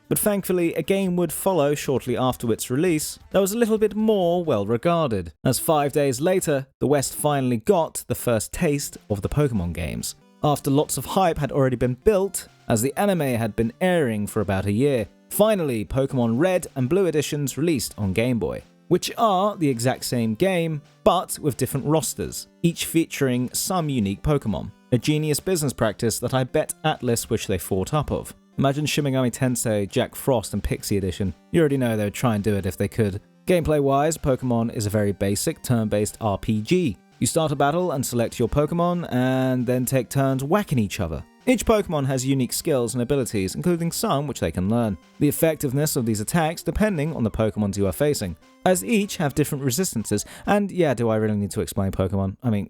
But thankfully, a game would follow shortly after its release that was a little bit more well regarded, as 5 days later, the West finally got the first taste of the Pokemon games. After lots of hype had already been built, as the anime had been airing for about a year, finally Pokemon Red and Blue editions released on Game Boy, which are the exact same game, but with different rosters, each featuring some unique Pokemon. A genius business practice that I bet Atlus wish they thought up of. Imagine Shin Megami Tensei, Jack Frost and Pixie Edition. You already know they would try and do it if they could. Gameplay-wise, Pokemon is a very basic turn-based RPG. You start a battle and select your Pokemon, and then take turns whacking each other. Each Pokemon has unique skills and abilities, including some which they can learn. The effectiveness of these attacks depending on the Pokemons you are facing, as each have different resistances. And yeah, do I really need to explain Pokemon? I mean,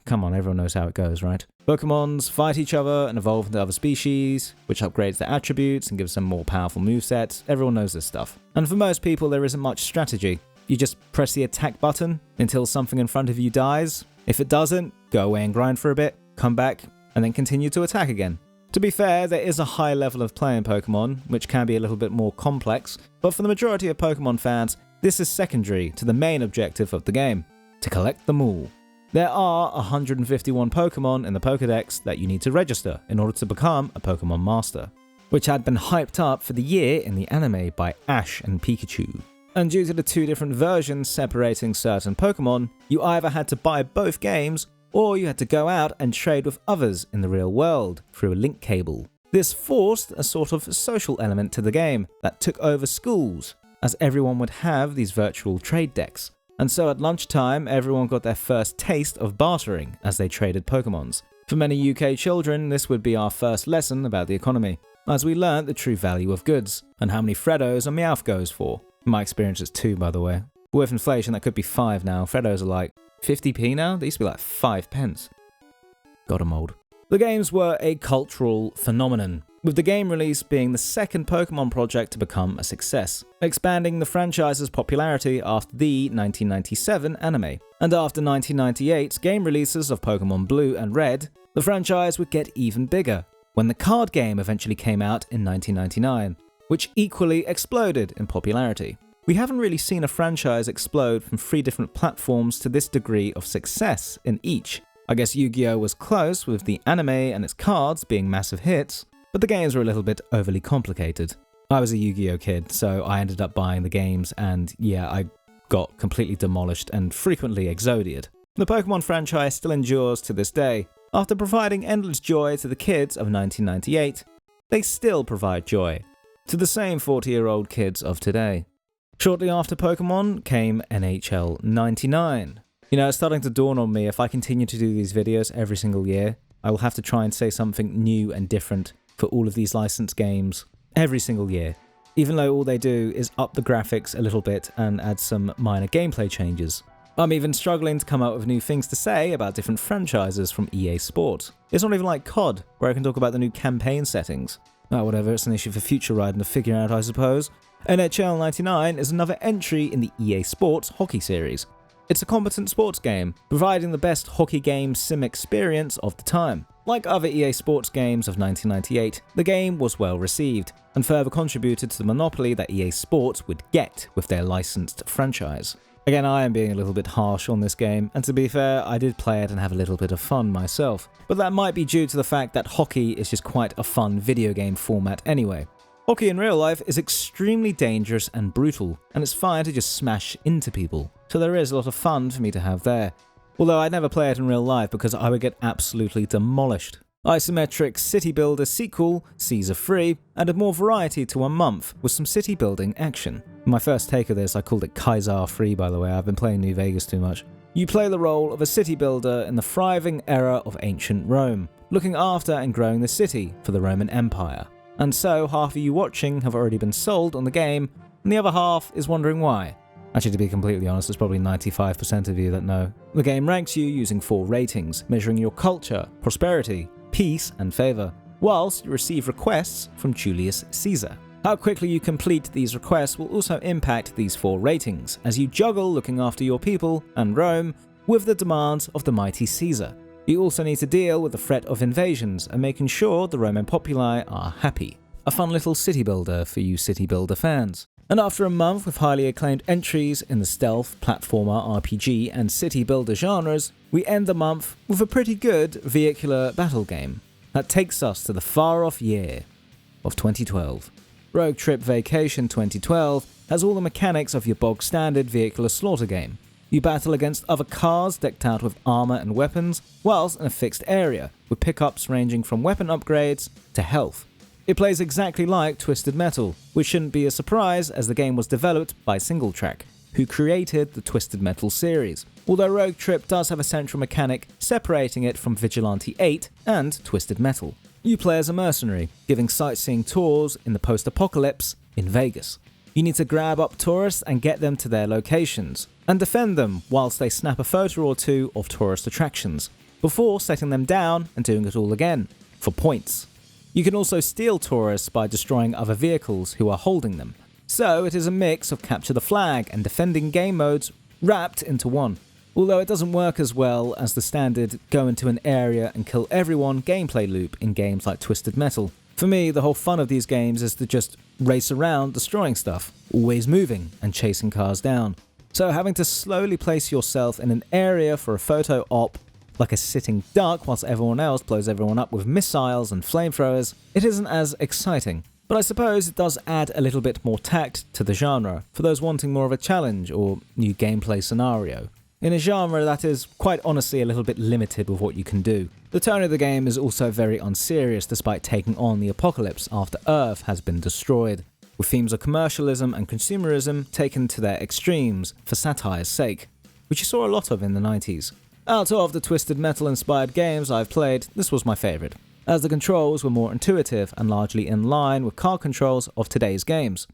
come on, everyone knows how it goes, right? Pokemons fight each other and evolve into other species, which upgrades their attributes and gives them more powerful movesets. Everyone knows this stuff. And for most people, there isn't much strategy. You just press the attack button until something in front of you dies. If it doesn't, go away and grind for a bit, come back, and then continue to attack again. To be fair, there is a high level of playing Pokemon, which can be a little bit more complex, but for the majority of Pokemon fans, this is secondary to the main objective of the game, to collect them all. There are 151 Pokemon in the Pokédex that you need to register in order to become a Pokemon Master, which had been hyped up for the year in the anime by Ash and Pikachu. And due to the two different versions separating certain Pokemon, you either had to buy both games, or you had to go out and trade with others in the real world through a link cable. This forced a sort of social element to the game that took over schools, as everyone would have these virtual trade decks. And so at lunchtime, everyone got their first taste of bartering as they traded Pokemons. For many UK children, this would be our first lesson about the economy, as we learnt the true value of goods, and how many Freddos a Meowth goes for. In my experience, it's 2, by the way. With inflation, that could be 5 now. Freddos are like 50p now? They used to be like 5 pence. Got 'em old. The games were a cultural phenomenon, with the game release being the second Pokemon project to become a success, expanding the franchise's popularity after the 1997 anime. And after 1998's game releases of Pokemon Blue and Red, the franchise would get even bigger, when the card game eventually came out in 1999, which equally exploded in popularity. We haven't really seen a franchise explode from 3 different platforms to this degree of success in each. I guess Yu-Gi-Oh! Was close with the anime and its cards being massive hits, but the games were a little bit overly complicated. I was a Yu-Gi-Oh! Kid, so I ended up buying the games and yeah, I got completely demolished and frequently exodied. The Pokemon franchise still endures to this day. After providing endless joy to the kids of 1998, they still provide joy to the same 40-year-old kids of today. Shortly after Pokemon came NHL 99. You know, it's starting to dawn on me, if I continue to do these videos every single year, I will have to try and say something new and different for all of these licensed games every single year, even though all they do is up the graphics a little bit and add some minor gameplay changes. I'm even struggling to come up with new things to say about different franchises from EA Sports. It's not even like COD, where I can talk about the new campaign settings. Oh, whatever, it's an issue for future riding to figure out, I suppose. NHL 99 is another entry in the EA Sports hockey series. It's a competent sports game, providing the best hockey game sim experience of the time. Like other EA Sports games of 1998, the game was well received, and further contributed to the monopoly that EA Sports would get with their licensed franchise. Again, I am being a little bit harsh on this game, and to be fair, I did play it and have a little bit of fun myself. But that might be due to the fact that hockey is just quite a fun video game format anyway. Hockey in real life is extremely dangerous and brutal, and it's fine to just smash into people, so there is a lot of fun for me to have there. Although I'd never play it in real life because I would get absolutely demolished. Isometric City Builder sequel, Caesar 3, added more variety to a month with some city building action. In my first take of this, I called it Kaiser 3, by the way. I've been playing New Vegas too much. You play the role of a city builder in the thriving era of ancient Rome, looking after and growing the city for the Roman Empire. And so half of you watching have already been sold on the game, and the other half is wondering why. Actually, to be completely honest, there's probably 95% of you that know. The game ranks you using 4 ratings, measuring your culture, prosperity, peace, and favor, whilst you receive requests from Julius Caesar. How quickly you complete these requests will also impact these 4 ratings, as you juggle looking after your people and Rome with the demands of the mighty Caesar. You also need to deal with the threat of invasions and making sure the Roman populi are happy. a fun little city builder for you city builder fans. And after a month with highly acclaimed entries in the stealth, platformer, RPG and city builder genres, we end the month with a pretty good vehicular battle game that takes us to the far-off year of 2012. Rogue Trip Vacation 2012 has all the mechanics of your bog-standard vehicular slaughter game. You battle against other cars decked out with armor and weapons, whilst in a fixed area, with pickups ranging from weapon upgrades to health. It plays exactly like Twisted Metal, which shouldn't be a surprise as the game was developed by Singletrack, who created the Twisted Metal series. Although Rogue Trip does have a central mechanic separating it from Vigilante 8 and Twisted Metal. You play as a mercenary, giving sightseeing tours in the post-apocalypse in Vegas. You need to grab up tourists and get them to their locations, and defend them whilst they snap a photo or two of tourist attractions, before setting them down and doing it all again, for points. You can also steal tourists by destroying other vehicles who are holding them. So it is a mix of capture the flag and defending game modes wrapped into one. Although it doesn't work as well as the standard go into an area and kill everyone gameplay loop in games like Twisted Metal. For me, the whole fun of these games is to just race around destroying stuff, always moving and chasing cars down. So having to slowly place yourself in an area for a photo op like a sitting duck whilst everyone else blows everyone up with missiles and flamethrowers, it isn't as exciting. But I suppose it does add a little bit more tact to the genre for those wanting more of a challenge or new gameplay scenario, in a genre that is quite honestly a little bit limited with what you can do. The tone of the game is also very unserious despite taking on the apocalypse after Earth has been destroyed, with themes of commercialism and consumerism taken to their extremes for satire's sake, which you saw a lot of in the 90s. Out of the Twisted Metal inspired games I've played, this was my favourite, as the controls were more intuitive and largely in line with car controls of today's games.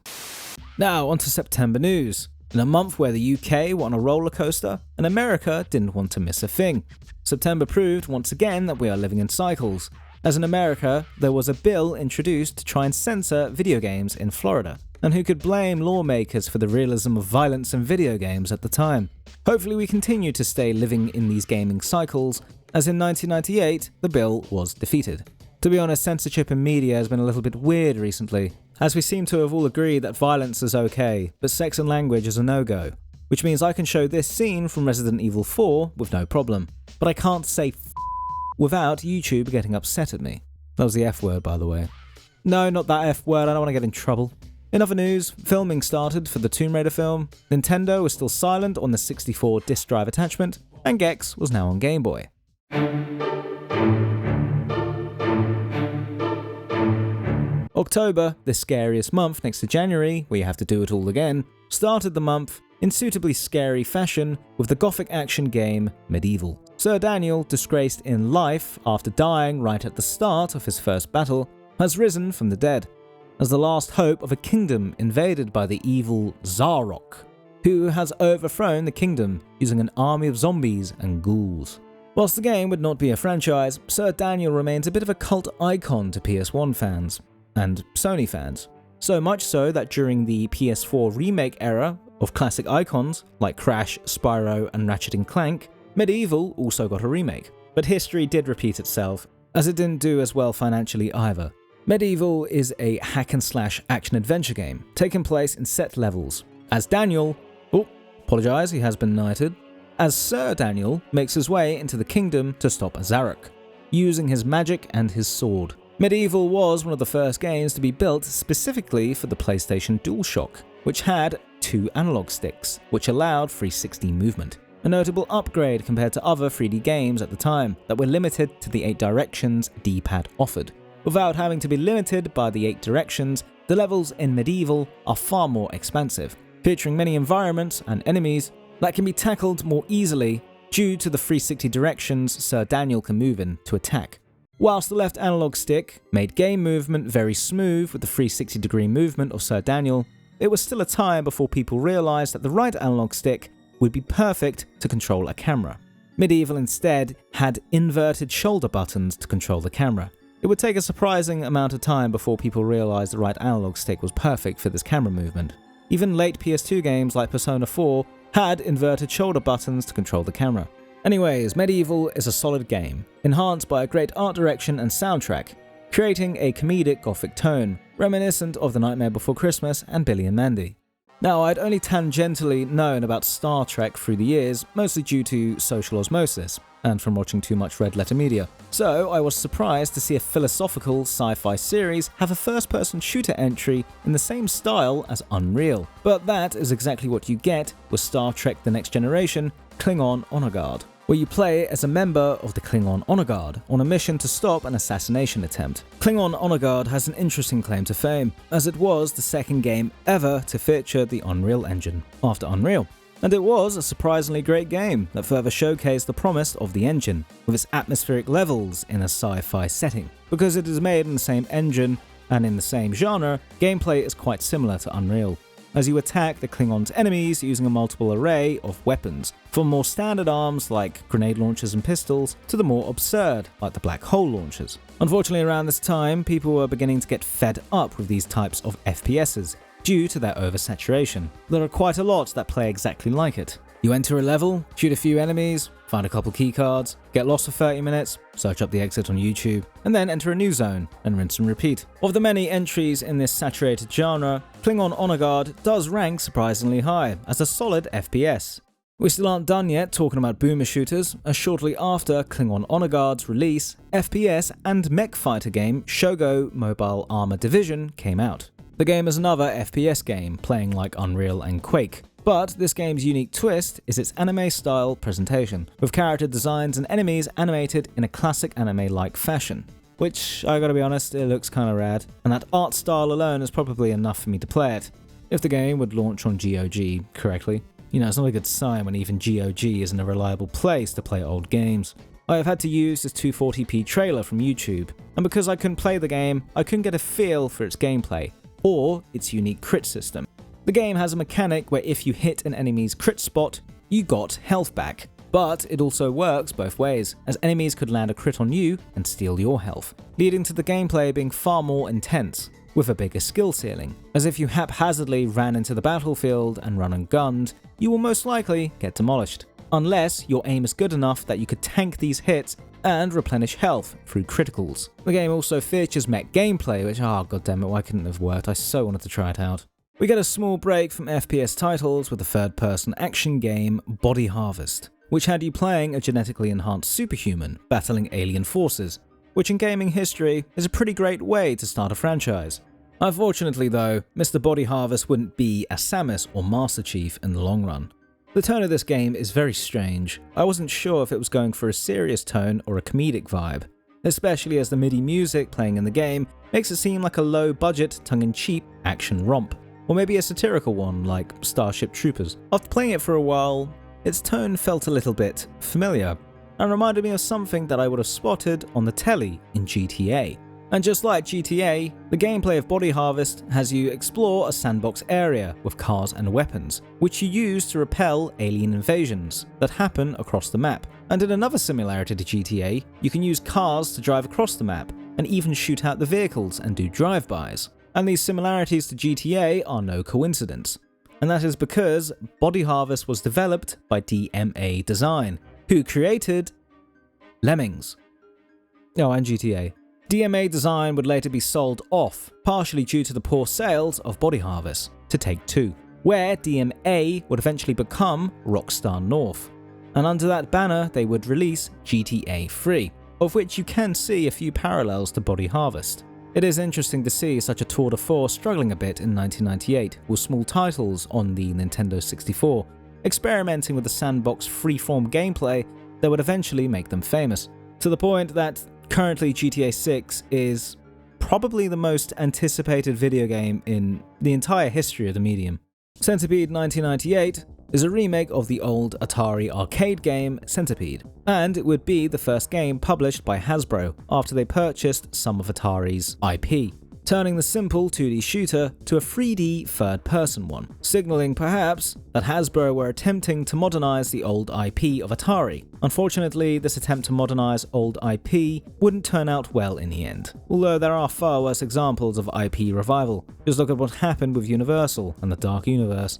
Now onto September news. In a month where the UK were on a roller coaster and America didn't want to miss a thing, September proved once again that we are living in cycles. As in America, there was a bill introduced to try and censor video games in Florida. And who could blame lawmakers for the realism of violence in video games at the time? Hopefully we continue to stay living in these gaming cycles, as in 1998 the bill was defeated. To be honest, censorship in media has been a little bit weird recently, as we seem to have all agreed that violence is okay, but sex and language is a no-go. Which means I can show this scene from Resident Evil 4 with no problem, but I can't say f*** without YouTube getting upset at me. That was the F word, by the way. No, not that F word, I don't want to get in trouble. In other news, filming started for the Tomb Raider film, Nintendo was still silent on the 64 disc drive attachment, and Gex was now on Game Boy. October, the scariest month next to January, where you have to do it all again, started the month in suitably scary fashion with the gothic action game Medieval. Sir Daniel, disgraced in life after dying right at the start of his first battle, has risen from the dead, as the last hope of a kingdom invaded by the evil Zarok, who has overthrown the kingdom using an army of zombies and ghouls. Whilst the game would not be a franchise, Sir Daniel remains a bit of a cult icon to PS1 fans and Sony fans. So much so that during the PS4 remake era of classic icons like Crash, Spyro and Ratchet & Clank, Medieval also got a remake. But history did repeat itself, as it didn't do as well financially either. Medieval is a hack-and-slash action-adventure game, taking place in set levels. As Daniel, he has been knighted, as Sir Daniel makes his way into the kingdom to stop Zarok, using his magic and his sword. Medieval was one of the first games to be built specifically for the PlayStation DualShock, which had 2 analog sticks, which allowed 360 movement. A notable upgrade compared to other 3D games at the time that were limited to the 8 directions D-pad offered. Without having to be limited by the 8 directions, the levels in Medieval are far more expansive, featuring many environments and enemies that can be tackled more easily due to the 360 directions Sir Daniel can move in to attack. Whilst the left analog stick made game movement very smooth with the 360-degree movement of Sir Daniel, it was still a time before people realised that the right analog stick would be perfect to control a camera. Medieval instead had inverted shoulder buttons to control the camera. It would take a surprising amount of time before people realised the right analog stick was perfect for this camera movement. Even late PS2 games like Persona 4 had inverted shoulder buttons to control the camera. Anyways, Medieval is a solid game, enhanced by a great art direction and soundtrack. creating a comedic gothic tone, reminiscent of The Nightmare Before Christmas and Billy and Mandy. Now, I'd only tangentially known about Star Trek through the years, mostly due to social osmosis, and from watching too much red letter media. So I was surprised to see a philosophical sci-fi series have a first-person shooter entry in the same style as Unreal. But that is exactly what you get with Star Trek The Next Generation Klingon Honor Guard, where you play as a member of the Klingon Honor Guard on a mission to stop an assassination attempt. Klingon Honor Guard has an interesting claim to fame, as it was the second game ever to feature the Unreal Engine, after Unreal. And it was a surprisingly great game that further showcased the promise of the engine, with its atmospheric levels in a sci-fi setting. Because it is made in the same engine and in the same genre, gameplay is quite similar to Unreal, as you attack the Klingons' enemies using a multiple array of weapons, from more standard arms like grenade launchers and pistols, to the more absurd like the black hole launchers. Unfortunately, around this time, people were beginning to get fed up with these types of FPSs, due to their oversaturation. There are quite a lot that play exactly like it. You enter a level, shoot a few enemies, find a couple keycards, get lost for 30 minutes, search up the exit on YouTube, and then enter a new zone, and rinse and repeat. Of the many entries in this saturated genre, Klingon Honor Guard does rank surprisingly high as a solid FPS. We still aren't done yet talking about boomer shooters, as shortly after Klingon Honor Guard's release, FPS and mech fighter game Shogo Mobile Armor Division came out. The game is another FPS game, playing like Unreal and Quake, but this game's unique twist is its anime-style presentation, with character designs and enemies animated in a classic anime-like fashion. Which, I gotta be honest, it looks kinda rad, and that art style alone is probably enough for me to play it, if the game would launch on GOG correctly. You know, it's not a good sign when even GOG isn't a reliable place to play old games. I have had to use this 240p trailer from YouTube, and because I couldn't play the game, I couldn't get a feel for its gameplay, or its unique crit system. The game has a mechanic where if you hit an enemy's crit spot, you got health back. But it also works both ways, as enemies could land a crit on you and steal your health, leading to the gameplay being far more intense, with a bigger skill ceiling, as if you haphazardly ran into the battlefield and run and gunned, you will most likely get demolished, unless your aim is good enough that you could tank these hits and replenish health through criticals. The game also features mech gameplay, which, goddammit, why couldn't it have worked? I so wanted to try it out. We get a small break from FPS titles with the third-person action game Body Harvest, which had you playing a genetically enhanced superhuman battling alien forces, which in gaming history is a pretty great way to start a franchise. Unfortunately though, Mr. Body Harvest wouldn't be a Samus or Master Chief in the long run. The tone of this game is very strange. I wasn't sure if it was going for a serious tone or a comedic vibe, especially as the MIDI music playing in the game makes it seem like a low-budget, tongue-in-cheek action romp, or maybe a satirical one like Starship Troopers. After playing it for a while, its tone felt a little bit familiar, and reminded me of something that I would have spotted on the telly in GTA. And just like GTA, the gameplay of Body Harvest has you explore a sandbox area with cars and weapons, which you use to repel alien invasions that happen across the map. And in another similarity to GTA, you can use cars to drive across the map, and even shoot out the vehicles and do drive-bys. And these similarities to GTA are no coincidence. And that is because Body Harvest was developed by DMA Design, who created Lemmings. Oh, and GTA. DMA Design would later be sold off, partially due to the poor sales of Body Harvest, to Take-Two, where DMA would eventually become Rockstar North. And under that banner, they would release GTA 3, of which you can see a few parallels to Body Harvest. It is interesting to see such a tour de force struggling a bit in 1998 with small titles on the Nintendo 64, experimenting with the sandbox freeform gameplay that would eventually make them famous, to the point that currently GTA 6 is probably the most anticipated video game in the entire history of the medium. Centipede 1998 is a remake of the old Atari arcade game Centipede, and it would be the first game published by Hasbro after they purchased some of Atari's IP, turning the simple 2D shooter to a 3D third-person one, signaling perhaps that Hasbro were attempting to modernize the old IP of Atari. Unfortunately, this attempt to modernize old IP wouldn't turn out well in the end, although there are far worse examples of IP revival. Just look at what happened with Universal and the Dark Universe.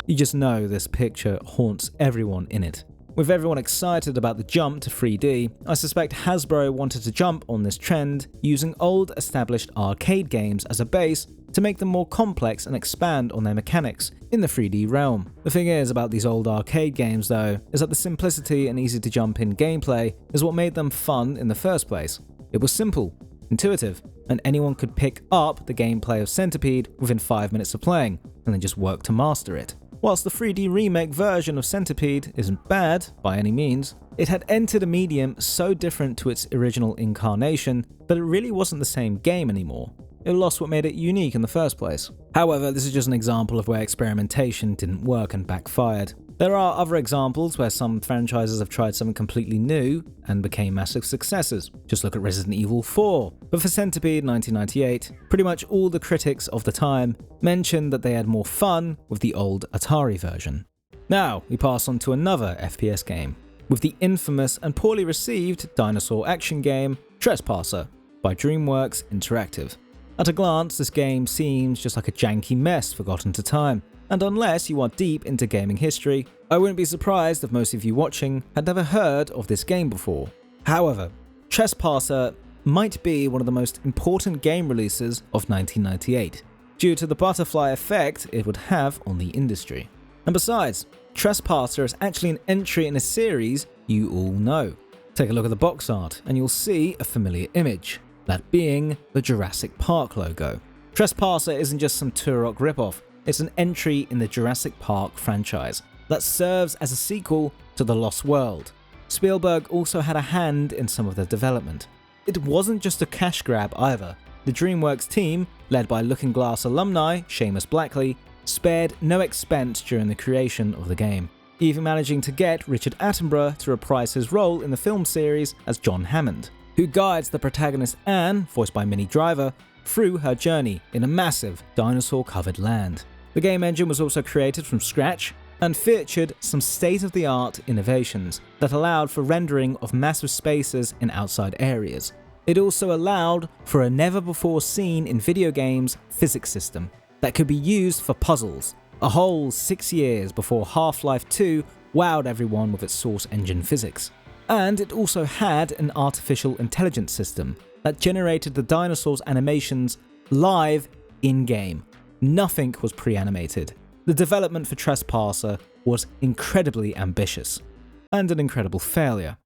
You just know this picture haunts everyone in it. With everyone excited about the jump to 3D, I suspect Hasbro wanted to jump on this trend using old established arcade games as a base to make them more complex and expand on their mechanics in the 3D realm. The thing is about these old arcade games though, is that the simplicity and easy to jump in gameplay is what made them fun in the first place. It was simple, intuitive, and anyone could pick up the gameplay of Centipede within 5 minutes of playing, and then just work to master it. Whilst the 3D remake version of Centipede isn't bad by any means, it had entered a medium so different to its original incarnation that it really wasn't the same game anymore. It lost what made it unique in the first place. However, this is just an example of where experimentation didn't work and backfired. There are other examples where some franchises have tried something completely new and became massive successes. Just look at Resident Evil 4. But for Centipede 1998, pretty much all the critics of the time mentioned that they had more fun with the old Atari version. Now, we pass on to another FPS game, with the infamous and poorly received dinosaur action game Trespasser by DreamWorks Interactive. At a glance, this game seems just like a janky mess forgotten to time. And unless you are deep into gaming history, I wouldn't be surprised if most of you watching had never heard of this game before. However, Trespasser might be one of the most important game releases of 1998, due to the butterfly effect it would have on the industry. And besides, Trespasser is actually an entry in a series you all know. Take a look at the box art and you'll see a familiar image, that being the Jurassic Park logo. Trespasser isn't just some Turok ripoff. It's an entry in the Jurassic Park franchise that serves as a sequel to The Lost World. Spielberg also had a hand in some of the development. It wasn't just a cash grab either. The DreamWorks team, led by Looking Glass alumni Seamus Blackley, spared no expense during the creation of the game, even managing to get Richard Attenborough to reprise his role in the film series as John Hammond, who guides the protagonist Anne, voiced by Minnie Driver, through her journey in a massive dinosaur-covered land. The game engine was also created from scratch and featured some state-of-the-art innovations that allowed for rendering of massive spaces in outside areas. It also allowed for a never-before-seen in video games physics system that could be used for puzzles, a whole 6 years before Half-Life 2 wowed everyone with its source engine physics. And it also had an artificial intelligence system that generated the dinosaurs' animations live in-game. Nothing was pre-animated. The development for Trespasser was incredibly ambitious, and an incredible failure.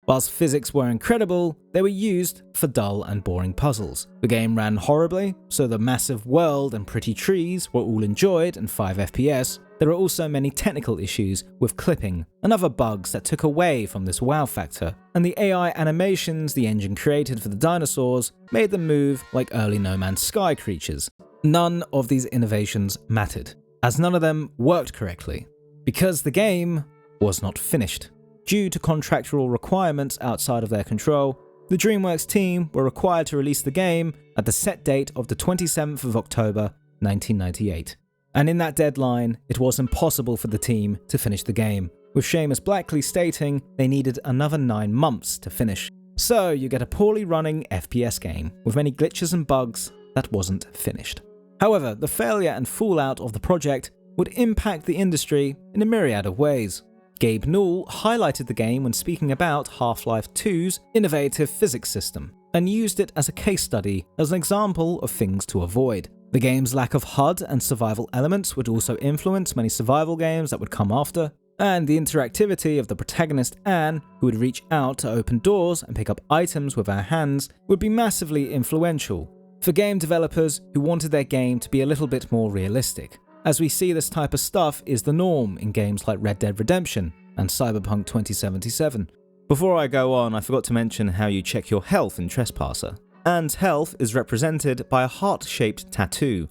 Whilst physics were incredible, they were used for dull and boring puzzles. The game ran horribly, so the massive world and pretty trees were all enjoyed in 5 FPS. There were also many technical issues with clipping and other bugs that took away from this wow factor, and the AI animations the engine created for the dinosaurs made them move like early No Man's Sky creatures. None of these innovations mattered, as none of them worked correctly, because the game was not finished. Due to contractual requirements outside of their control, the DreamWorks team were required to release the game at the set date of the 27th of October 1998. And in that deadline, it was impossible for the team to finish the game, with Seamus Blackley stating they needed another 9 months to finish. So you get a poorly running FPS game with many glitches and bugs that wasn't finished. However, the failure and fallout of the project would impact the industry in a myriad of ways. Gabe Newell highlighted the game when speaking about Half-Life 2's innovative physics system, and used it as a case study as an example of things to avoid. The game's lack of HUD and survival elements would also influence many survival games that would come after, and the interactivity of the protagonist Anne, who would reach out to open doors and pick up items with her hands, would be massively influential for game developers who wanted their game to be a little bit more realistic, as we see this type of stuff is the norm in games like Red Dead Redemption and Cyberpunk 2077. Before I go on, I forgot to mention how you check your health in Trespasser. Anne's health is represented by a heart-shaped tattoo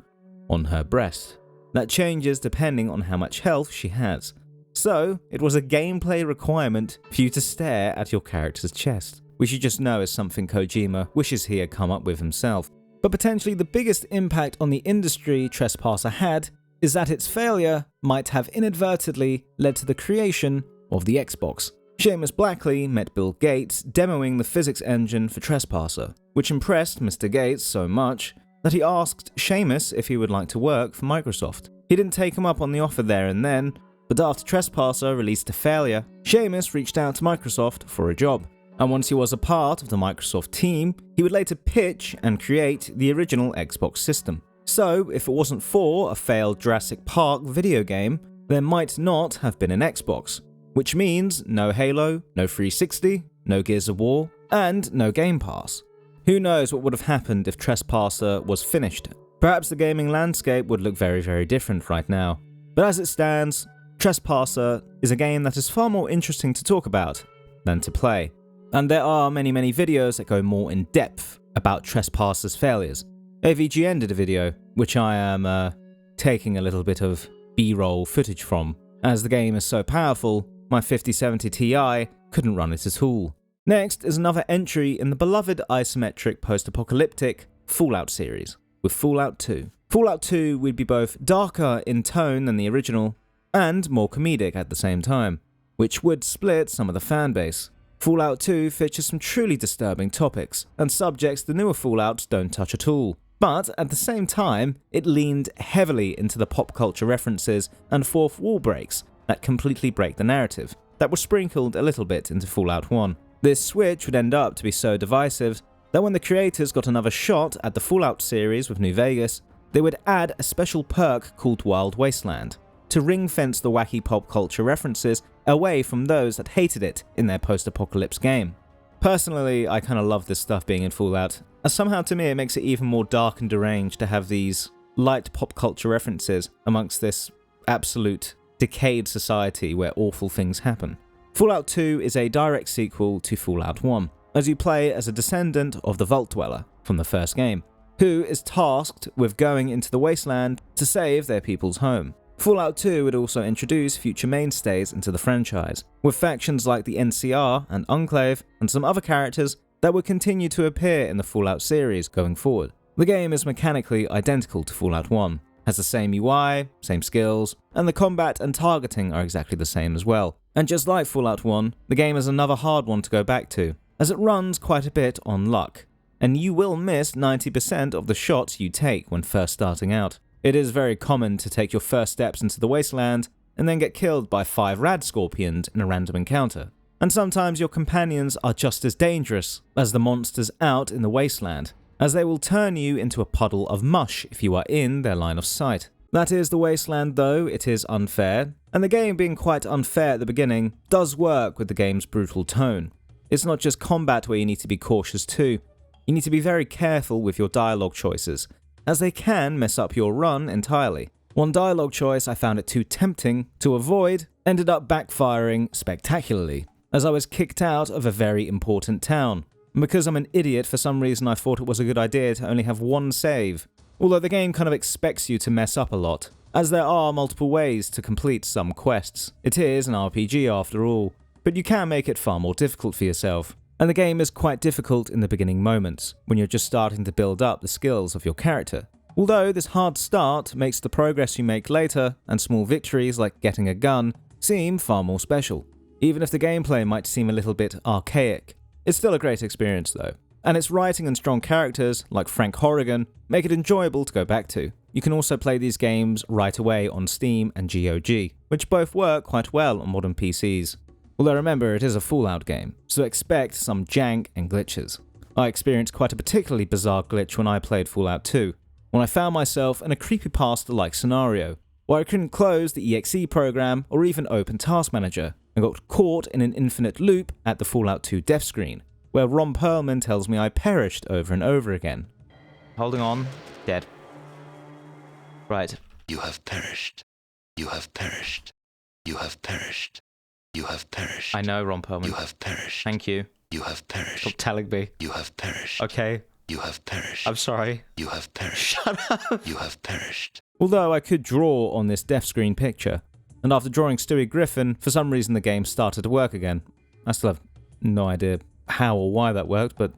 on her breast that changes depending on how much health she has. So, it was a gameplay requirement for you to stare at your character's chest, which you just know is something Kojima wishes he had come up with himself. But potentially the biggest impact on the industry Trespasser had is that its failure might have inadvertently led to the creation of the Xbox. Seamus Blackley met Bill Gates demoing the physics engine for Trespasser, which impressed Mr. Gates so much that he asked Seamus if he would like to work for Microsoft. He didn't take him up on the offer there and then, But after Trespasser released to failure, Seamus reached out to Microsoft for a job. And once he was a part of the Microsoft team, he would later pitch and create the original Xbox system. So, if it wasn't for a failed Jurassic Park video game, there might not have been an Xbox. Which means no Halo, no 360, no Gears of War, and no Game Pass. Who knows what would have happened if Trespasser was finished? Perhaps the gaming landscape would look very, very different right now. But as it stands, Trespasser is a game that is far more interesting to talk about than to play. And there are many, many videos that go more in depth about Trespasser's failures. AVGN did a video, which I am taking a little bit of B-roll footage from. As the game is so powerful, my 5070 Ti couldn't run it at all. Next is another entry in the beloved isometric post-apocalyptic Fallout series, with Fallout 2. Fallout 2 would be both darker in tone than the original, and more comedic at the same time, which would split some of the fanbase. Fallout 2 features some truly disturbing topics, and subjects the newer Fallouts don't touch at all. But at the same time, it leaned heavily into the pop culture references and fourth wall breaks that completely break the narrative, that were sprinkled a little bit into Fallout 1. This switch would end up to be so divisive that when the creators got another shot at the Fallout series with New Vegas, they would add a special perk called Wild Wasteland to ring-fence the wacky pop culture references away from those that hated it in their post-apocalypse game. Personally, I kind of love this stuff being in Fallout, as somehow to me it makes it even more dark and deranged to have these light pop culture references amongst this absolute decayed society where awful things happen. Fallout 2 is a direct sequel to Fallout 1, as you play as a descendant of the Vault Dweller from the first game, who is tasked with going into the wasteland to save their people's home. Fallout 2 would also introduce future mainstays into the franchise, with factions like the NCR and Enclave and some other characters that would continue to appear in the Fallout series going forward. The game is mechanically identical to Fallout 1, has the same UI, same skills, and the combat and targeting are exactly the same as well. And just like Fallout 1, the game is another hard one to go back to, as it runs quite a bit on luck, and you will miss 90% of the shots you take when first starting out. It is very common to take your first steps into the wasteland and then get killed by 5 rad scorpions in a random encounter. And sometimes your companions are just as dangerous as the monsters out in the wasteland, as they will turn you into a puddle of mush if you are in their line of sight. That is the wasteland, though it is unfair, and the game being quite unfair at the beginning does work with the game's brutal tone. It's not just combat where you need to be cautious too. You need to be very careful with your dialogue choices, as they can mess up your run entirely. One dialogue choice I found it too tempting to avoid ended up backfiring spectacularly, as I was kicked out of a very important town. And because I'm an idiot, for some reason I thought it was a good idea to only have one save, although the game kind of expects you to mess up a lot, as there are multiple ways to complete some quests. It is an RPG after all, but you can make it far more difficult for yourself. And the game is quite difficult in the beginning moments, when you're just starting to build up the skills of your character. Although this hard start makes the progress you make later, and small victories like getting a gun, seem far more special. Even if the gameplay might seem a little bit archaic, it's still a great experience though. And its writing and strong characters, like Frank Horrigan, make it enjoyable to go back to. You can also play these games right away on Steam and GOG, which both work quite well on modern PCs. Although remember, it is a Fallout game, so expect some jank and glitches. I experienced quite a particularly bizarre glitch when I played Fallout 2, when I found myself in a creepypasta-like scenario, where I couldn't close the EXE program or even open Task Manager, and got caught in an infinite loop at the Fallout 2 death screen, where Ron Perlman tells me I perished over and over again. Holding on. Dead. Right. You have perished. You have perished. You have perished. You have perished. I know, Ron Perlman. You have perished. Thank you. You have perished. Stop telling me. You have perished. Okay. You have perished. I'm sorry. You have perished. Shut up. You have perished. Although I could draw on this death screen picture, and after drawing Stewie Griffin, for some reason the game started to work again. I still have no idea how or why that worked, but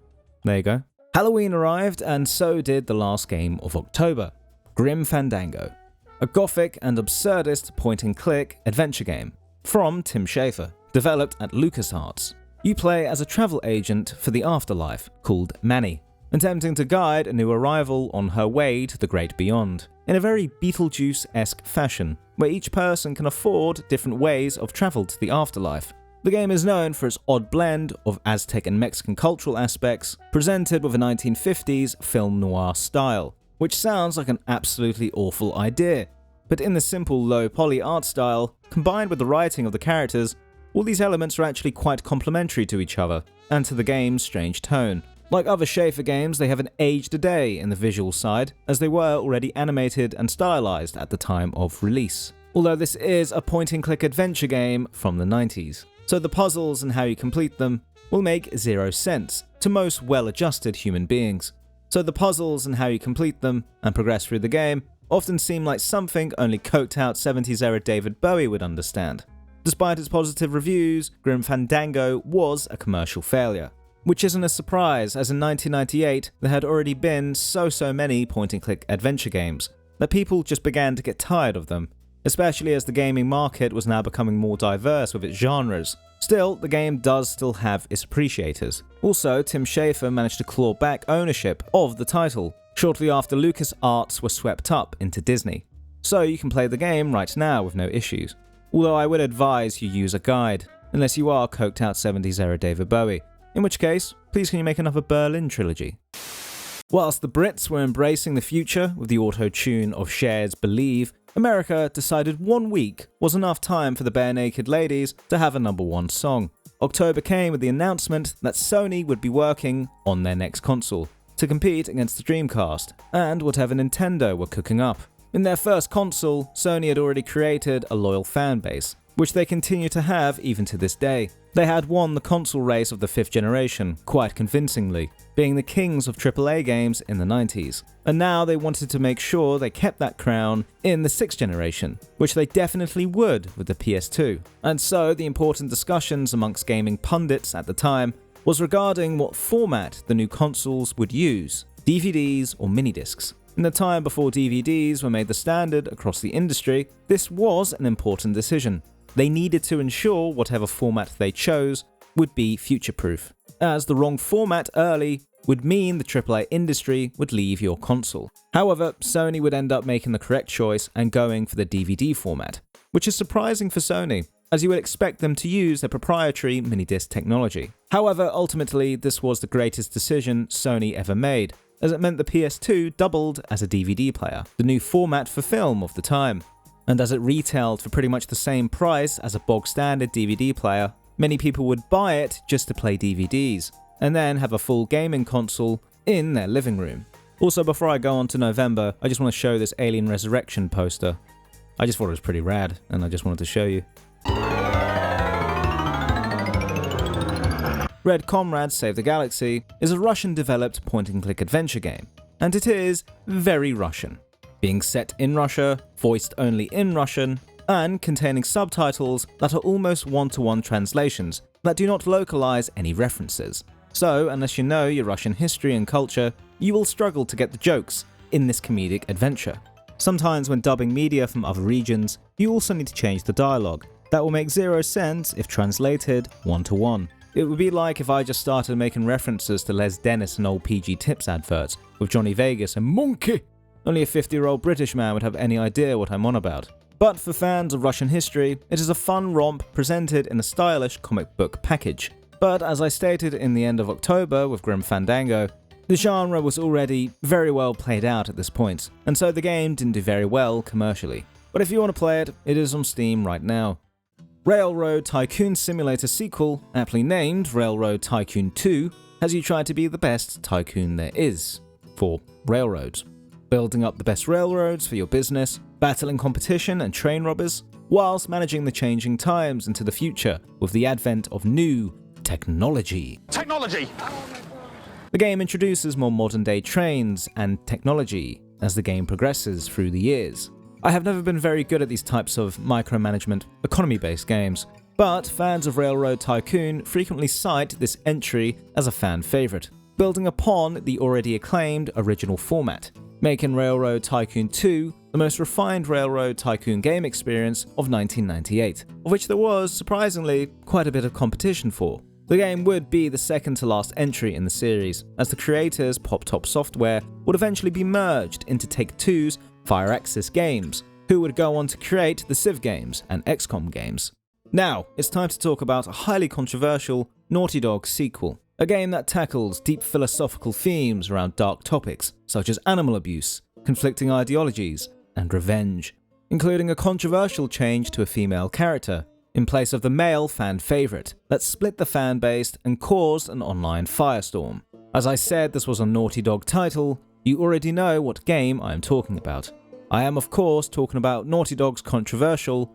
there you go. Halloween arrived, and so did the last game of October, Grim Fandango, a gothic and absurdist point-and-click adventure game from Tim Schafer, developed at LucasArts. You play as a travel agent for the afterlife called Manny, attempting to guide a new arrival on her way to the great beyond. in a very Beetlejuice-esque fashion, where each person can afford different ways of travel to the afterlife. The game is known for its odd blend of Aztec and Mexican cultural aspects, presented with a 1950s film noir style, which sounds like an absolutely awful idea. But in the simple low-poly art style, combined with the writing of the characters, all these elements are actually quite complementary to each other, and to the game's strange tone. Like other Schafer games, they haven't aged a day in the visual side, as they were already animated and stylized at the time of release. Although this is a point-and-click adventure game from the 90s, so the puzzles and how you complete them will make zero sense to most well-adjusted human beings. So the puzzles and how you complete them and progress through the game often seem like something only coked-out 70s-era David Bowie would understand. Despite its positive reviews, Grim Fandango was a commercial failure. Which isn't a surprise, as in 1998 there had already been so many point-and-click adventure games that people just began to get tired of them, especially as the gaming market was now becoming more diverse with its genres. Still, the game does still have its appreciators. Also, Tim Schafer managed to claw back ownership of the title, shortly after LucasArts were swept up into Disney. So you can play the game right now with no issues. Although I would advise you use a guide, unless you are coked out 70s era David Bowie. In which case, please can you make another Berlin trilogy? Whilst the Brits were embracing the future with the auto-tune of Cher's Believe, America decided 1 week was enough time for the Bare Naked Ladies to have a #1 song. October came with the announcement that Sony would be working on their next console to compete against the Dreamcast and whatever Nintendo were cooking up. In their first console, Sony had already created a loyal fan base, which they continue to have even to this day. They had won the console race of the 5th generation quite convincingly, being the kings of AAA games in the 90s. And now they wanted to make sure they kept that crown in the 6th generation, which they definitely would with the PS2. And so the important discussions amongst gaming pundits at the time was regarding what format the new consoles would use, DVDs or minidiscs. In the time before DVDs were made the standard across the industry, this was an important decision. They needed to ensure whatever format they chose would be future-proof, as the wrong format early would mean the AAA industry would leave your console. However, Sony would end up making the correct choice and going for the DVD format, which is surprising for Sony, as you would expect them to use their proprietary minidisc technology. However, ultimately, this was the greatest decision Sony ever made, as it meant the PS2 doubled as a DVD player, the new format for film of the time. And as it retailed for pretty much the same price as a bog-standard DVD player, many people would buy it just to play DVDs, and then have a full gaming console in their living room. Also, before I go on to November, I just want to show this Alien Resurrection poster. I just thought it was pretty rad, and I just wanted to show you. Red Comrades Save the Galaxy is a Russian-developed point-and-click adventure game, and it is very Russian. Being set in Russia, voiced only in Russian, and containing subtitles that are almost one-to-one translations that do not localize any references. So, unless you know your Russian history and culture, you will struggle to get the jokes in this comedic adventure. Sometimes when dubbing media from other regions, you also need to change the dialogue. That will make zero sense if translated one-to-one. It would be like if I just started making references to Les Dennis and old PG Tips adverts with Johnny Vegas and Monkey. Only a 50-year-old British man would have any idea what I'm on about. But for fans of Russian history, it is a fun romp presented in a stylish comic book package. But as I stated in the end of October with Grim Fandango, the genre was already very well played out at this point, and so the game didn't do very well commercially. But if you want to play it, it is on Steam right now. Railroad Tycoon Simulator sequel, aptly named Railroad Tycoon 2, has you try to be the best tycoon there is for railroads. Building up the best railroads for your business, battling competition and train robbers, whilst managing the changing times into the future with the advent of new technology. The game introduces more modern-day trains and technology as the game progresses through the years. I have never been very good at these types of micromanagement, economy-based games, but fans of Railroad Tycoon frequently cite this entry as a fan favorite, building upon the already acclaimed original format, making Railroad Tycoon 2 the most refined Railroad Tycoon game experience of 1998, of which there was, surprisingly, quite a bit of competition for. The game would be the second to last entry in the series, as the creators' Pop Top Software would eventually be merged into Take-Two's Firaxis Games, who would go on to create the Civ games and XCOM games. Now, it's time to talk about a highly controversial Naughty Dog sequel, a game that tackles deep philosophical themes around dark topics such as animal abuse, conflicting ideologies, and revenge, including a controversial change to a female character in place of the male fan favourite that split the fan base and caused an online firestorm. As I said, this was a Naughty Dog title. You already know what game I am talking about. I am of course talking about Naughty Dog's controversial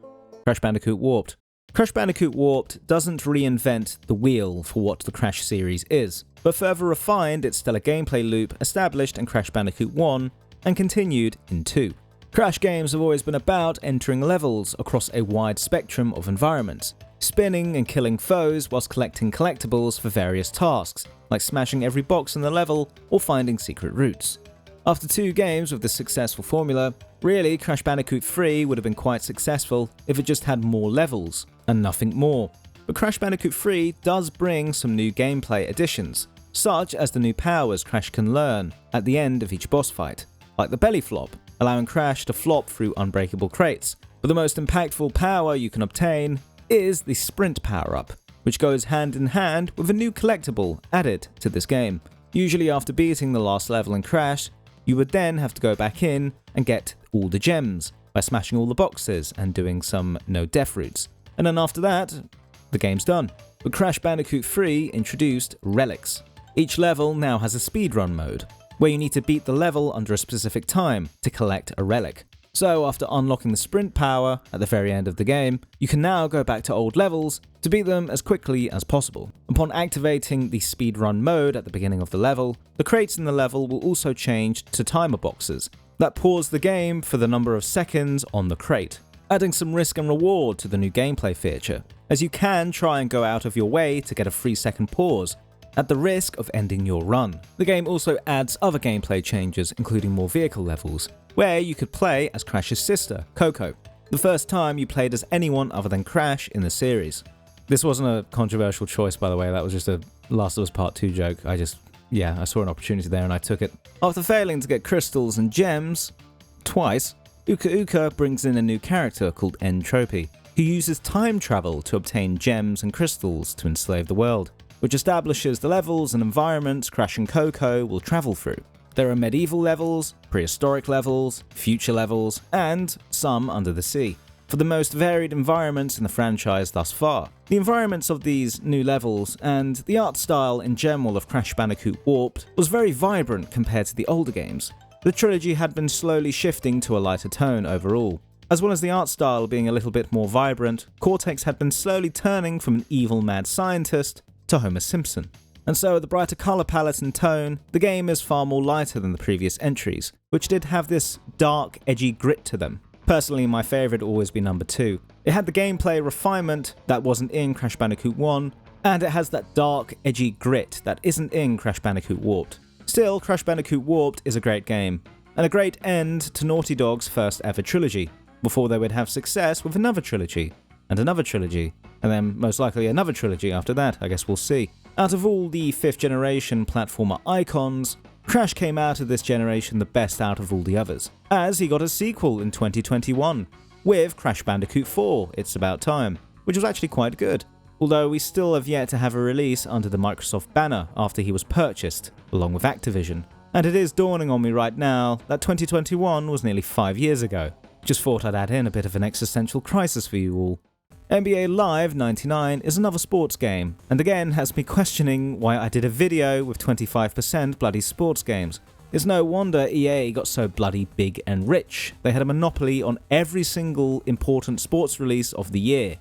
Crash Bandicoot Warped. Crash Bandicoot Warped doesn't reinvent the wheel for what the Crash series is, but further refined its stellar gameplay loop established in Crash Bandicoot 1 and continued in 2. Crash games have always been about entering levels across a wide spectrum of environments, spinning and killing foes whilst collecting collectibles for various tasks, like smashing every box in the level or finding secret routes. After 2 games with this successful formula, really Crash Bandicoot 3 would have been quite successful if it just had more levels, and nothing more. But Crash Bandicoot 3 does bring some new gameplay additions, such as the new powers Crash can learn at the end of each boss fight, like the belly flop, allowing Crash to flop through unbreakable crates. But the most impactful power you can obtain is the sprint power-up, which goes hand in hand with a new collectible added to this game. Usually after beating the last level in Crash, you would then have to go back in and get all the gems by smashing all the boxes and doing some no-death routes. And then after that, the game's done. But Crash Bandicoot 3 introduced relics. Each level now has a speedrun mode, where you need to beat the level under a specific time to collect a relic. So after unlocking the sprint power at the very end of the game, you can now go back to old levels to beat them as quickly as possible. Upon activating the speedrun mode at the beginning of the level, the crates in the level will also change to timer boxes that pause the game for the number of seconds on the crate, adding some risk and reward to the new gameplay feature, as you can try and go out of your way to get a 3-second pause at the risk of ending your run. The game also adds other gameplay changes, including more vehicle levels, where you could play as Crash's sister, Coco, the first time you played as anyone other than Crash in the series. This wasn't a controversial choice, by the way, that was just a Last of Us Part 2 joke. I saw an opportunity there and I took it. After failing to get crystals and gems twice, Uka Uka brings in a new character called N. Tropy, who uses time travel to obtain gems and crystals to enslave the world, which establishes the levels and environments Crash and Coco will travel through. There are medieval levels, prehistoric levels, future levels, and some under the sea, for the most varied environments in the franchise thus far. The environments of these new levels and the art style in general of Crash Bandicoot Warped was very vibrant compared to the older games. The trilogy had been slowly shifting to a lighter tone overall. As well as the art style being a little bit more vibrant, Cortex had been slowly turning from an evil mad scientist to Homer Simpson. And so, with the brighter colour palette and tone, the game is far more lighter than the previous entries, which did have this dark, edgy grit to them. Personally, my favourite would always be number 2. It had the gameplay refinement that wasn't in Crash Bandicoot 1, and it has that dark, edgy grit that isn't in Crash Bandicoot Warped. Still, Crash Bandicoot Warped is a great game, and a great end to Naughty Dog's first ever trilogy, before they would have success with another trilogy, and then most likely another trilogy after that. I guess we'll see. Out of all the 5th generation platformer icons, Crash came out of this generation the best out of all the others, as he got a sequel in 2021, with Crash Bandicoot 4, It's About Time, which was actually quite good, although we still have yet to have a release under the Microsoft banner after he was purchased, along with Activision. And it is dawning on me right now that 2021 was nearly 5 years ago. Just thought I'd add in a bit of an existential crisis for you all. NBA Live 99 is another sports game, and again has me questioning why I did a video with 25% bloody sports games. It's no wonder EA got so bloody big and rich. They had a monopoly on every single important sports release of the year.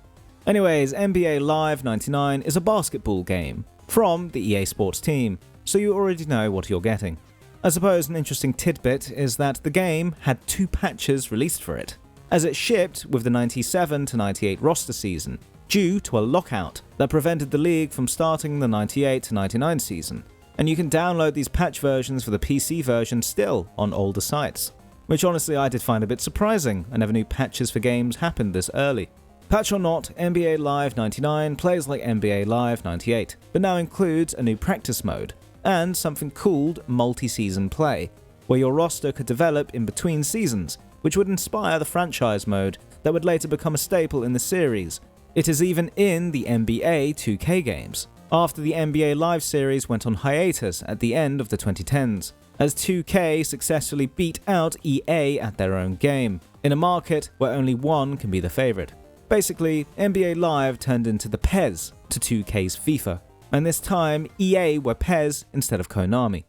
Anyways, NBA Live 99 is a basketball game from the EA Sports team, so you already know what you're getting. I suppose an interesting tidbit is that the game had 2 patches released for it, as it shipped with the 97 to 98 roster season, due to a lockout that prevented the league from starting the 98 to 99 season. And you can download these patch versions for the PC version still on older sites, which honestly I did find a bit surprising. I never knew patches for games happened this early. Patch or not, NBA Live 99 plays like NBA Live 98, but now includes a new practice mode, and something called multi-season play, where your roster could develop in between seasons, which would inspire the franchise mode that would later become a staple in the series. It is even in the NBA 2K games, after the NBA Live series went on hiatus at the end of the 2010s, as 2K successfully beat out EA at their own game, in a market where only one can be the favorite. Basically, NBA Live turned into the PES to 2K's FIFA, and this time EA were PES instead of Konami.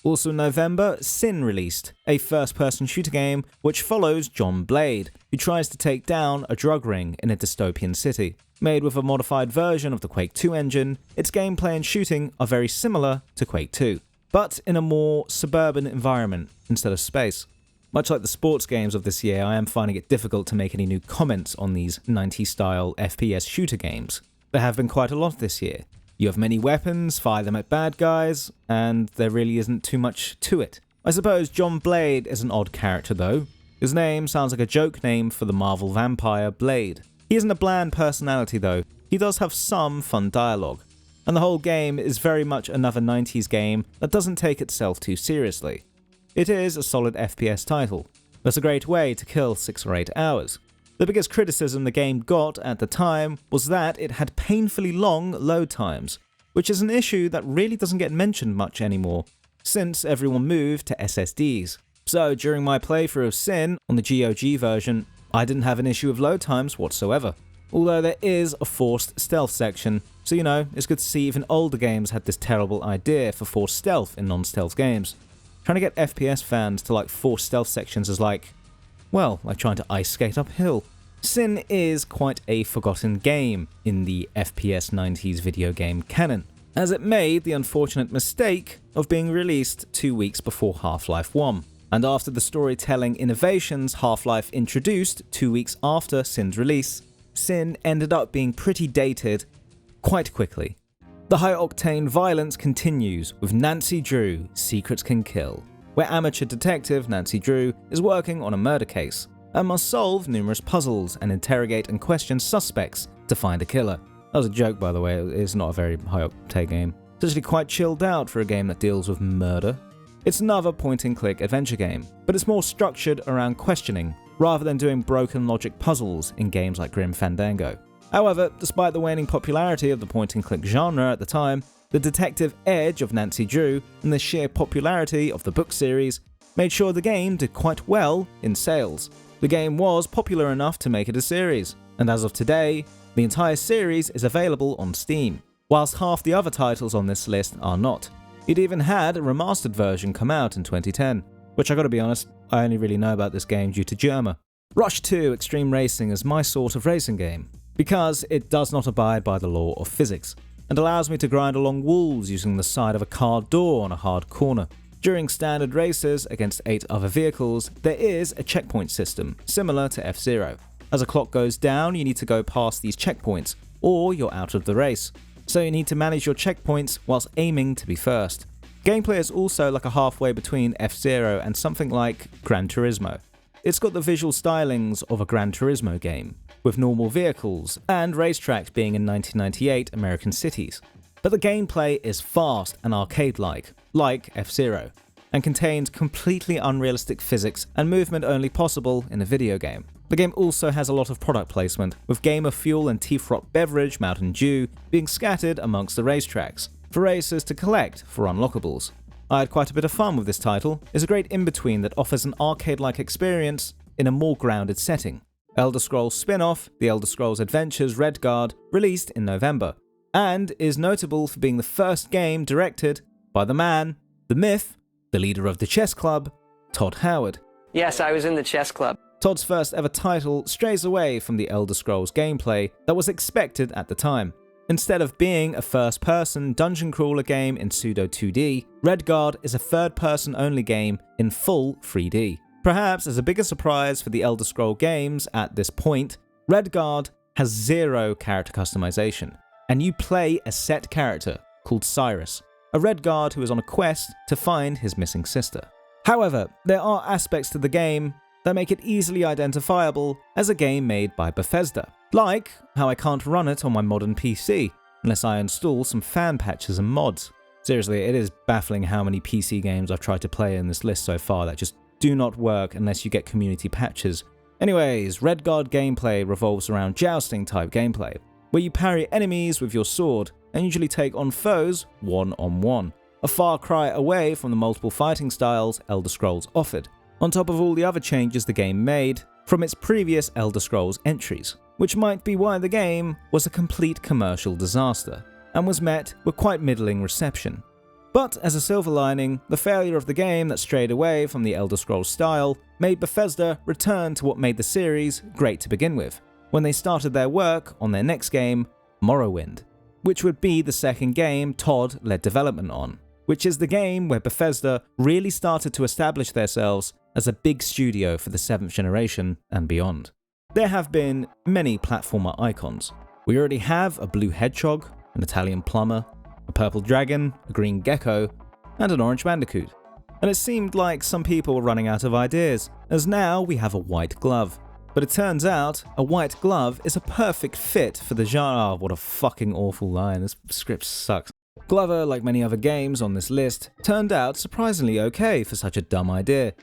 Also in November, Sin released, a first-person shooter game which follows John Blade, who tries to take down a drug ring in a dystopian city. Made with a modified version of the Quake 2 engine, its gameplay and shooting are very similar to Quake 2, but in a more suburban environment instead of space. Much like the sports games of this year, I am finding it difficult to make any new comments on these 90s-style FPS shooter games. There have been quite a lot this year. You have many weapons, fire them at bad guys, and there really isn't too much to it. I suppose John Blade is an odd character though. His name sounds like a joke name for the Marvel vampire Blade. He isn't a bland personality though, he does have some fun dialogue. And the whole game is very much another 90s game that doesn't take itself too seriously. It is a solid FPS title. That's a great way to kill 6 or 8 hours. The biggest criticism the game got at the time was that it had painfully long load times, which is an issue that really doesn't get mentioned much anymore, since everyone moved to SSDs. So during my playthrough of Sin on the GOG version, I didn't have an issue with load times whatsoever. Although there is a forced stealth section, so you know, it's good to see even older games had this terrible idea for forced stealth in non-stealth games. Trying to get FPS fans to like forced stealth sections is like, well, like trying to ice skate uphill. Sin is quite a forgotten game in the FPS 90s video game canon, as it made the unfortunate mistake of being released 2 weeks before Half-Life 1. And after the storytelling innovations Half-Life introduced 2 weeks after Sin's release, Sin ended up being pretty dated quite quickly. The high-octane violence continues with Nancy Drew, Secrets Can Kill, where amateur detective Nancy Drew is working on a murder case and must solve numerous puzzles and interrogate and question suspects to find a killer. That was a joke, by the way. It's not a very high-octane game. It's actually quite chilled out for a game that deals with murder. It's another point-and-click adventure game, but it's more structured around questioning rather than doing broken logic puzzles in games like Grim Fandango. However, despite the waning popularity of the point-and-click genre at the time, the detective edge of Nancy Drew and the sheer popularity of the book series made sure the game did quite well in sales. The game was popular enough to make it a series, and as of today, the entire series is available on Steam, whilst half the other titles on this list are not. It even had a remastered version come out in 2010, which I gotta be honest, I only really know about this game due to Germa. Rush 2 Extreme Racing is my sort of racing game, because it does not abide by the law of physics, and allows me to grind along walls using the side of a car door on a hard corner. During standard races against 8 other vehicles, there is a checkpoint system, similar to F-Zero. As a clock goes down, you need to go past these checkpoints, or you're out of the race. So you need to manage your checkpoints whilst aiming to be first. Gameplay is also like a halfway between F-Zero and something like Gran Turismo. It's got the visual stylings of a Gran Turismo game, with normal vehicles and racetracks being in 1998 American cities. But the gameplay is fast and arcade-like, like F-Zero, and contains completely unrealistic physics and movement only possible in a video game. The game also has a lot of product placement, with Gamer Fuel and Teeth Rock Beverage Mountain Dew being scattered amongst the racetracks, for racers to collect for unlockables. I had quite a bit of fun with this title. It's a great in-between that offers an arcade-like experience in a more grounded setting. Elder Scrolls spin-off, The Elder Scrolls Adventures Redguard, released in November, and is notable for being the first game directed by the man, the myth, the leader of the chess club, Todd Howard. Yes, I was in the chess club. Todd's first ever title strays away from the Elder Scrolls gameplay that was expected at the time. Instead of being a first-person dungeon crawler game in pseudo 2D, Redguard is a third-person only game in full 3D. Perhaps as a bigger surprise for the Elder Scrolls games at this point, Redguard has 0 character customization, and you play a set character called Cyrus, a Redguard who is on a quest to find his missing sister. However, there are aspects to the game that make it easily identifiable as a game made by Bethesda, like how I can't run it on my modern PC unless I install some fan patches and mods. Seriously, it is baffling how many PC games I've tried to play in this list so far that just do not work unless you get community patches. Anyways, Redguard gameplay revolves around jousting type gameplay, where you parry enemies with your sword and usually take on foes one-on-one, a far cry away from the multiple fighting styles Elder Scrolls offered, on top of all the other changes the game made from its previous Elder Scrolls entries, which might be why the game was a complete commercial disaster and was met with quite middling reception. But as a silver lining, the failure of the game that strayed away from the Elder Scrolls style made Bethesda return to what made the series great to begin with, when they started their work on their next game, Morrowind, which would be the second game Todd led development on, which is the game where Bethesda really started to establish themselves as a big studio for the 7th generation and beyond. There have been many platformer icons. We already have a blue hedgehog, an Italian plumber, a purple dragon, a green gecko, and an orange bandicoot. And it seemed like some people were running out of ideas, as now we have a white glove. But it turns out, a white glove is a perfect fit for the genre. Oh, what a fucking awful line, this script sucks. Glover, like many other games on this list, turned out surprisingly okay for such a dumb idea.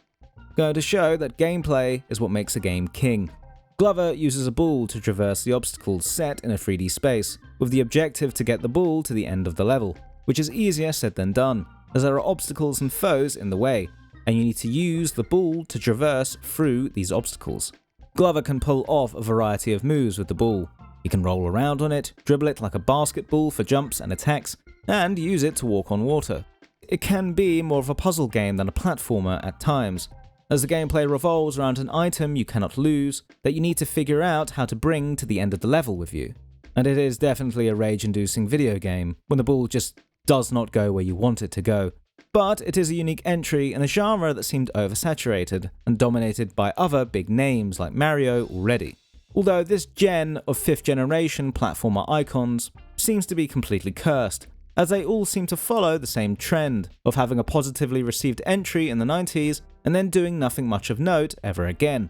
Going to show that gameplay is what makes a game king. Glover uses a ball to traverse the obstacles set in a 3D space, with the objective to get the ball to the end of the level, which is easier said than done, as there are obstacles and foes in the way, and you need to use the ball to traverse through these obstacles. Glover can pull off a variety of moves with the ball. He can roll around on it, dribble it like a basketball for jumps and attacks, and use it to walk on water. It can be more of a puzzle game than a platformer at times, as the gameplay revolves around an item you cannot lose that you need to figure out how to bring to the end of the level with you. And it is definitely a rage-inducing video game when the ball just does not go where you want it to go. But it is a unique entry in a genre that seemed oversaturated and dominated by other big names like Mario already. Although this gen of 5th generation platformer icons seems to be completely cursed, as they all seem to follow the same trend of having a positively received entry in the 90s and then doing nothing much of note ever again.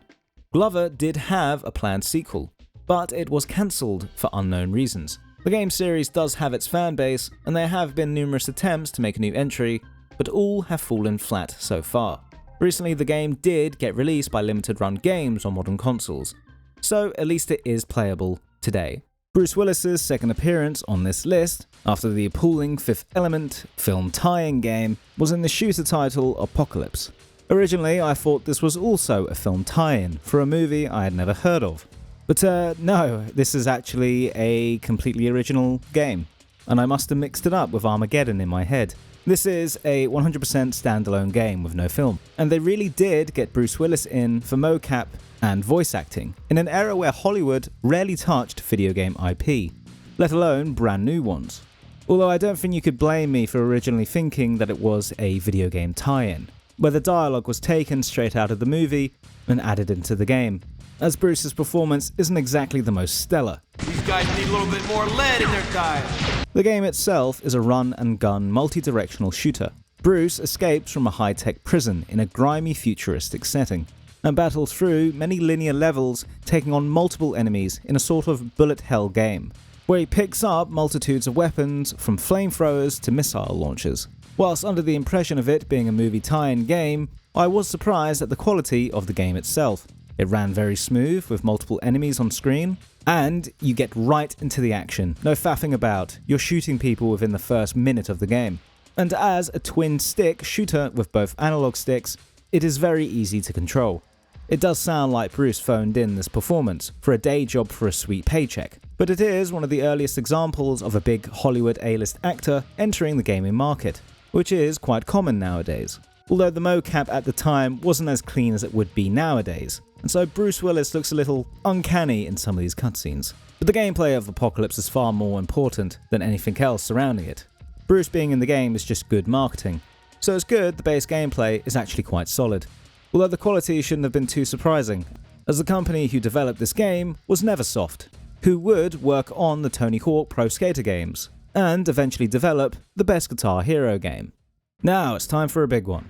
Glover did have a planned sequel, but it was cancelled for unknown reasons. The game series does have its fan base, and there have been numerous attempts to make a new entry, but all have fallen flat so far. Recently, the game did get released by Limited Run Games on modern consoles, so at least it is playable today. Bruce Willis's second appearance on this list, after the appalling Fifth Element film tie-in game, was in the shooter title Apocalypse. Originally, I thought this was also a film tie-in for a movie I had never heard of. But no, this is actually a completely original game, and I must have mixed it up with Armageddon in my head. This is a 100% standalone game with no film, and they really did get Bruce Willis in for mocap and voice acting, in an era where Hollywood rarely touched video game IP, let alone brand new ones. Although I don't think you could blame me for originally thinking that it was a video game tie-in, where the dialogue was taken straight out of the movie and added into the game, as Bruce's performance isn't exactly the most stellar. These guys need a little bit more lead in their diet. The game itself is a run-and-gun multi-directional shooter. Bruce escapes from a high-tech prison in a grimy futuristic setting, and battles through many linear levels, taking on multiple enemies in a sort of bullet hell game, where he picks up multitudes of weapons from flamethrowers to missile launchers. Whilst under the impression of it being a movie tie-in game, I was surprised at the quality of the game itself. It ran very smooth with multiple enemies on screen, and you get right into the action, no faffing about, you're shooting people within the first minute of the game. And as a twin-stick shooter with both analog sticks, it is very easy to control. It does sound like Bruce phoned in this performance for a day job for a sweet paycheck, but it is one of the earliest examples of a big Hollywood A-list actor entering the gaming market, which is quite common nowadays. Although the mocap at the time wasn't as clean as it would be nowadays, and so Bruce Willis looks a little uncanny in some of these cutscenes. But the gameplay of Apocalypse is far more important than anything else surrounding it. Bruce being in the game is just good marketing, so it's good the base gameplay is actually quite solid. Although the quality shouldn't have been too surprising, as the company who developed this game was Neversoft, who would work on the Tony Hawk Pro Skater games, and eventually develop the best Guitar Hero game. Now it's time for a big one.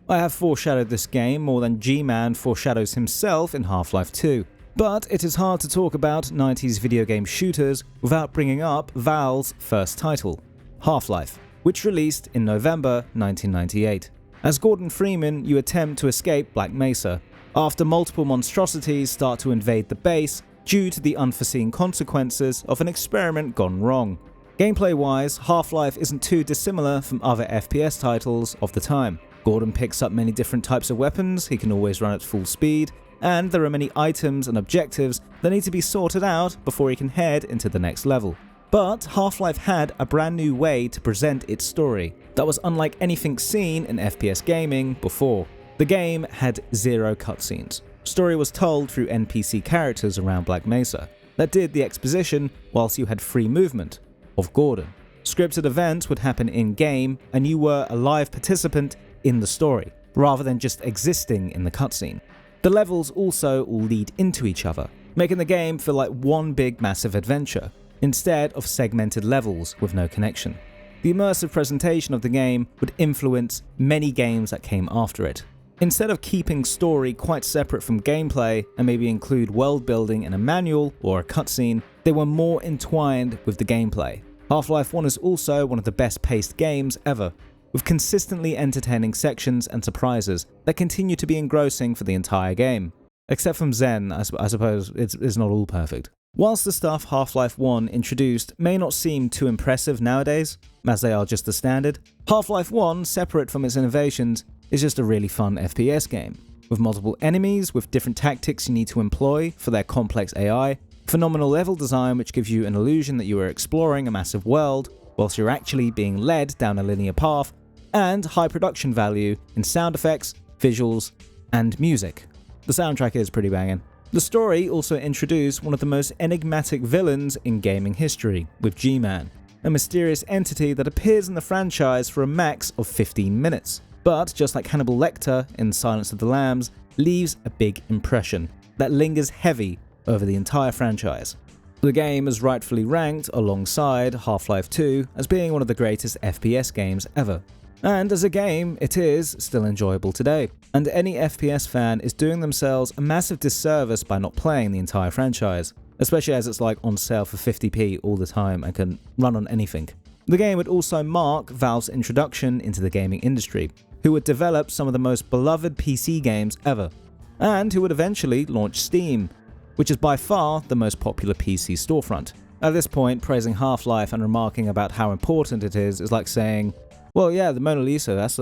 I have foreshadowed this game more than G-Man foreshadows himself in Half-Life 2, but it is hard to talk about 90s video game shooters without bringing up Valve's first title, Half-Life, which released in November 1998. As Gordon Freeman, you attempt to escape Black Mesa, after multiple monstrosities start to invade the base due to the unforeseen consequences of an experiment gone wrong. Gameplay-wise, Half-Life isn't too dissimilar from other FPS titles of the time. Gordon picks up many different types of weapons, he can always run at full speed, and there are many items and objectives that need to be sorted out before he can head into the next level. But Half-Life had a brand new way to present its story that was unlike anything seen in FPS gaming before. The game had zero cutscenes. Story was told through NPC characters around Black Mesa that did the exposition whilst you had free movement of Gordon. Scripted events would happen in-game and you were a live participant in the story, rather than just existing in the cutscene. The levels also all lead into each other, making the game feel like one big massive adventure, instead of segmented levels with no connection. The immersive presentation of the game would influence many games that came after it. Instead of keeping story quite separate from gameplay and maybe include world building in a manual or a cutscene, they were more entwined with the gameplay. Half-Life 1 is also one of the best paced games ever, with consistently entertaining sections and surprises that continue to be engrossing for the entire game. Except from Zen, I suppose it's not all perfect. Whilst the stuff Half-Life 1 introduced may not seem too impressive nowadays, as they are just the standard, Half-Life 1, separate from its innovations, is just a really fun FPS game, with multiple enemies with different tactics you need to employ for their complex AI, phenomenal level design which gives you an illusion that you are exploring a massive world whilst you're actually being led down a linear path, and high production value in sound effects, visuals, and music. The soundtrack is pretty banging. The story also introduced one of the most enigmatic villains in gaming history, with G-Man, a mysterious entity that appears in the franchise for a max of 15 minutes. But just like Hannibal Lecter in Silence of the Lambs, leaves a big impression that lingers heavy over the entire franchise. The game is rightfully ranked alongside Half-Life 2 as being one of the greatest FPS games ever. And as a game, it is still enjoyable today. And any FPS fan is doing themselves a massive disservice by not playing the entire franchise, especially as it's like on sale for 50p all the time and can run on anything. The game would also mark Valve's introduction into the gaming industry, who would develop some of the most beloved PC games ever, and who would eventually launch Steam, which is by far the most popular PC storefront. At this point, praising Half-Life and remarking about how important it is like saying, well, yeah, the Mona Lisa, that's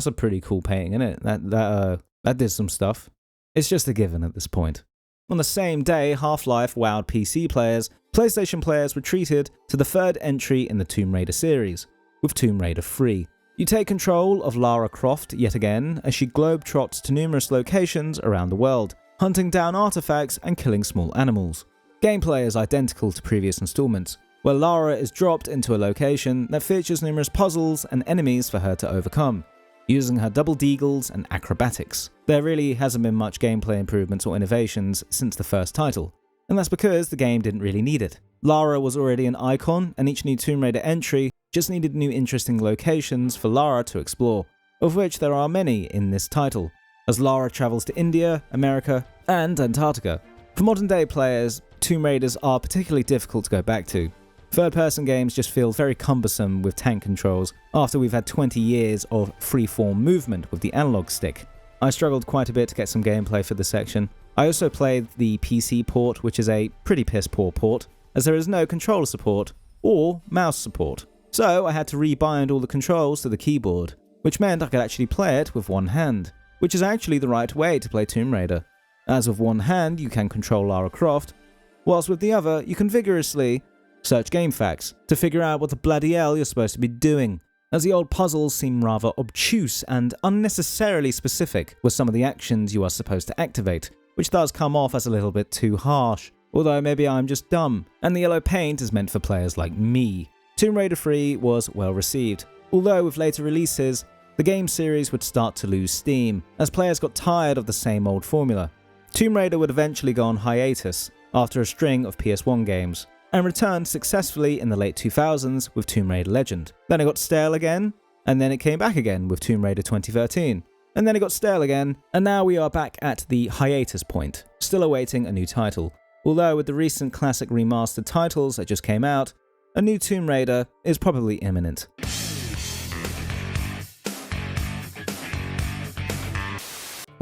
a pretty cool painting, isn't it? That did some stuff. It's just a given at this point. On the same day Half-Life wowed PC players, PlayStation players were treated to the third entry in the Tomb Raider series, with Tomb Raider 3. You take control of Lara Croft yet again as she globetrots to numerous locations around the world, hunting down artifacts and killing small animals. Gameplay is identical to previous installments, where Lara is dropped into a location that features numerous puzzles and enemies for her to overcome, using her double deagles and acrobatics. There really hasn't been much gameplay improvements or innovations since the first title, and that's because the game didn't really need it. Lara was already an icon, and each new Tomb Raider entry just needed new interesting locations for Lara to explore, of which there are many in this title, as Lara travels to India, America, and Antarctica. For modern day players, Tomb Raiders are particularly difficult to go back to. Third-person games just feel very cumbersome with tank controls after we've had 20 years of free-form movement with the analog stick. I struggled quite a bit to get some gameplay for this section. I also played the PC port, which is a pretty piss-poor port, as there is no controller support or mouse support. So I had to rebind all the controls to the keyboard, which meant I could actually play it with one hand, which is actually the right way to play Tomb Raider, as with one hand you can control Lara Croft, whilst with the other you can vigorously search GameFAQs to figure out what the bloody hell you're supposed to be doing, as the old puzzles seem rather obtuse and unnecessarily specific with some of the actions you are supposed to activate, which does come off as a little bit too harsh, although maybe I'm just dumb, and the yellow paint is meant for players like me. Tomb Raider 3 was well received, although with later releases, the game series would start to lose steam, as players got tired of the same old formula. Tomb Raider would eventually go on hiatus after a string of PS1 games, and returned successfully in the late 2000s with Tomb Raider Legend. Then it got stale again, and then it came back again with Tomb Raider 2013. And then it got stale again, and now we are back at the hiatus point, still awaiting a new title. Although with the recent classic remastered titles that just came out, a new Tomb Raider is probably imminent.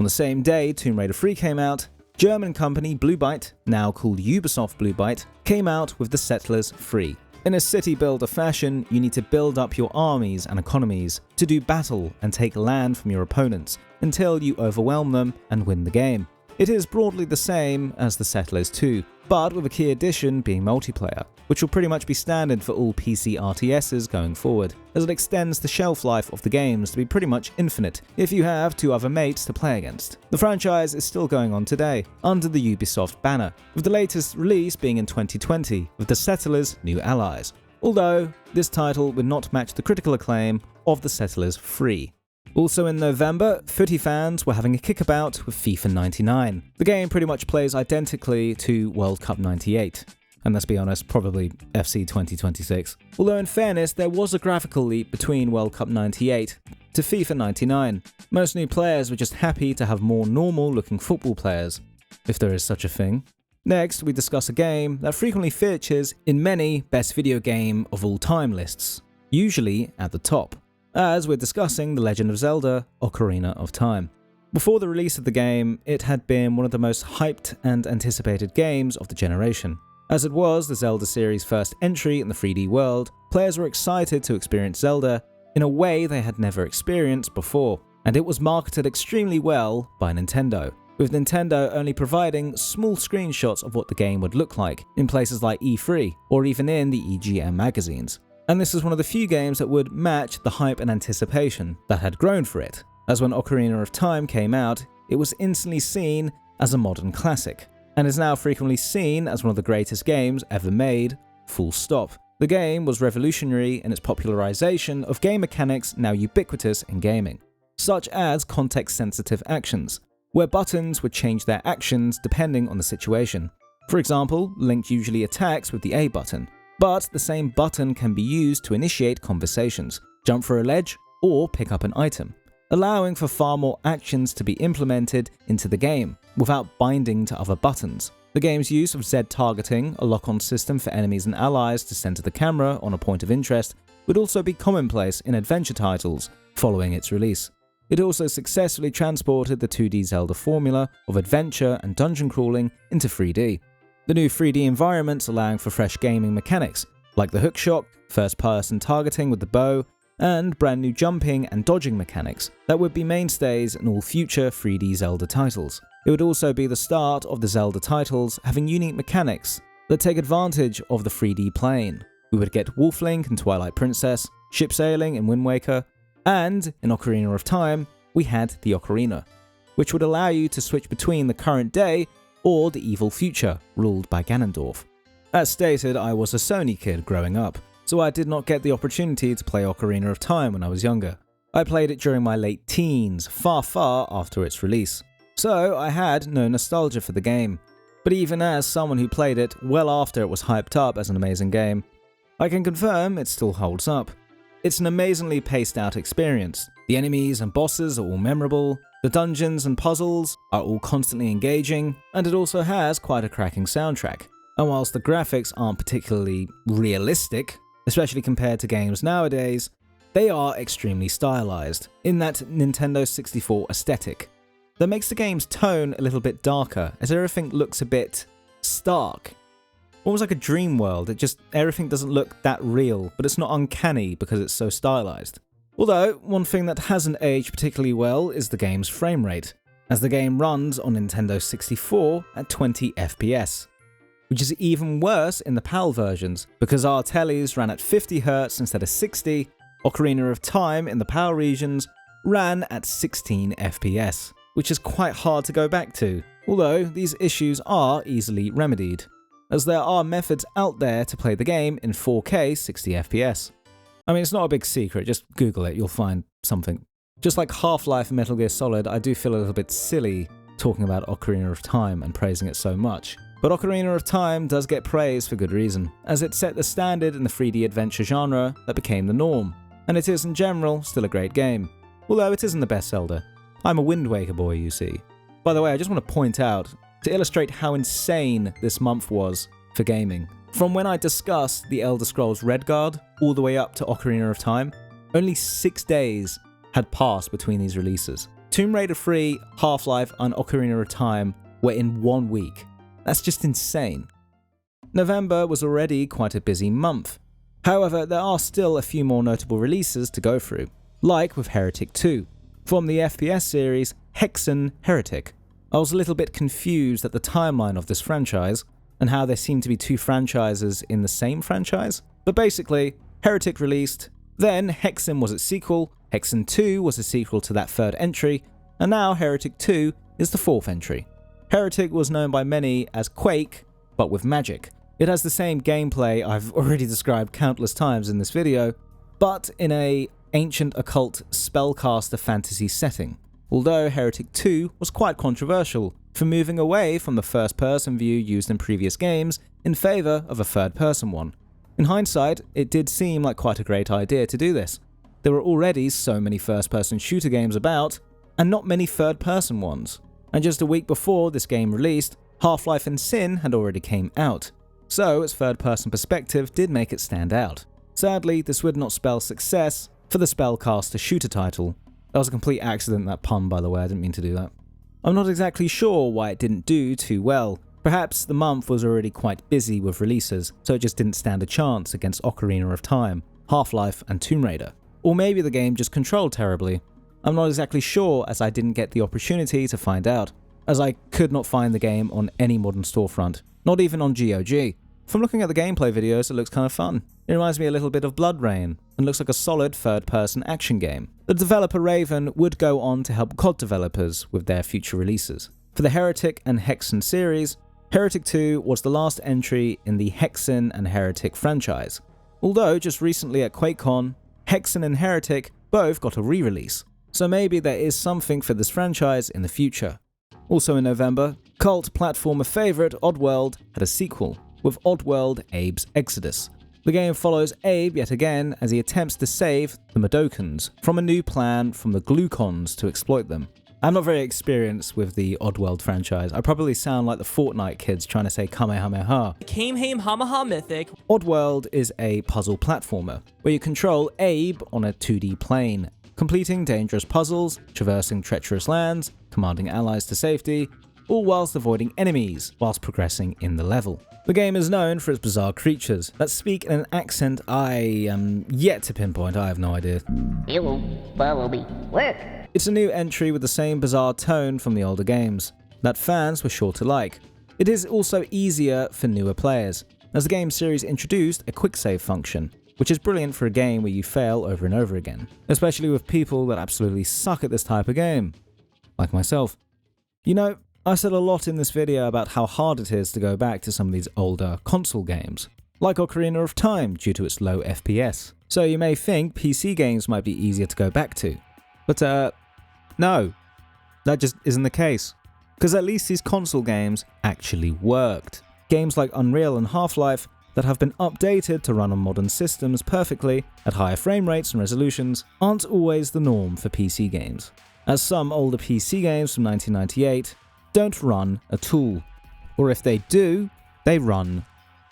the same day Tomb Raider 3 came out, German company Blue Byte, now called Ubisoft Blue Byte, came out with The Settlers Free. In a city builder fashion, you need to build up your armies and economies to do battle and take land from your opponents until you overwhelm them and win the game. It is broadly the same as The Settlers 2, but with a key addition being multiplayer, which will pretty much be standard for all PC RTSs going forward, as it extends the shelf life of the games to be pretty much infinite if you have 2 other mates to play against. The franchise is still going on today, under the Ubisoft banner, with the latest release being in 2020 with The Settlers New Allies, although this title would not match the critical acclaim of The Settlers Free. Also in November, footy fans were having a kickabout with FIFA 99. The game pretty much plays identically to World Cup 98. And let's be honest, probably FC 2026. Although in fairness, there was a graphical leap between World Cup 98 to FIFA 99. Most new players were just happy to have more normal looking football players, if there is such a thing. Next, we discuss a game that frequently features in many best video game of all time lists, usually at the top, as we're discussing The Legend of Zelda: Ocarina of Time. Before the release of the game, it had been one of the most hyped and anticipated games of the generation. As it was the Zelda series' first entry in the 3D world, players were excited to experience Zelda in a way they had never experienced before, and it was marketed extremely well by Nintendo, with Nintendo only providing small screenshots of what the game would look like in places like E3 or even in the EGM magazines. And this is one of the few games that would match the hype and anticipation that had grown for it, as when Ocarina of Time came out, it was instantly seen as a modern classic, and is now frequently seen as one of the greatest games ever made, full stop. The game was revolutionary in its popularization of game mechanics now ubiquitous in gaming, such as context-sensitive actions, where buttons would change their actions depending on the situation. For example, Link usually attacks with the A button, but the same button can be used to initiate conversations, jump for a ledge, or pick up an item, allowing for far more actions to be implemented into the game without binding to other buttons. The game's use of Z targeting, a lock-on system for enemies and allies to center the camera on a point of interest, would also be commonplace in adventure titles following its release. It also successfully transported the 2D Zelda formula of adventure and dungeon crawling into 3D. The new 3D environments allowing for fresh gaming mechanics, like the hookshot, first-person targeting with the bow, and brand new jumping and dodging mechanics that would be mainstays in all future 3D Zelda titles. It would also be the start of the Zelda titles having unique mechanics that take advantage of the 3D plane. We would get Wolf Link in Twilight Princess, ship sailing in Wind Waker, and in Ocarina of Time, we had the Ocarina, which would allow you to switch between the current day or the evil future, ruled by Ganondorf. As stated, I was a Sony kid growing up, so I did not get the opportunity to play Ocarina of Time when I was younger. I played it during my late teens, far after its release, so I had no nostalgia for the game. But even as someone who played it well after it was hyped up as an amazing game, I can confirm it still holds up. It's an amazingly paced out experience. The enemies and bosses are all memorable, the dungeons and puzzles are all constantly engaging, and it also has quite a cracking soundtrack. And whilst the graphics aren't particularly realistic, especially compared to games nowadays, they are extremely stylized in that Nintendo 64 aesthetic that makes the game's tone a little bit darker, as everything looks a bit stark. Almost like a dream world, everything doesn't look that real, but it's not uncanny because it's so stylized. Although, one thing that hasn't aged particularly well is the game's frame rate, as the game runs on Nintendo 64 at 20 FPS, which is even worse in the PAL versions, because our tellies ran at 50Hz instead of 60, Ocarina of Time in the PAL regions ran at 16 FPS, which is quite hard to go back to, although these issues are easily remedied, as there are methods out there to play the game in 4K 60 FPS. I mean, it's not a big secret, just Google it, you'll find something. Just like Half-Life and Metal Gear Solid, I do feel a little bit silly talking about Ocarina of Time and praising it so much. But Ocarina of Time does get praise for good reason, as it set the standard in the 3D adventure genre that became the norm, and it is in general still a great game, although it isn't the best Zelda. I'm a Wind Waker boy, you see. By the way, I just want to point out, to illustrate how insane this month was for gaming, from when I discussed The Elder Scrolls Redguard all the way up to Ocarina of Time, only 6 days had passed between these releases. Tomb Raider 3, Half-Life, and Ocarina of Time were in 1 week. That's just insane. November was already quite a busy month. However, there are still a few more notable releases to go through, like with Heretic 2, from the FPS series Hexen Heretic. I was a little bit confused at the timeline of this franchise, and how there seemed to be 2 franchises in the same franchise. But basically, Heretic released, then Hexen was its sequel, Hexen 2 was a sequel to that 3rd entry, and now Heretic 2 is the 4th entry. Heretic was known by many as Quake, but with magic. It has the same gameplay I've already described countless times in this video, but in a ancient occult spellcaster fantasy setting. Although Heretic 2 was quite controversial for moving away from the first-person view used in previous games in favour of a third-person one. In hindsight, it did seem like quite a great idea to do this. There were already so many first-person shooter games about, and not many third-person ones. And just a week before this game released, Half-Life and Sin had already came out, so its third-person perspective did make it stand out. Sadly, this would not spell success for the spellcaster shooter title. That was a complete accident, that pun, by the way, I didn't mean to do that. I'm not exactly sure why it didn't do too well. Perhaps the month was already quite busy with releases, so it just didn't stand a chance against Ocarina of Time, Half-Life, and Tomb Raider. Or maybe the game just controlled terribly. I'm not exactly sure, as I didn't get the opportunity to find out, as I could not find the game on any modern storefront, not even on GOG. From looking at the gameplay videos, it looks kind of fun. It reminds me a little bit of Blood Rain, and looks like a solid third-person action game. The developer Raven would go on to help COD developers with their future releases. For the Heretic and Hexen series, Heretic 2 was the last entry in the Hexen and Heretic franchise. Although just recently at QuakeCon, Hexen and Heretic both got a re-release, so maybe there is something for this franchise in the future. Also in November, cult platformer favourite Oddworld had a sequel, with Oddworld Abe's Exodus. The game follows Abe yet again as he attempts to save the Madokans from a new plan from the Glucons to exploit them. I'm not very experienced with the Oddworld franchise. I probably sound like the Fortnite kids trying to say Kamehameha. Kamehameha Mythic. Oddworld is a puzzle platformer, where you control Abe on a 2D plane, completing dangerous puzzles, traversing treacherous lands, commanding allies to safety, all whilst avoiding enemies whilst progressing in the level. The game is known for its bizarre creatures that speak in an accent I am yet to pinpoint. I have no idea. It's a new entry with the same bizarre tone from the older games that fans were sure to like. It is also easier for newer players, as the game series introduced a quick save function, which is brilliant for a game where you fail over and over again, especially with people that absolutely suck at this type of game, like myself. You know, I said a lot in this video about how hard it is to go back to some of these older console games, like Ocarina of Time due to its low FPS. So you may think PC games might be easier to go back to. But no, that just isn't the case. Because at least these console games actually worked. Games like Unreal and Half-Life that have been updated to run on modern systems perfectly at higher frame rates and resolutions aren't always the norm for PC games, as some older PC games from 1998 don't run at all, or if they do, they run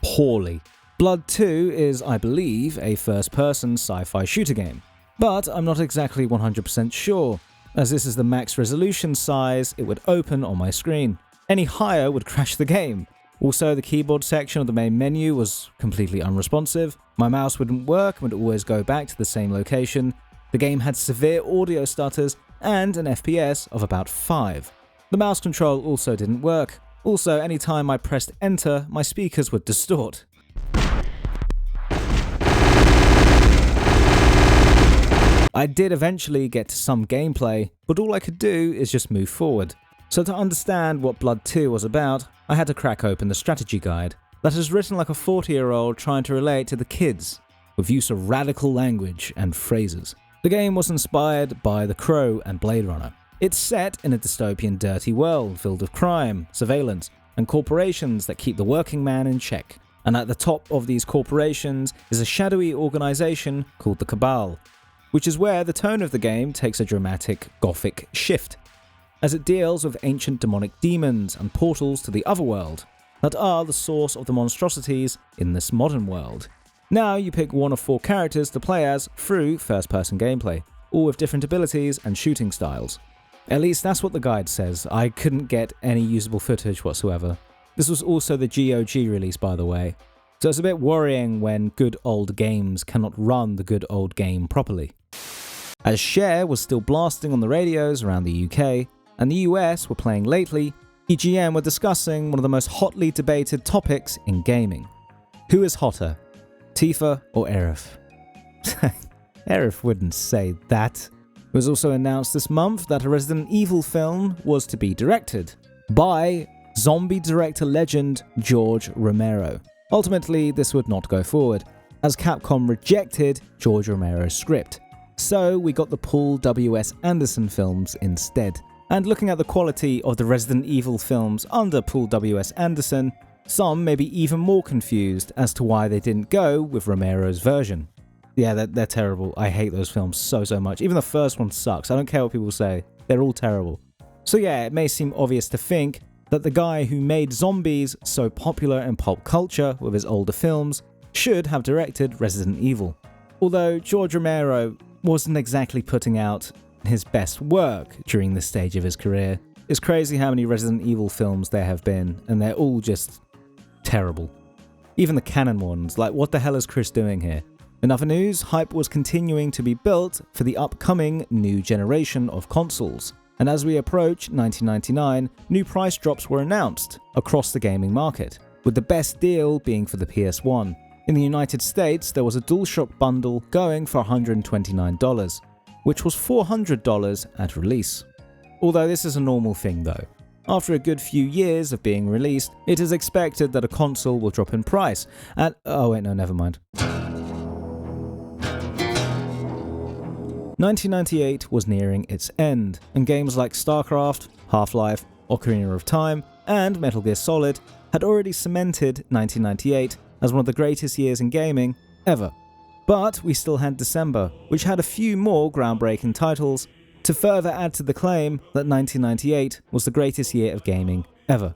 poorly. Blood 2 is, I believe, a first-person sci-fi shooter game, but I'm not exactly 100% sure, as this is the max resolution size it would open on my screen. Any higher would crash the game. Also, the keyboard section of the main menu was completely unresponsive, my mouse wouldn't work and would always go back to the same location, the game had severe audio stutters, and an FPS of about 5. The mouse control also didn't work. Also, anytime I pressed enter, my speakers would distort. I did eventually get to some gameplay, but all I could do is just move forward. So to understand what Blood 2 was about, I had to crack open the strategy guide that is written like a 40-year-old trying to relate to the kids, with use of radical language and phrases. The game was inspired by The Crow and Blade Runner. It's set in a dystopian dirty world filled with crime, surveillance, and corporations that keep the working man in check. And at the top of these corporations is a shadowy organization called the Cabal, which is where the tone of the game takes a dramatic gothic shift, as it deals with ancient demonic demons and portals to the otherworld that are the source of the monstrosities in this modern world. Now you pick one of 4 characters to play as through first-person gameplay, all with different abilities and shooting styles. At least that's what the guide says. I couldn't get any usable footage whatsoever. This was also the GOG release, by the way, so it's a bit worrying when good old games cannot run the good old game properly. As Cher was still blasting on the radios around the UK, and the US were playing lately, EGM were discussing one of the most hotly debated topics in gaming. Who is hotter, Tifa or Aerith? Aerith wouldn't say that. It was also announced this month that a Resident Evil film was to be directed by zombie director legend George Romero. Ultimately, this would not go forward, as Capcom rejected George Romero's script. So we got the Paul W.S. Anderson films instead. And looking at the quality of the Resident Evil films under Paul W.S. Anderson, some may be even more confused as to why they didn't go with Romero's version. Yeah, they're terrible. I hate those films so much. Even the first one sucks. I don't care what people say. They're all terrible. So yeah, it may seem obvious to think that the guy who made zombies so popular in pop culture with his older films should have directed Resident Evil. Although George Romero wasn't exactly putting out his best work during this stage of his career. It's crazy how many Resident Evil films there have been, and they're all just terrible. Even the canon ones, like what the hell is Chris doing here? In other news, hype was continuing to be built for the upcoming new generation of consoles. And as we approach 1999, new price drops were announced across the gaming market, with the best deal being for the PS1. In the United States, there was a DualShock bundle going for $129, which was $400 at release. Although this is a normal thing though. After a good few years of being released, it is expected that a console will drop in price at... oh wait, no, never mind. 1998 was nearing its end, and games like StarCraft, Half-Life, Ocarina of Time, and Metal Gear Solid had already cemented 1998 as one of the greatest years in gaming ever. But we still had December, which had a few more groundbreaking titles to further add to the claim that 1998 was the greatest year of gaming ever.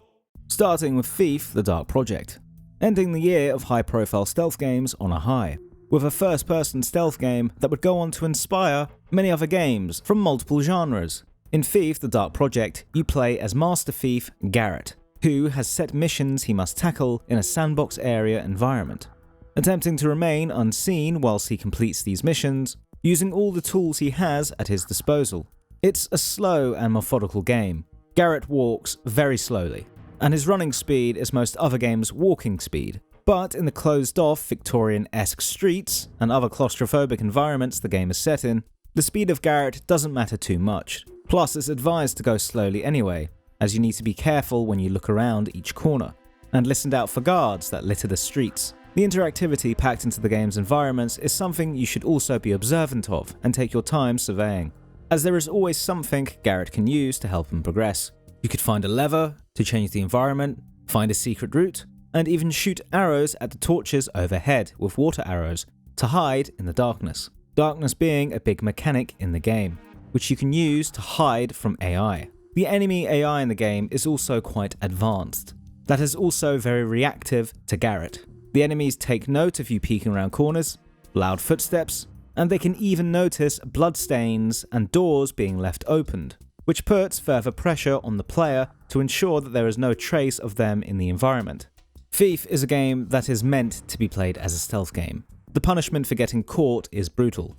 Starting with Thief: The Dark Project, ending the year of high-profile stealth games on a high, with a first-person stealth game that would go on to inspire many other games from multiple genres. In Thief: The Dark Project, you play as Master Thief Garrett, who has set missions he must tackle in a sandbox area environment, attempting to remain unseen whilst he completes these missions, using all the tools he has at his disposal. It's a slow and methodical game. Garrett walks very slowly, and his running speed is most other games' walking speed. But in the closed-off Victorian-esque streets and other claustrophobic environments the game is set in, the speed of Garrett doesn't matter too much. Plus, it's advised to go slowly anyway, as you need to be careful when you look around each corner, and listen out for guards that litter the streets. The interactivity packed into the game's environments is something you should also be observant of and take your time surveying, as there is always something Garrett can use to help him progress. You could find a lever to change the environment, find a secret route, and even shoot arrows at the torches overhead with water arrows to hide in the darkness. Darkness being a big mechanic in the game, which you can use to hide from AI. The enemy AI in the game is also quite advanced. That is also very reactive to Garrett. The enemies take note of you peeking around corners, loud footsteps, and they can even notice bloodstains and doors being left opened, which puts further pressure on the player to ensure that there is no trace of them in the environment. Thief is a game that is meant to be played as a stealth game. The punishment for getting caught is brutal.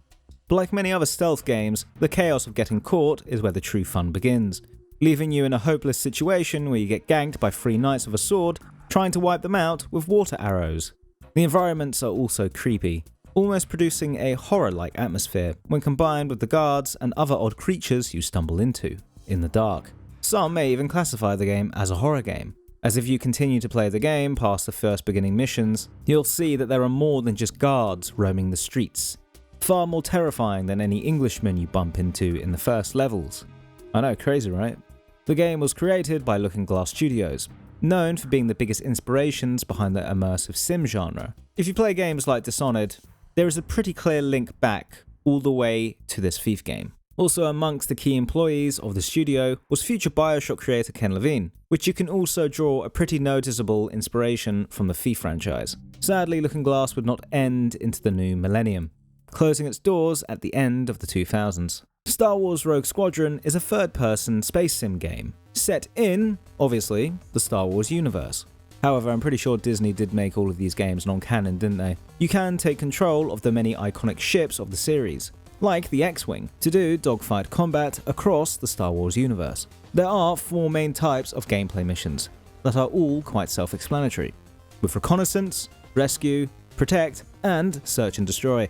But like many other stealth games, the chaos of getting caught is where the true fun begins, leaving you in a hopeless situation where you get ganked by 3 knights with a sword, trying to wipe them out with water arrows. The environments are also creepy, almost producing a horror-like atmosphere when combined with the guards and other odd creatures you stumble into in the dark. Some may even classify the game as a horror game, as if you continue to play the game past the first beginning missions, you'll see that there are more than just guards roaming the streets, far more terrifying than any Englishmen you bump into in the first levels. I know, crazy right? The game was created by Looking Glass Studios, known for being the biggest inspirations behind the immersive sim genre. If you play games like Dishonored, there is a pretty clear link back all the way to this Thief game. Also amongst the key employees of the studio was future Bioshock creator Ken Levine, which you can also draw a pretty noticeable inspiration from the Thief franchise. Sadly, Looking Glass would not end into the new millennium. closing its doors at the end of the 2000s. Star Wars Rogue Squadron is a third-person space sim game, set in, obviously, the Star Wars universe. However, I'm pretty sure Disney did make all of these games non-canon, didn't they? You can take control of the many iconic ships of the series, like the X-Wing, to do dogfight combat across the Star Wars universe. There are 4 main types of gameplay missions that are all quite self-explanatory, with reconnaissance, rescue, protect, and search and destroy.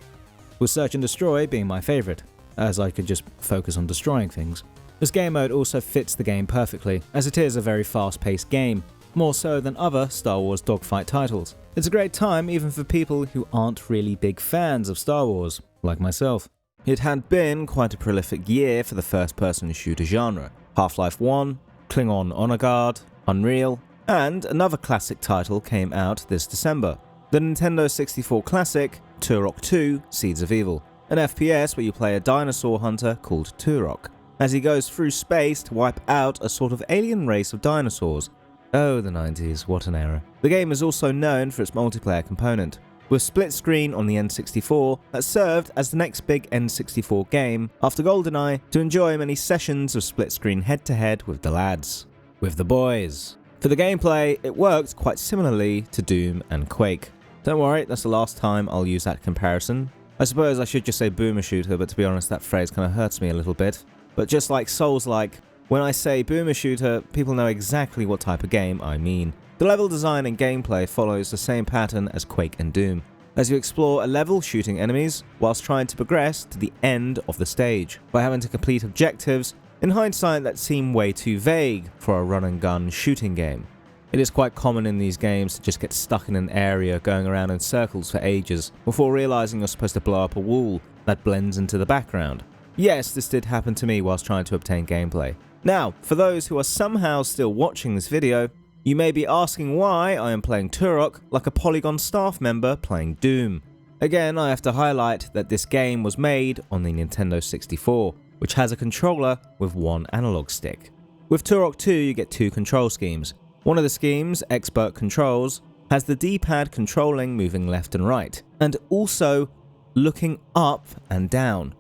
With search and destroy being my favourite, as I could just focus on destroying things. This game mode also fits the game perfectly, as it is a very fast-paced game, more so than other Star Wars dogfight titles. It's a great time even for people who aren't really big fans of Star Wars, like myself. It had been quite a prolific year for the first-person shooter genre. Half-Life 1, Klingon Honor Guard, Unreal, and another classic title came out this December, the Nintendo 64 classic Turok 2 Seeds of Evil, an FPS where you play a dinosaur hunter called Turok, as he goes through space to wipe out a sort of alien race of dinosaurs. Oh, the 90s, what an era. The game is also known for its multiplayer component, with split screen on the N64 that served as the next big N64 game after GoldenEye to enjoy many sessions of split screen head-to-head with the lads, with the boys. For the gameplay, it worked quite similarly to Doom and Quake. Don't worry, that's the last time I'll use that comparison. I suppose I should just say boomer shooter, but to be honest, that phrase kind of hurts me a little bit. But just like Souls-like, when I say boomer shooter, people know exactly what type of game I mean. The level design and gameplay follows the same pattern as Quake and Doom, as you explore a level shooting enemies whilst trying to progress to the end of the stage by having to complete objectives, in hindsight that seem way too vague for a run-and-gun shooting game. It is quite common in these games to just get stuck in an area going around in circles for ages before realizing you're supposed to blow up a wall that blends into the background. Yes, this did happen to me whilst trying to obtain gameplay. Now, for those who are somehow still watching this video, you may be asking why I am playing Turok like a Polygon staff member playing Doom. Again, I have to highlight that this game was made on the Nintendo 64, which has a controller with 1 analog stick. With Turok 2, you get 2 control schemes. One of the schemes, Expert Controls, has the D-pad controlling moving left and right, and also looking up and down.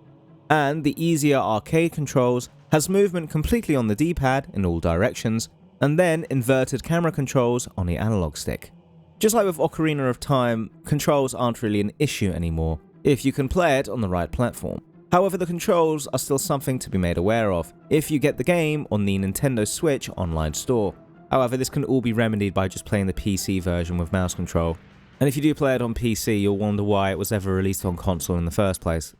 And the easier Arcade Controls has movement completely on the D-pad in all directions, and then inverted camera controls on the analog stick. Just like with Ocarina of Time, controls aren't really an issue anymore, if you can play it on the right platform. However, the controls are still something to be made aware of, if you get the game on the Nintendo Switch online store. However, this can all be remedied by just playing the PC version with mouse control. And if you do play it on PC, you'll wonder why it was ever released on console in the first place.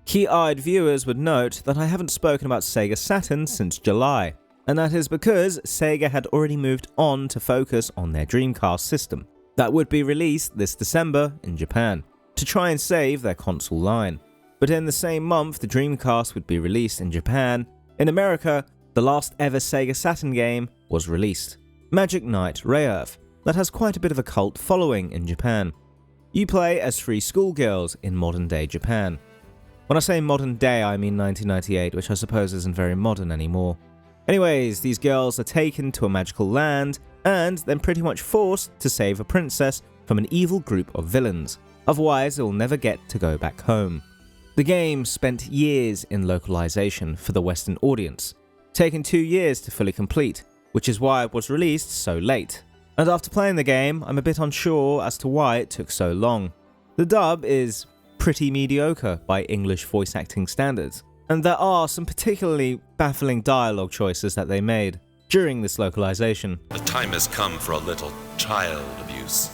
Keen-eyed viewers would note that I haven't spoken about Sega Saturn since July, and that is because Sega had already moved on to focus on their Dreamcast system, that would be released this December in Japan, to try and save their console line. But in the same month the Dreamcast would be released in Japan, in America, the last ever Sega Saturn game was released, Magic Knight Rayearth, that has quite a bit of a cult following in Japan. You play as 3 schoolgirls in modern day Japan. When I say modern day, I mean 1998, which I suppose isn't very modern anymore. Anyways, these girls are taken to a magical land and then pretty much forced to save a princess from an evil group of villains, otherwise they'll never get to go back home. The game spent years in localization for the Western audience, taking 2 years to fully complete, which is why it was released so late. And after playing the game, I'm a bit unsure as to why it took so long. The dub is pretty mediocre by English voice acting standards, and there are some particularly baffling dialogue choices that they made during this localization. The time has come for a little child abuse.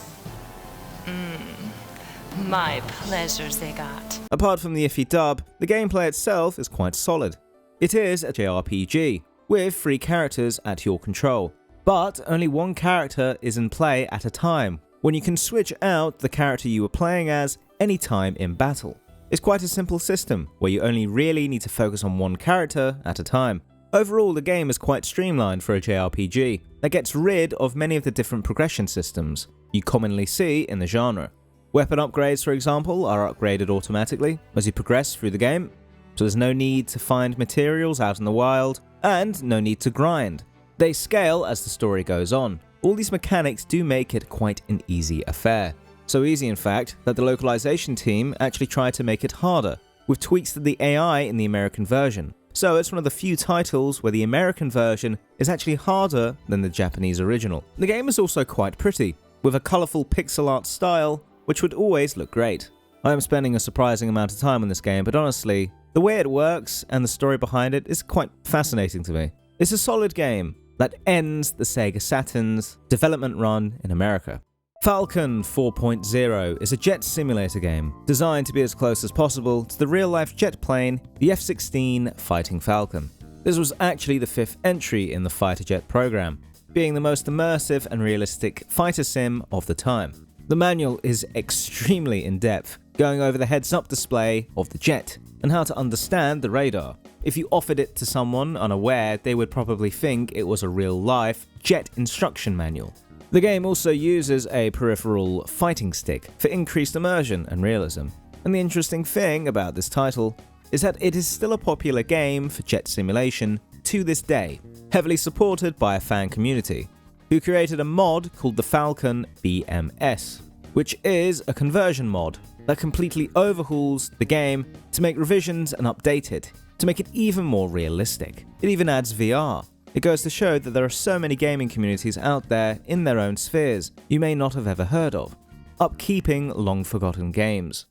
My pleasures they got. Apart from the iffy dub, the gameplay itself is quite solid. It is a JRPG, with 3 characters at your control, but only 1 character is in play at a time, when you can switch out the character you were playing as any time in battle. It's quite a simple system, where you only really need to focus on 1 character at a time. Overall, the game is quite streamlined for a JRPG, that gets rid of many of the different progression systems you commonly see in the genre. Weapon upgrades, for example, are upgraded automatically as you progress through the game, so there's no need to find materials out in the wild, and no need to grind. They scale as the story goes on. All these mechanics do make it quite an easy affair. So easy in fact that the localization team actually tried to make it harder, with tweaks to the AI in the American version. So it's one of the few titles where the American version is actually harder than the Japanese original. The game is also quite pretty, with a colourful pixel art style, which would always look great. I am spending a surprising amount of time on this game, but honestly, the way it works and the story behind it is quite fascinating to me. It's a solid game that ends the Sega Saturn's development run in America. Falcon 4.0 is a jet simulator game designed to be as close as possible to the real-life jet plane, the F-16 Fighting Falcon. This was actually the 5th entry in the fighter jet program, being the most immersive and realistic fighter sim of the time. The manual is extremely in-depth, going over the heads-up display of the jet and how to understand the radar. If you offered it to someone unaware, they would probably think it was a real-life jet instruction manual. The game also uses a peripheral fighting stick for increased immersion and realism. And the interesting thing about this title is that it is still a popular game for jet simulation to this day, heavily supported by a fan community, who created a mod called the Falcon BMS, which is a conversion mod that completely overhauls the game to make revisions and update it, to make it even more realistic. It even adds VR. It goes to show that there are so many gaming communities out there in their own spheres you may not have ever heard of, upkeeping long-forgotten games.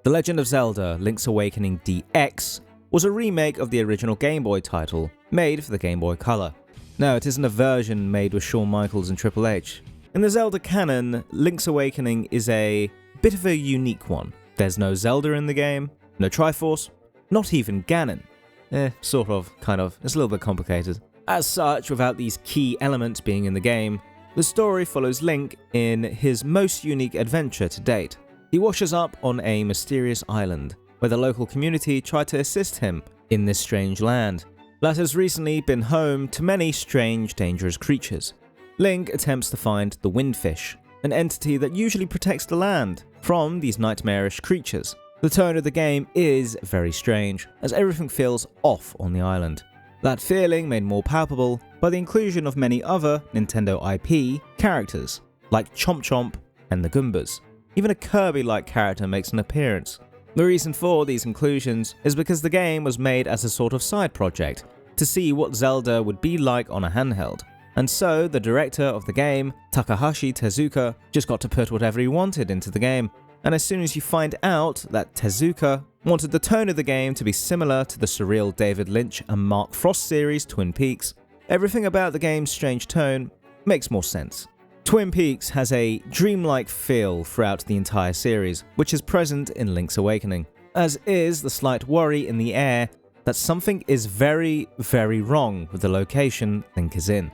The Legend of Zelda: Link's Awakening DX was a remake of the original Game Boy title, made for the Game Boy Color. No, it isn't a version made with Shawn Michaels and Triple H. In the Zelda canon, Link's Awakening is a bit of a unique one. There's no Zelda in the game, no Triforce, not even Ganon. Sort of, kind of, it's a little bit complicated. As such, without these key elements being in the game, the story follows Link in his most unique adventure to date. He washes up on a mysterious island, where the local community try to assist him in this strange land that has recently been home to many strange, dangerous creatures. Link attempts to find the Windfish, an entity that usually protects the land from these nightmarish creatures. The tone of the game is very strange, as everything feels off on the island. That feeling made more palpable by the inclusion of many other Nintendo IP characters, like Chomp Chomp and the Goombas. Even a Kirby-like character makes an appearance. The reason for these inclusions is because the game was made as a sort of side project to see what Zelda would be like on a handheld. And so the director of the game, Takahashi Tezuka, just got to put whatever he wanted into the game. And as soon as you find out that Tezuka wanted the tone of the game to be similar to the surreal David Lynch and Mark Frost series Twin Peaks, everything about the game's strange tone makes more sense. Twin Peaks has a dreamlike feel throughout the entire series, which is present in Link's Awakening, as is the slight worry in the air that something is very, very wrong with the location Link is in.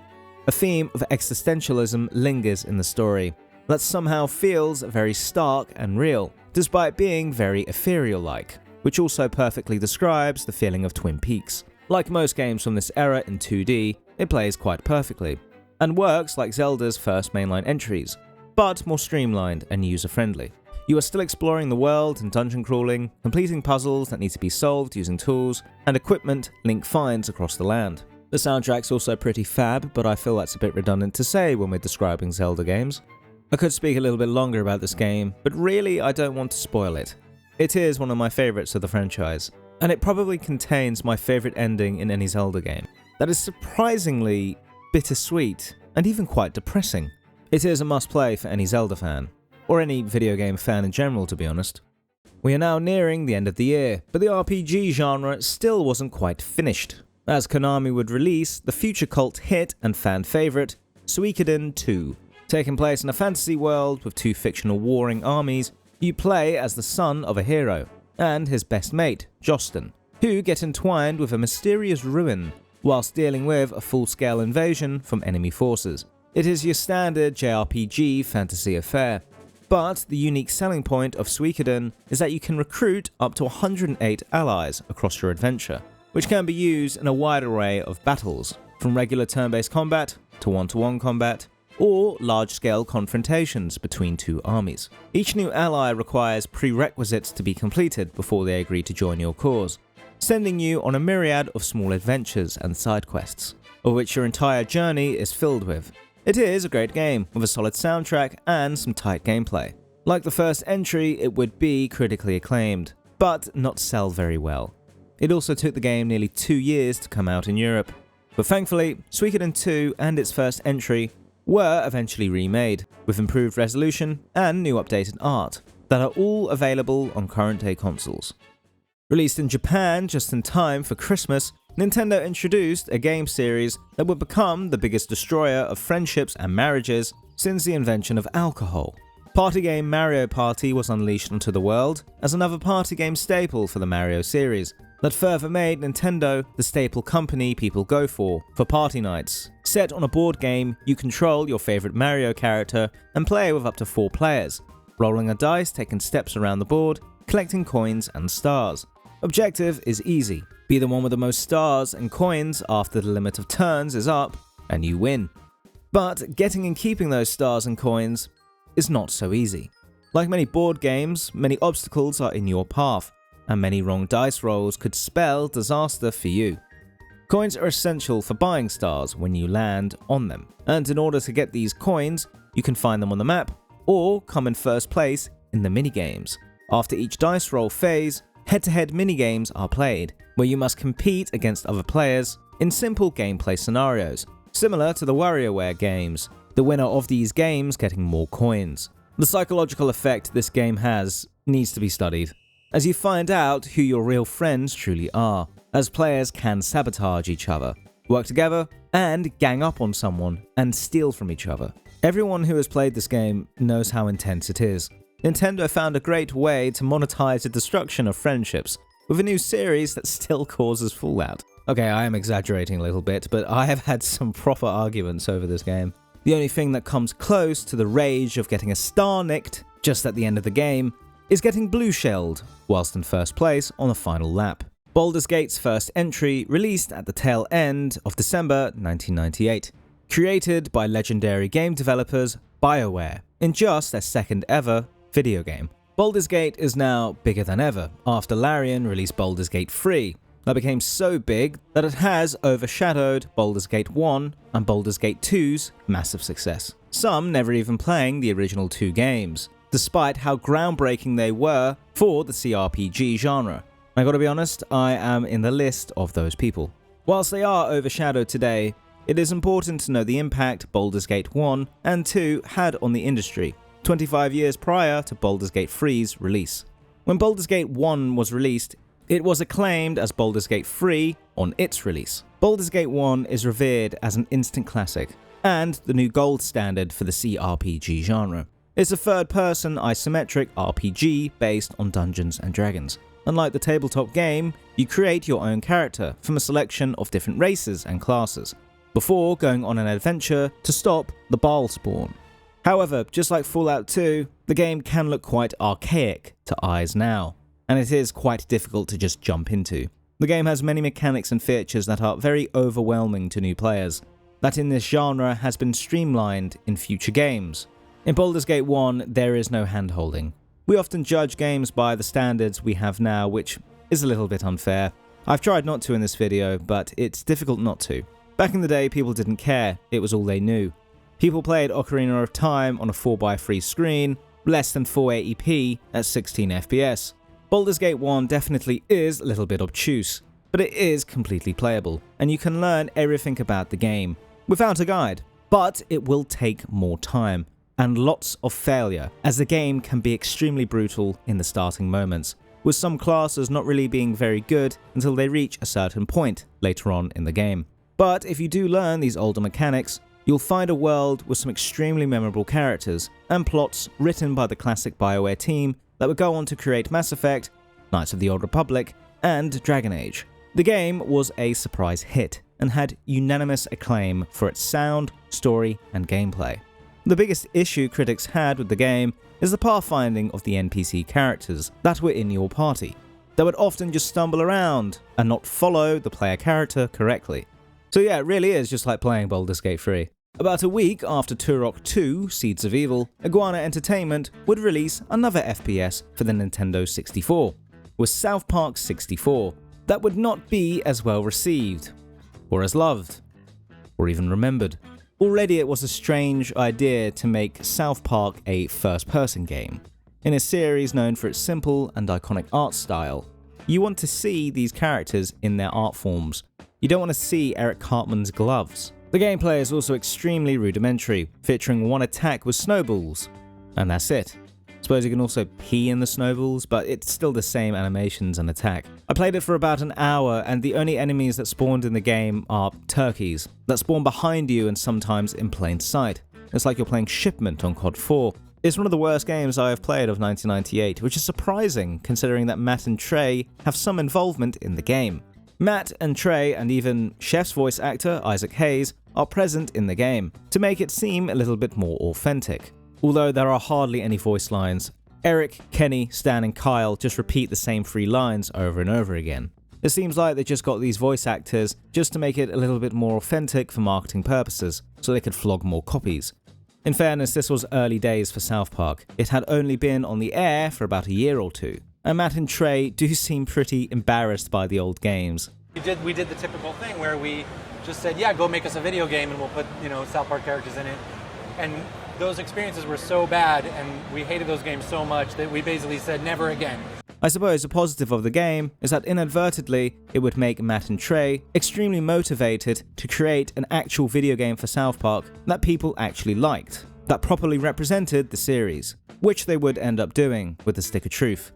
A theme of existentialism lingers in the story that somehow feels very stark and real, despite being very ethereal-like, which also perfectly describes the feeling of Twin Peaks. Like most games from this era in 2D, it plays quite perfectly, and works like Zelda's first mainline entries, but more streamlined and user-friendly. You are still exploring the world and dungeon crawling, completing puzzles that need to be solved using tools and equipment Link finds across the land. The soundtrack's also pretty fab, but I feel that's a bit redundant to say when we're describing Zelda games. I could speak a little bit longer about this game, but really I don't want to spoil it. It is one of my favourites of the franchise, and it probably contains my favourite ending in any Zelda game. That is surprisingly bittersweet and even quite depressing. It is a must-play for any Zelda fan, or any video game fan in general, to be honest. We are now nearing the end of the year, but the RPG genre still wasn't quite finished, as Konami would release the future cult hit and fan favourite, Suikoden 2. Taking place in a fantasy world with two fictional warring armies, you play as the son of a hero, and his best mate, Jostin, who get entwined with a mysterious ruin, whilst dealing with a full-scale invasion from enemy forces. It is your standard JRPG fantasy affair, but the unique selling point of Suikoden is that you can recruit up to 108 allies across your adventure, which can be used in a wide array of battles, from regular turn-based combat to one-to-one combat, or large-scale confrontations between two armies. Each new ally requires prerequisites to be completed before they agree to join your cause, sending you on a myriad of small adventures and side quests, of which your entire journey is filled with. It is a great game with a solid soundtrack and some tight gameplay. Like the first entry, it would be critically acclaimed, but not sell very well. It also took the game nearly 2 years to come out in Europe. But thankfully, Suikoden 2 and its first entry were eventually remade, with improved resolution and new updated art, that are all available on current-day consoles. Released in Japan just in time for Christmas, Nintendo introduced a game series that would become the biggest destroyer of friendships and marriages since the invention of alcohol. Party game Mario Party was unleashed onto the world as another party game staple for the Mario series, that further made Nintendo the staple company people go for party nights. Set on a board game, you control your favorite Mario character and play with up to 4 players, rolling a dice, taking steps around the board, collecting coins and stars. Objective is easy. Be the one with the most stars and coins after the limit of turns is up, and you win. But getting and keeping those stars and coins is not so easy. Like many board games, many obstacles are in your path, and many wrong dice rolls could spell disaster for you. Coins are essential for buying stars when you land on them, and in order to get these coins, you can find them on the map, or come in first place in the minigames. After each dice roll phase, head-to-head minigames are played, where you must compete against other players in simple gameplay scenarios, similar to the WarioWare games, the winner of these games getting more coins. The psychological effect this game has needs to be studied, as you find out who your real friends truly are, as players can sabotage each other, work together, and gang up on someone and steal from each other. Everyone who has played this game knows how intense it is. Nintendo found a great way to monetize the destruction of friendships with a new series that still causes fallout. Okay, I am exaggerating a little bit, but I have had some proper arguments over this game. The only thing that comes close to the rage of getting a star nicked just at the end of the game is getting blue shelled whilst in first place on the final lap. Baldur's Gate's first entry released at the tail end of December 1998, created by legendary game developers BioWare in just their second ever video game. Baldur's Gate is now bigger than ever after Larian released Baldur's Gate 3, that became so big that it has overshadowed Baldur's Gate 1 and Baldur's Gate 2's massive success, some never even playing the original 2 games, despite how groundbreaking they were for the CRPG genre. I gotta be honest, I am in the list of those people. Whilst they are overshadowed today, it is important to know the impact Baldur's Gate 1 and 2 had on the industry, 25 years prior to Baldur's Gate 3's release. When Baldur's Gate 1 was released, it was acclaimed as Baldur's Gate 3 on its release. Baldur's Gate 1 is revered as an instant classic, and the new gold standard for the CRPG genre. It's a third-person isometric RPG based on Dungeons & Dragons. Unlike the tabletop game, you create your own character from a selection of different races and classes, before going on an adventure to stop the Baal spawn. However, just like Fallout 2, the game can look quite archaic to eyes now, and it is quite difficult to just jump into. The game has many mechanics and features that are very overwhelming to new players, that in this genre has been streamlined in future games. In Baldur's Gate 1, there is no hand-holding. We often judge games by the standards we have now, which is a little bit unfair. I've tried not to in this video, but it's difficult not to. Back in the day, people didn't care, it was all they knew. People played Ocarina of Time on a 4x3 screen, less than 480p at 16 FPS. Baldur's Gate 1 definitely is a little bit obtuse, but it is completely playable, and you can learn everything about the game without a guide. But it will take more time, and lots of failure, as the game can be extremely brutal in the starting moments, with some classes not really being very good until they reach a certain point later on in the game. But if you do learn these older mechanics, you'll find a world with some extremely memorable characters and plots written by the classic BioWare team that would go on to create Mass Effect, Knights of the Old Republic, and Dragon Age. The game was a surprise hit and had unanimous acclaim for its sound, story, and gameplay. The biggest issue critics had with the game is the pathfinding of the NPC characters that were in your party. They would often just stumble around and not follow the player character correctly. So yeah, it really is just like playing Baldur's Gate 3. About a week after Turok 2: Seeds of Evil, Iguana Entertainment would release another FPS for the Nintendo 64, with South Park 64, that would not be as well received, or as loved, or even remembered. Already it was a strange idea to make South Park a first-person game. in a series known for its simple and iconic art style. You want to see these characters in their art forms. You don't want to see Eric Cartman's gloves. The gameplay is also extremely rudimentary, featuring one attack with snowballs. And that's it. Suppose you can also pee in the snowballs, but it's still the same animations and attack. I played it for about an hour, and the only enemies that spawned in the game are turkeys, that spawn behind you and sometimes in plain sight. It's like you're playing Shipment on COD 4. It's one of the worst games I have played of 1998, which is surprising considering that Matt and Trey have some involvement in the game. Matt and Trey, and even Chef's voice actor Isaac Hayes, are present in the game, to make it seem a little bit more authentic. Although there are hardly any voice lines, Eric, Kenny, Stan and Kyle just repeat the same 3 lines over and over again. It seems like they just got these voice actors just to make it a little bit more authentic for marketing purposes, so they could flog more copies. In fairness, this was early days for South Park. It had only been on the air for about a year or two, and Matt and Trey do seem pretty embarrassed by the old games. We did the typical thing where we just said, yeah, go make us a video game and we'll put, South Park characters in it. And those experiences were so bad and we hated those games so much that we basically said never again. I suppose the positive of the game is that inadvertently it would make Matt and Trey extremely motivated to create an actual video game for South Park that people actually liked, that properly represented the series, which they would end up doing with the Stick of Truth.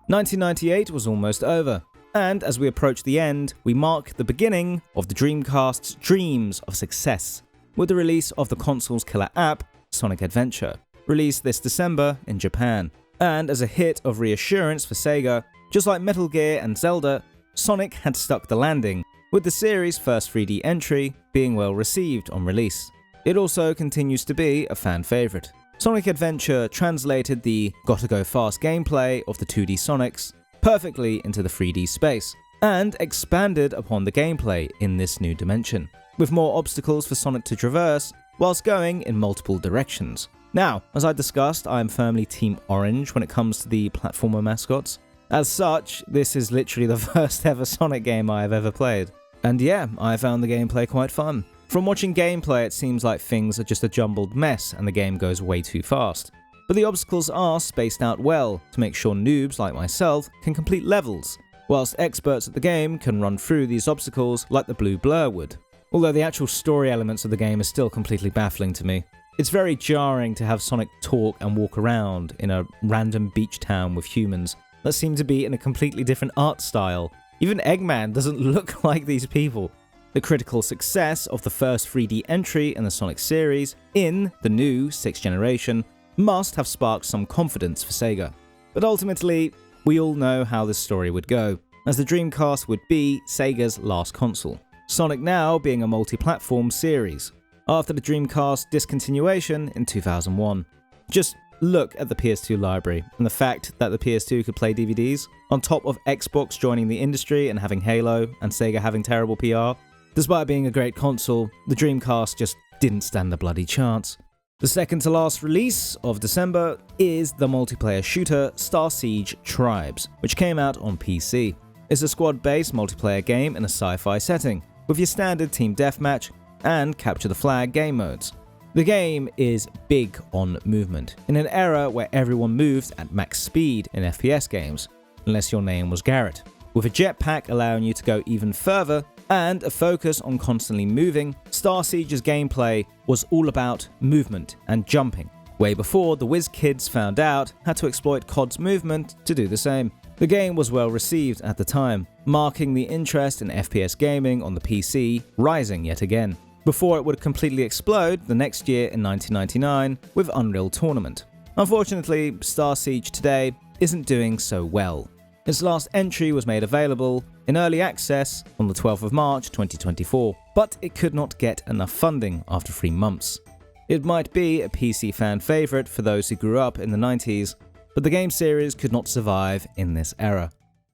1998 was almost over, and as we approach the end, we mark the beginning of the Dreamcast's dreams of success with the release of the console's killer app, Sonic Adventure, released this December in Japan. And as a hit of reassurance for Sega, just like Metal Gear and Zelda, Sonic had stuck the landing, with the series' first 3D entry being well received on release. It also continues to be a fan favourite. Sonic Adventure translated the gotta go fast gameplay of the 2D Sonics perfectly into the 3D space, and expanded upon the gameplay in this new dimension, with more obstacles for Sonic to traverse whilst going in multiple directions. Now, as I discussed, I am firmly Team Orange when it comes to the platformer mascots. As such, this is literally the first ever Sonic game I have ever played. And yeah, I found the gameplay quite fun. From watching gameplay, it seems like things are just a jumbled mess and the game goes way too fast. But the obstacles are spaced out well to make sure noobs like myself can complete levels, whilst experts at the game can run through these obstacles like the blue blur would. Although the actual story elements of the game are still completely baffling to me. It's very jarring to have Sonic talk and walk around in a random beach town with humans that seem to be in a completely different art style. Even Eggman doesn't look like these people. The critical success of the first 3D entry in the Sonic series in the new 6th generation must have sparked some confidence for Sega. But ultimately, we all know how this story would go, as the Dreamcast would be Sega's last console. Sonic now being a multi-platform series, after the Dreamcast discontinuation in 2001. Just look at the PS2 library and the fact that the PS2 could play DVDs, on top of Xbox joining the industry and having Halo, and Sega having terrible PR. Despite being a great console, the Dreamcast just didn't stand a bloody chance. The second to last release of December is the multiplayer shooter Star Siege Tribes, which came out on PC. It's a squad-based multiplayer game in a sci-fi setting, with your standard team deathmatch and capture the flag game modes. The game is big on movement, in an era where everyone moved at max speed in FPS games, unless your name was Garrett, with a jetpack allowing you to go even further and a focus on constantly moving. Star Siege's gameplay was all about movement and jumping, way before the whiz kids found out how to exploit COD's movement to do the same. The game was well received at the time, marking the interest in FPS gaming on the PC rising yet again, before it would completely explode the next year in 1999 with Unreal Tournament. Unfortunately, Star Siege today isn't doing so well. Its last entry was made available in early access on the 12th of March 2024, but it could not get enough funding after 3 months. It might be a PC fan favourite for those who grew up in the 90s, but the game series could not survive in this era.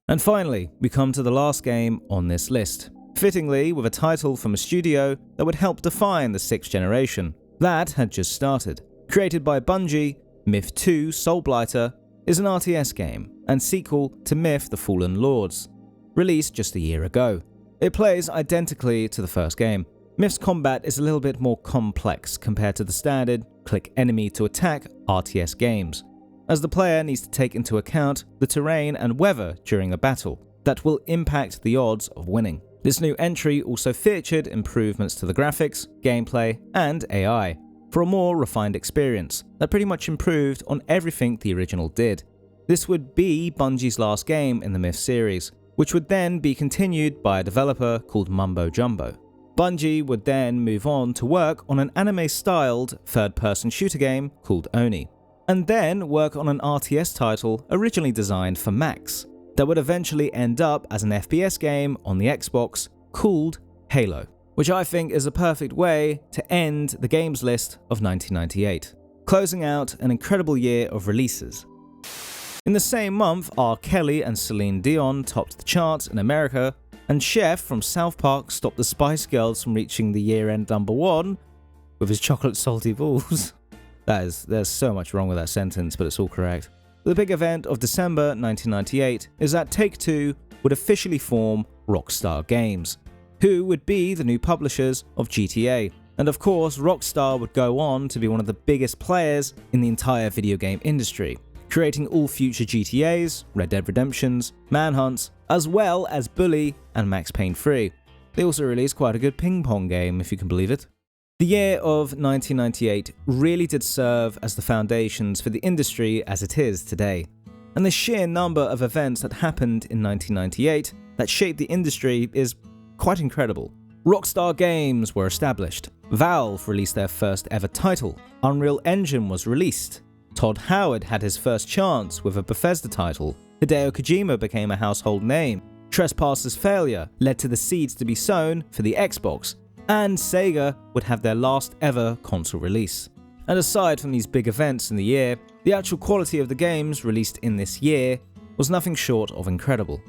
And finally, we come to the last game on this list, fittingly with a title from a studio that would help define the 6th generation. That had just started. Created by Bungie, Myth 2 Soulblighter is an RTS game and sequel to Myth the Fallen Lords, released just a year ago. It plays identically to the first game. Myth's combat is a little bit more complex compared to the standard click enemy to attack RTS games. as the player needs to take into account the terrain and weather during a battle that will impact the odds of winning. This new entry also featured improvements to the graphics, gameplay, and AI for a more refined experience that pretty much improved on everything the original did. This would be Bungie's last game in the Myth series, which would then be continued by a developer called Mumbo Jumbo. Bungie would then move on to work on an anime-styled third-person shooter game called Oni, and then work on an RTS title originally designed for Macs that would eventually end up as an FPS game on the Xbox called Halo, which I think is a perfect way to end the games list of 1998, closing out an incredible year of releases. In the same month, R. Kelly and Celine Dion topped the charts in America, and Chef from South Park stopped the Spice Girls from reaching the year-end #1 with his chocolate salty balls. There's so much wrong with that sentence, but it's all correct. The big event of December 1998 is that Take-Two would officially form Rockstar Games, who would be the new publishers of GTA. And of course, Rockstar would go on to be one of the biggest players in the entire video game industry, creating all future GTAs, Red Dead Redemptions, Manhunts, as well as Bully and Max Payne 3. They also released quite a good ping pong game, if you can believe it. The year of 1998 really did serve as the foundations for the industry as it is today. And the sheer number of events that happened in 1998 that shaped the industry is quite incredible. Rockstar Games were established. Valve released their first ever title. Unreal Engine was released. Todd Howard had his first chance with a Bethesda title. Hideo Kojima became a household name. Trespass's failure led to the seeds to be sown for the Xbox, and Sega would have their last ever console release. And aside from these big events in the year, the actual quality of the games released in this year was nothing short of incredible.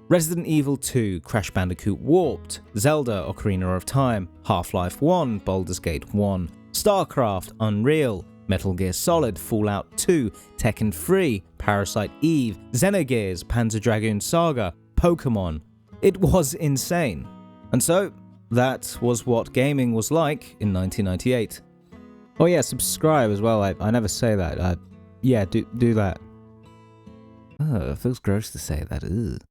Resident Evil 2, Crash Bandicoot Warped, Zelda Ocarina of Time, Half-Life 1, Baldur's Gate 1, StarCraft, Unreal, Metal Gear Solid, Fallout 2, Tekken 3, Parasite Eve, Xenogears, Panzer Dragoon Saga, Pokemon. It was insane. And so, that was what gaming was like in 1998. Oh yeah, subscribe as well. I never say that. Yeah, do that. Oh, it feels gross to say that. Ugh.